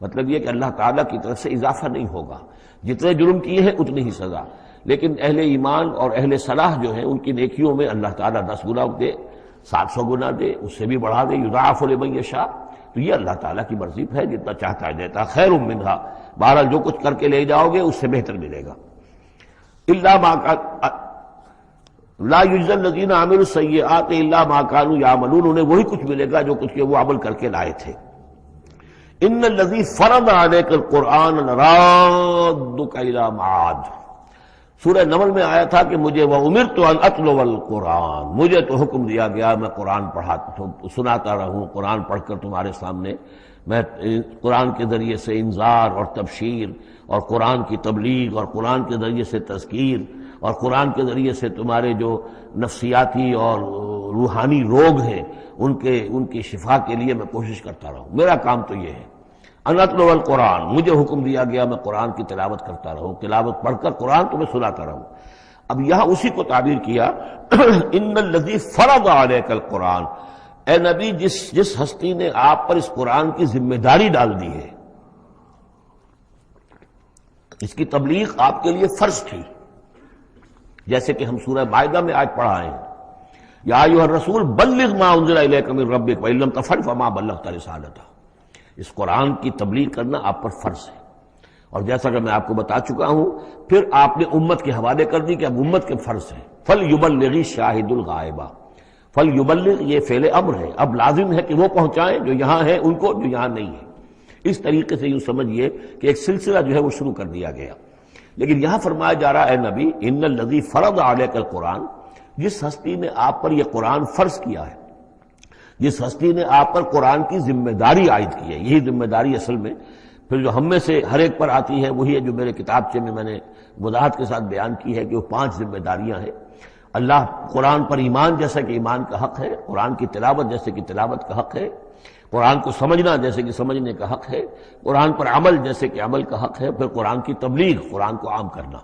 مطلب یہ کہ اللہ تعالیٰ کی طرف سے اضافہ نہیں ہوگا، جتنے جرم کیے ہیں اتنی ہی سزا. لیکن اہل ایمان اور اہل صلاح جو ہیں ان کی نیکیوں میں اللہ تعالیٰ 10 گنا دے، 700 گنا دے، اس سے بھی بڑھا دے، یضاعف لمن یشاء. تو یہ اللہ تعالیٰ کی مرضی ہے، جتنا چاہتا ہے دیتا. خیر منہا، بہرحال جو کچھ کر کے لے جاؤ گے اس سے بہتر ملے گا. الا ما لا یجزی الذین عملوا السیئات الا ما كانوا یعملون، انہیں وہی کچھ ملے گا جو کچھ کہ وہ عمل کر کے لائے تھے. ان الذی فرض علیک القرآن لرادک الی معاد، سورہ نمل میں آیا تھا کہ مجھے وَأُمِرْتُ أَنْ أَتْلُوَ الْقُرْآنَ، مجھے تو حکم دیا گیا میں قرآن سناتا رہوں، قرآن پڑھ کر تمہارے سامنے میں قرآن کے ذریعے سے انذار اور تبشیر اور قرآن کی تبلیغ اور قرآن کے ذریعے سے تذکیر اور قرآن کے ذریعے سے تمہارے جو نفسیاتی اور روحانی روگ ہیں ان کی شفا کے لیے میں کوشش کرتا رہوں. میرا کام تو یہ ہے. ان اتلو القرآن، مجھے حکم دیا گیا میں قرآن کی تلاوت کرتا رہوں، تلاوت پڑھ کر قرآن تمہیں سناتا رہوں. اب یہاں اسی کو تعبیر کیا ان الذی فرض علیک القرآن، اے نبی جس ہستی نے آپ پر اس قرآن کی ذمہ داری ڈال دی ہے، اس کی تبلیغ آپ کے لیے فرض تھی. جیسے کہ ہم سورہ مائدہ میں آج پڑھا ہے، یا ایھا الرسول بلغ ما انزل الیک من ربک وان لم تفعل فما بلغت رسالتہ. اس قرآن کی تبلیغ کرنا آپ پر فرض ہے. اور جیسا کہ میں آپ کو بتا چکا ہوں، پھر آپ نے امت کے حوالے کر دی کہ اب امت کے فرض ہے. فَلْيُبَلِّغِ الشَّاهِدُ الْغَائِبَ، فَلْيُبَلِّغ یہ فعل امر ہے، اب لازم ہے کہ وہ پہنچائیں جو یہاں ہیں ان کو، جو یہاں نہیں ہے. اس طریقے سے یوں سمجھیے کہ ایک سلسلہ جو ہے وہ شروع کر دیا گیا. لیکن یہاں فرمایا جا رہا ہے نبی ان الذی فرض علیک القرآن، جس ہستی نے آپ پر یہ قرآن فرض کیا ہے، جس ہستی نے آپ پر قرآن کی ذمہ داری عائد کی ہے. یہی ذمہ داری اصل میں پھر جو ہم میں سے ہر ایک پر آتی ہے وہی ہے جو میرے کتابچے میں نے وضاحت کے ساتھ بیان کی ہے کہ وہ 5 ذمہ داریاں ہیں. اللہ قرآن پر ایمان جیسا کہ ایمان کا حق ہے، قرآن کی تلاوت جیسے کہ تلاوت کا حق ہے، قرآن کو سمجھنا جیسے کہ سمجھنے کا حق ہے، قرآن پر عمل جیسے کہ عمل کا حق ہے، پھر قرآن کی تبلیغ، قرآن کو عام کرنا.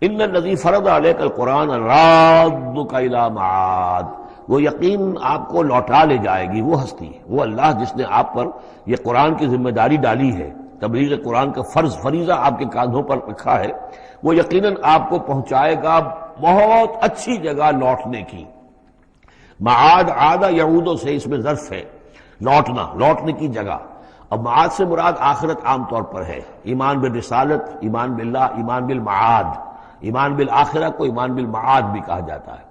ان الذی فرض علیک القرآن رادک الی معاد، وہ یقین آپ کو لوٹا لے جائے گی وہ ہستی، وہ اللہ جس نے آپ پر یہ قرآن کی ذمہ داری ڈالی ہے، تبلیغ قرآن کا فریضہ آپ کے کاندھوں پر رکھا ہے، وہ یقیناً آپ کو پہنچائے گا بہت اچھی جگہ لوٹنے کی. معاد عاد یعود سے اس میں ظرف ہے، لوٹنا، لوٹنے کی جگہ. اب معاد سے مراد آخرت عام طور پر ہے، ایمان بالرسالت، ایمان باللہ، ایمان بالمعاد، ایمان بالآخرہ کو ایمان بالمعاد بھی کہا جاتا ہے.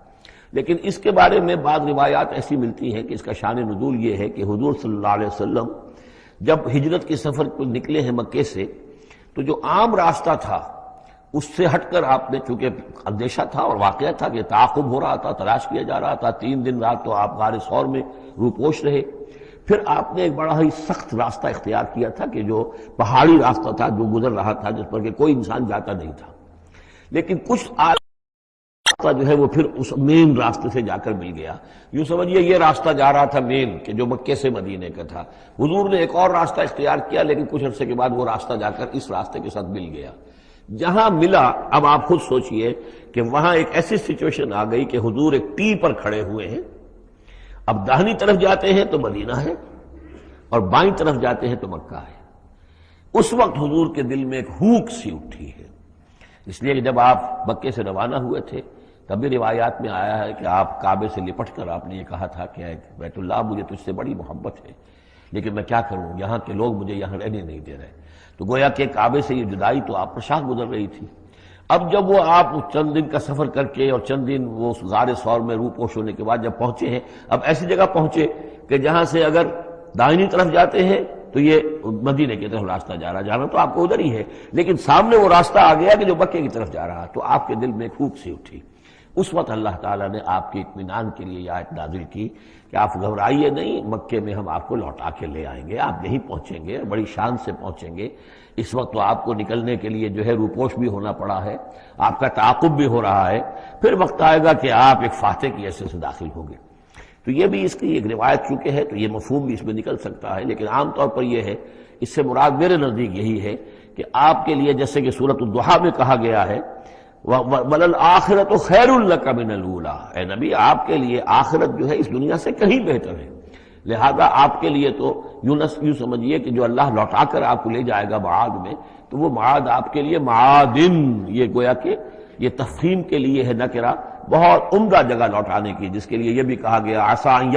لیکن اس کے بارے میں بعض روایات ایسی ملتی ہیں کہ اس کا شان نزول یہ ہے کہ حضور صلی اللہ علیہ وسلم جب ہجرت کے سفر کو نکلے ہیں مکے سے، تو جو عام راستہ تھا اس سے ہٹ کر آپ نے، چونکہ اندیشہ تھا اور واقعہ تھا کہ تعاقب ہو رہا تھا، تلاش کیا جا رہا تھا، 3 دن رات تو آپ غار ثور میں روپوش رہے. پھر آپ نے ایک بڑا ہی سخت راستہ اختیار کیا تھا کہ جو پہاڑی راستہ تھا جو گزر رہا تھا، جس پر کہ کوئی انسان جاتا نہیں تھا. لیکن کچھ راستہ جو ہے وہ پھر اس مین راستے سے جا کر مل گیا. یوں سمجھیے یہ راستہ جا رہا تھا مین کہ جو مکے سے مدینے کا تھا. حضور نے ایک اور راستہ اختیار کیا، لیکن کچھ عرصے کے بعد وہ راستہ جا کر اس راستے کے ساتھ مل گیا. جہاں ملا، اب آپ خود سوچئے کہ وہاں ایک ایسی سچویشن آ گئی کہ حضور ایک ٹی پر کھڑے ہوئے ہیں. اب داہنی طرف جاتے ہیں تو مدینہ ہے اور بائیں طرف جاتے ہیں تو مکہ ہے. اس وقت حضور کے دل میں ایک ہوک سی اٹھی ہے، اس لیے کہ جب آپ مکے سے روانہ ہوئے تھے تب بھی روایات میں آیا ہے کہ آپ کعبے سے لپٹ کر آپ نے یہ کہا تھا کہ بیت اللہ مجھے تجھ سے بڑی محبت ہے، لیکن میں کیا کروں، یہاں کے لوگ مجھے یہاں رہنے نہیں دے رہے. تو گویا کہ کعبے سے یہ جدائی تو آپ پر شاہ گزر رہی تھی. اب جب وہ آپ چند دن کا سفر کر کے اور چند دن وہ غار ثور میں روپوش ہونے کے بعد جب پہنچے ہیں، اب ایسی جگہ پہنچے کہ جہاں سے اگر دائنی طرف جاتے ہیں تو یہ مدینے کی طرف راستہ جانا تو آپ کو ادھر ہی ہے، لیکن سامنے وہ راستہ آ گیا کہ جو مکے کی طرف جا رہا، تو آپ کے دل میں ایک پھوک سی اٹھی. اس وقت اللہ تعالیٰ نے آپ کے اطمینان کے لیے یہ آیت نازل کی کہ آپ گھبرائیے نہیں، مکے میں ہم آپ کو لوٹا کے لے آئیں گے، آپ یہیں پہنچیں گے، بڑی شان سے پہنچیں گے. اس وقت تو آپ کو نکلنے کے لیے جو ہے روپوش بھی ہونا پڑا ہے، آپ کا تعاقب بھی ہو رہا ہے، پھر وقت آئے گا کہ آپ ایک فاتح کی حیثیت سے داخل ہوں گے. تو یہ بھی اس کی ایک روایت چونکہ ہے تو یہ مفہوم بھی اس میں نکل سکتا ہے، لیکن عام طور پر یہ ہے، اس سے مراد میرے نزدیک یہی ہے کہ آپ کے لیے جیسے کہ سورۃ الضحیٰ میں کہا گیا ہے وَلَلْآخِرَةُ خَيْرٌ لَكَ مِنَ الْأُولَىٰ، اے نبی آپ کے لیے آخرت جو ہے اس دنیا سے کہیں بہتر ہے. لہذا آپ کے لیے تو یوں سمجھیے کہ جو اللہ لوٹا کر آپ کو لے جائے گا معاد میں، تو وہ معاد آپ کے لیے معادن، یہ گویا کہ یہ تفخیم کے لیے ہے نکرہ، بہت عمدہ جگہ لوٹانے کی، جس کے لیے یہ بھی کہا گیا عسیٰ ان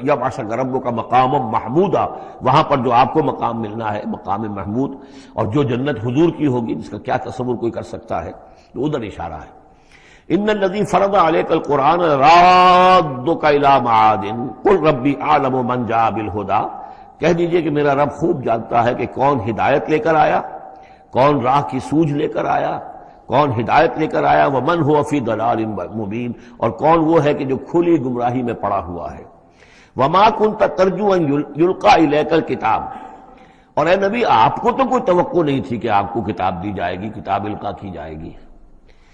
یبعثک ربک مقاما محمودا، وہاں پر جو آپ کو مقام ملنا ہے مقام محمود، اور جو جنت حضور کی ہوگی جس کا کیا تصور کوئی کر سکتا ہے، تو ادھر اشارہ ہے. ان الذی فرض علیک القرآن رادک الی معاد قل ربی اعلم من جاء بالہدی، کہہ دیجئے کہ میرا رب خوب جانتا ہے کہ کون ہدایت لے کر آیا، کون راہ کی سوجھ لے کر آیا، کون ہدایت لے کر آیا، ومن هو فی ضلال مبین، اور کون وہ ہے کہ جو کھلی گمراہی میں پڑا ہوا ہے. وما کنت ترجو ان یلقی الیک الکتاب، اور اے نبی آپ کو تو کوئی توقع نہیں تھی کہ آپ کو کتاب دی جائے گی، کتاب القا کی جائے گی.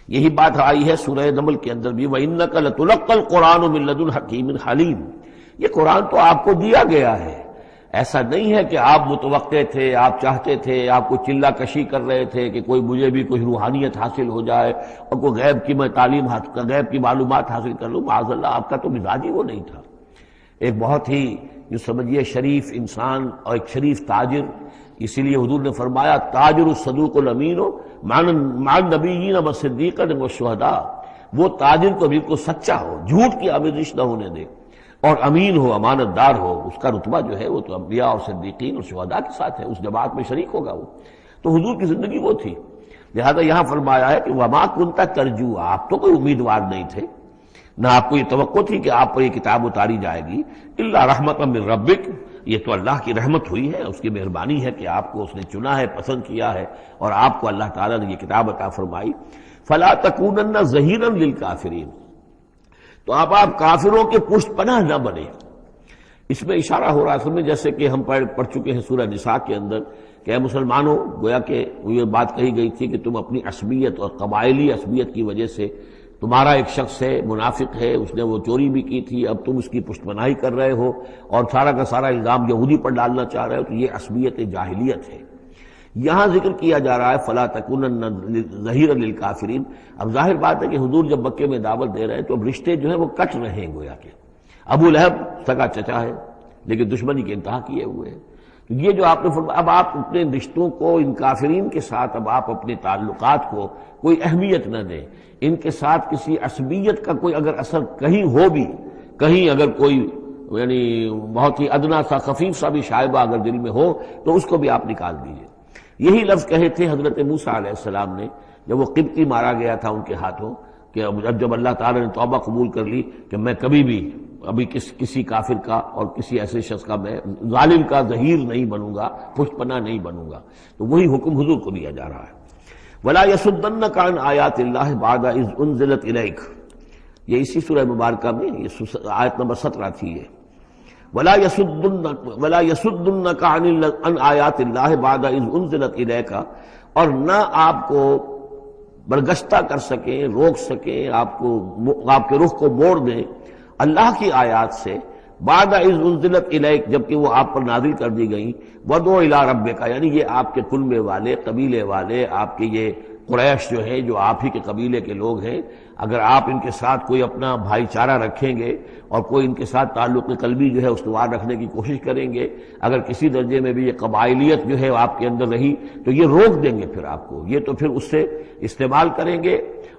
یہی بات آئی ہے سورہ نمل کے اندر بھی وَإِنَّكَ لَتُلَقَّى الْقُرْآنُ مِن لَّدُنْ حَكِيمٍ حَلِيمٍ، یہ قرآن تو آپ کو دیا گیا ہے، ایسا نہیں ہے کہ آپ متوقع تھے، آپ چاہتے تھے، آپ کو چلہ کشی کر رہے تھے کہ کوئی مجھے بھی کوئی روحانیت حاصل ہو جائے اور کوئی غیب کی میں تعلیم غیب کی معلومات حاصل کر لوں. معاذ اللہ آپ کا تو مزاج ہی وہ نہیں تھا. ایک بہت ہی جو سمجھیے شریف انسان اور ایک شریف تاجر، اسی لیے حضور نے فرمایا تاجر الصدوق الامین مع النبیین والصدیقین والشہداء، وہ تاجر کو بالکل سچا ہو، جھوٹ کی آمیزش نہ ہونے دے، اور امین ہو، امانت دار ہو، اس کا رتبہ جو ہے وہ تو انبیاء اور صدیقین اور شہداء کے ساتھ ہے، اس جماعت میں شریک ہوگا وہ. تو حضور کی زندگی وہ تھی. لہذا یہاں فرمایا ہے کہ وما کنت ترجو، آپ تو کوئی امیدوار نہیں تھے، نہ آپ کو یہ توقع تھی کہ آپ پر یہ کتاب اتاری جائے گی، الا رحمتا من ربک، یہ تو اللہ کی رحمت ہوئی ہے، اس کی مہربانی ہے کہ آپ کو اس نے چنا ہے، پسند کیا ہے، اور آپ کو اللہ تعالیٰ نے یہ کتاب عطا فرمائی. فلا تکونن ظہیرا للکافرین، تو آپ کافروں کے پشت پناہ نہ بنے. اس میں اشارہ ہو رہا ہے اصل میں، جیسے کہ ہم پڑھ چکے ہیں سورہ نساء کے اندر کہ اے مسلمانوں، گویا کہ یہ بات کہی گئی تھی کہ تم اپنی عصبیت اور قبائلی عصبیت کی وجہ سے، تمہارا ایک شخص ہے منافق ہے، اس نے وہ چوری بھی کی تھی، اب تم اس کی پشت پناہی کر رہے ہو اور سارا کا سارا الزام یہودی پر ڈالنا چاہ رہے ہو، تو یہ عصبیت جاہلیت ہے۔ یہاں ذکر کیا جا رہا ہے فلا تکونن ظہیرا للکافرین۔ اب ظاہر بات ہے کہ حضور جب مکے میں دعوت دے رہے ہیں تو اب رشتے جو ہیں وہ کٹ رہے ہیں، گویا کہ ابو لہب سگا چچا ہے لیکن دشمنی کے انتہا کیے ہوئے ہیں۔ تو یہ جو آپ نے فرمایا، اب آپ اپنے رشتوں کو ان کافرین کے ساتھ، اب آپ اپنے تعلقات کو کوئی اہمیت نہ دیں، ان کے ساتھ کسی عصبیت کا کوئی اگر اثر کہیں ہو بھی، کہیں اگر کوئی یعنی بہت ہی ادنا سا خفیف سا بھی شائبہ اگر دل میں ہو تو اس کو بھی آپ نکال دیجئے۔ یہی لفظ کہے تھے حضرت موسیٰ علیہ السلام نے جب وہ قبطی مارا گیا تھا ان کے ہاتھوں، کہ جب اللہ تعالیٰ نے توبہ قبول کر لی کہ میں کبھی بھی ابھی کسی کافر کا اور کسی ایسے شخص کا، میں ظالم کا ظہیر نہیں بنوں گا، پشت پناہ نہیں بنوں گا، تو وہی حکم حضور کو دیا جا رہا ہے۔ وَلَا يَصُدَّنَّكَ عَنْ آيَاتِ اللَّهِ بَعْدَ إِذْ أُنزِلَتْ إِلَيْكَ، یہ اسی سورہ مبارکہ میں یہ آیت نمبر 17 تھی یہ۔ وَلَا يَصُدُّنَّكَ عَنْ آيَاتِ اللَّهِ بَعْدَ إِذْ أُنزِلَتْ إِلَيْكَ، اور نہ آپ کو برگشتہ کر سکیں، روک سکیں، آپ کے رخ کو موڑ دیں اللہ کی آیات سے، بعد اذ انزلت الیک، جبکہ وہ آپ پر نازل کر دی گئیں، ودعو الی ربک، یعنی یہ آپ کے کنبے والے، قبیلے والے، آپ کے یہ قریش جو ہے، جو آپ ہی کے قبیلے کے لوگ ہیں، اگر آپ ان کے ساتھ کوئی اپنا بھائی چارہ رکھیں گے اور کوئی ان کے ساتھ تعلق قلبی جو ہے استوار رکھنے کی کوشش کریں گے، اگر کسی درجے میں بھی یہ قبائلیت جو ہے آپ کے اندر رہی تو یہ روک دیں گے پھر آپ کو، یہ تو پھر اس سے استعمال کریں گے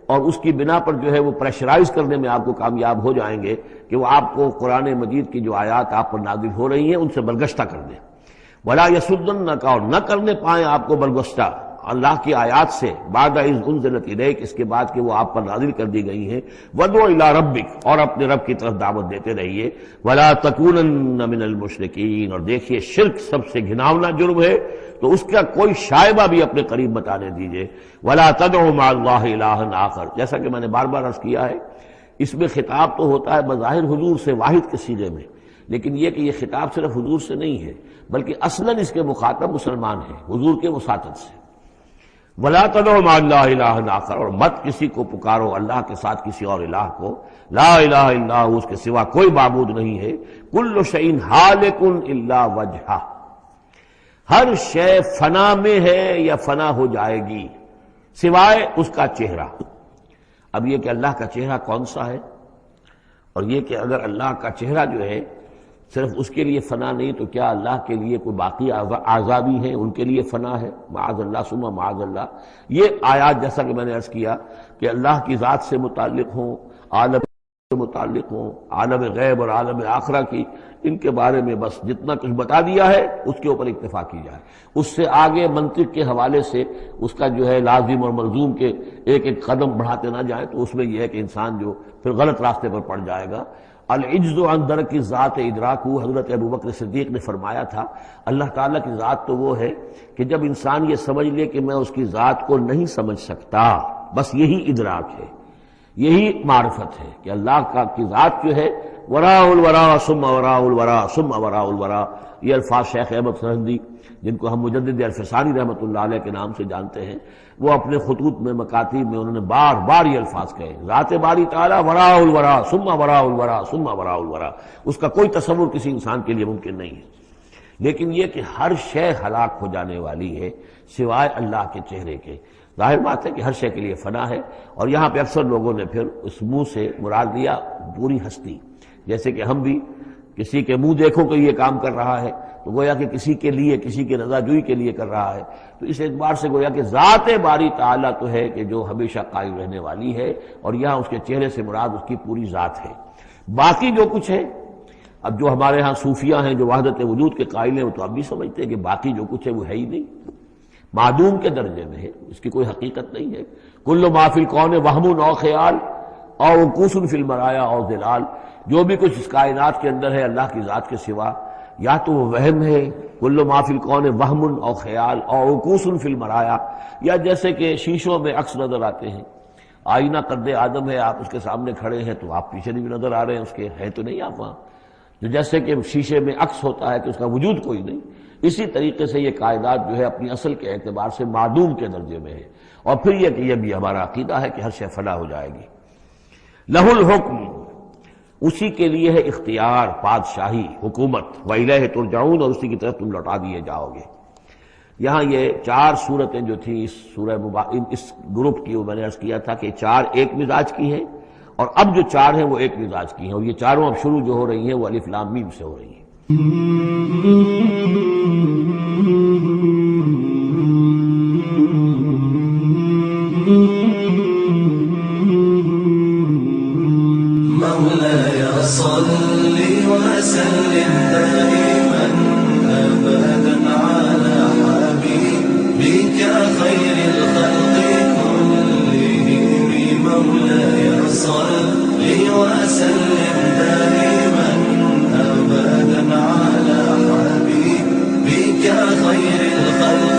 اور اس کی بنا پر جو ہے وہ پریشرائز کرنے میں آپ کو کامیاب ہو جائیں گے کہ وہ آپ کو قرآن مجید کی جو آیات آپ پر نازل ہو رہی ہیں ان سے برگشتہ کر دیں۔ وَلَا يَصُدُّنَّكَ، اور نہ کرنے پائیں آپ کو برگشتہ اللہ کی آیات سے، بعد اذ انزلت الیک، اس کے بعد کہ وہ آپ پر نازل کر دی گئی ہیں، وَدْعُ إِلَىٰ رَبِّكَ، اور اپنے رب کی طرف دعوت دیتے رہیے، وَلَا تَكُونَنَّ مِنَ الْمُشْرِكِينَ، اور دیکھیے شرک سب سے گھناؤنا جرم ہے تو اس کا کوئی شائبہ بھی اپنے قریب بتانے دیجیے۔ وَلَا تَدْعُ مَعَ اللَّهِ إِلَٰهًا آخر، جیسا کہ میں نے بار بار عرض کیا ہے، اس میں خطاب تو ہوتا ہے بظاہر حضور سے واحد کے صیغے میں، لیکن یہ کہ یہ خطاب صرف حضور سے نہیں ہے بلکہ اصلاً اس کے مخاطب مسلمان ہیں، حضور کے وساطت سے۔ وَلَا تَدْعُ مَعَ اللَّهِ إِلَٰهًا آخر، اور مت کسی کو پکارو اللہ کے ساتھ کسی اور الہ کو، لا الہ الا ہو، اس کے سوا کوئی معبود نہیں ہے، کل شیء ہالک الا وجہہ، ہر شے فنا میں ہے یا فنا ہو جائے گی سوائے اس کا چہرہ۔ اب یہ کہ اللہ کا چہرہ کون سا ہے، اور یہ کہ اگر اللہ کا چہرہ جو ہے صرف اس کے لیے فنا نہیں تو کیا اللہ کے لیے کوئی باقی اعضاء بھی ہیں، ان کے لیے فنا ہے؟ معاذ اللہ ثم معاذ اللہ۔ یہ آیات جیسا کہ میں نے عرض کیا کہ اللہ کی ذات سے متعلق ہوں، عالم سے متعلق ہوں، عالم غیب اور عالم آخرہ کی، ان کے بارے میں بس جتنا کچھ بتا دیا ہے اس کے اوپر اکتفا کی جائے، اس سے آگے منطق کے حوالے سے اس کا جو ہے لازم اور ملزوم کے ایک ایک قدم بڑھاتے نہ جائیں، تو اس میں یہ ہے کہ انسان جو پھر غلط راستے پر پڑ جائے گا۔ العجز عن درک ذات ادراک، حضرت ابوبکر صدیق نے فرمایا تھا اللہ تعالیٰ کی ذات تو وہ ہے کہ جب انسان یہ سمجھ لے کہ میں اس کی ذات کو نہیں سمجھ سکتا، بس یہی ادراک ہے، یہی معرفت ہے کہ اللہ کی ذات جو ہے وراء الورا ثم وراء الورا ثم وراء الورا۔ یہ الفاظ شیخ احمد سرہندی، جن کو ہم مجدد الفسانی رحمۃ اللہ علیہ کے نام سے جانتے ہیں، وہ اپنے خطوط میں مکاتیب میں انہوں نے بار بار یہ الفاظ کہے، ذات باری تعالیٰ وراء الورا ثم وراء الورا ثم وراء الورا، اس کا کوئی تصور کسی انسان کے لیے ممکن نہیں ہے۔ لیکن یہ کہ ہر شے ہلاک ہو جانے والی ہے سوائے اللہ کے چہرے کے۔ ظاہر بات ہے کہ ہر شے کے لیے فنا ہے، اور یہاں پہ اکثر لوگوں نے پھر اس منہ سے مراد لیا پوری ہستی، جیسے کہ ہم بھی کسی کے منہ دیکھو کہ یہ کام کر رہا ہے تو گویا کہ کسی کے لیے، کسی کی رضا جوئی کے لیے کر رہا ہے، تو اس اعتبار سے گویا کہ ذات باری تعالیٰ تو ہے کہ جو ہمیشہ قائم رہنے والی ہے، اور یہاں اس کے چہرے سے مراد اس کی پوری ذات ہے۔ باقی جو کچھ ہے، اب جو ہمارے ہاں صوفیہ ہیں جو وحدت وجود کے قائل ہیں، وہ تو اب بھی سمجھتے ہیں کہ باقی جو کچھ ہے وہ ہے ہی نہیں، معدوم کے درجے میں ہے، اس کی کوئی حقیقت نہیں ہے۔ کل ما فی الکون وہم او خیال او وقوف فی المرایا او ظلال، جو بھی کچھ اس کائنات کے اندر ہے اللہ کی ذات کے سوا یا تو وہ وہم ہے، کل ما فی الکون وہم او خیال او وقوف فی المرایا، یا جیسے کہ شیشوں میں عکس نظر آتے ہیں، آئینہ قد آدم ہے، آپ اس کے سامنے کھڑے ہیں تو آپ پیچھے بھی نظر آ رہے ہیں اس کے، ہے تو نہیں آپ وہاں، جو جیسے کہ شیشے میں عکس ہوتا ہے کہ اس کا وجود کوئی نہیں، اسی طریقے سے یہ کائنات جو ہے اپنی اصل کے اعتبار سے معدوم کے درجے میں ہے۔ اور پھر یہ کہ یہ بھی ہمارا عقیدہ ہے کہ ہر شے فنا ہو جائے گی۔ لہ الحکم، اسی کے لیے ہے اختیار، بادشاہی، حکومت، وَإِلَيْهِ تُرْجَعُونَ، اور اسی کی طرف تم لوٹا دیے جاؤ گے۔ یہاں یہ 4 صورتیں جو تھیں اس سورہ اس گروپ کی، وہ میں نے عرض کیا تھا کہ 4 ایک مزاج کی ہیں، اور اب جو 4 ہیں وہ ایک مزاج کی ہیں، اور یہ چاروں اب شروع جو ہو رہی ہیں وہ الف لام میم سے ہو رہی ہیں۔ مولاي صل وسلم دائما أبدا على حبيبك خير الخلق كلهم، مولاي صل وسلم دائما أبدا على حبيبك خير الخلق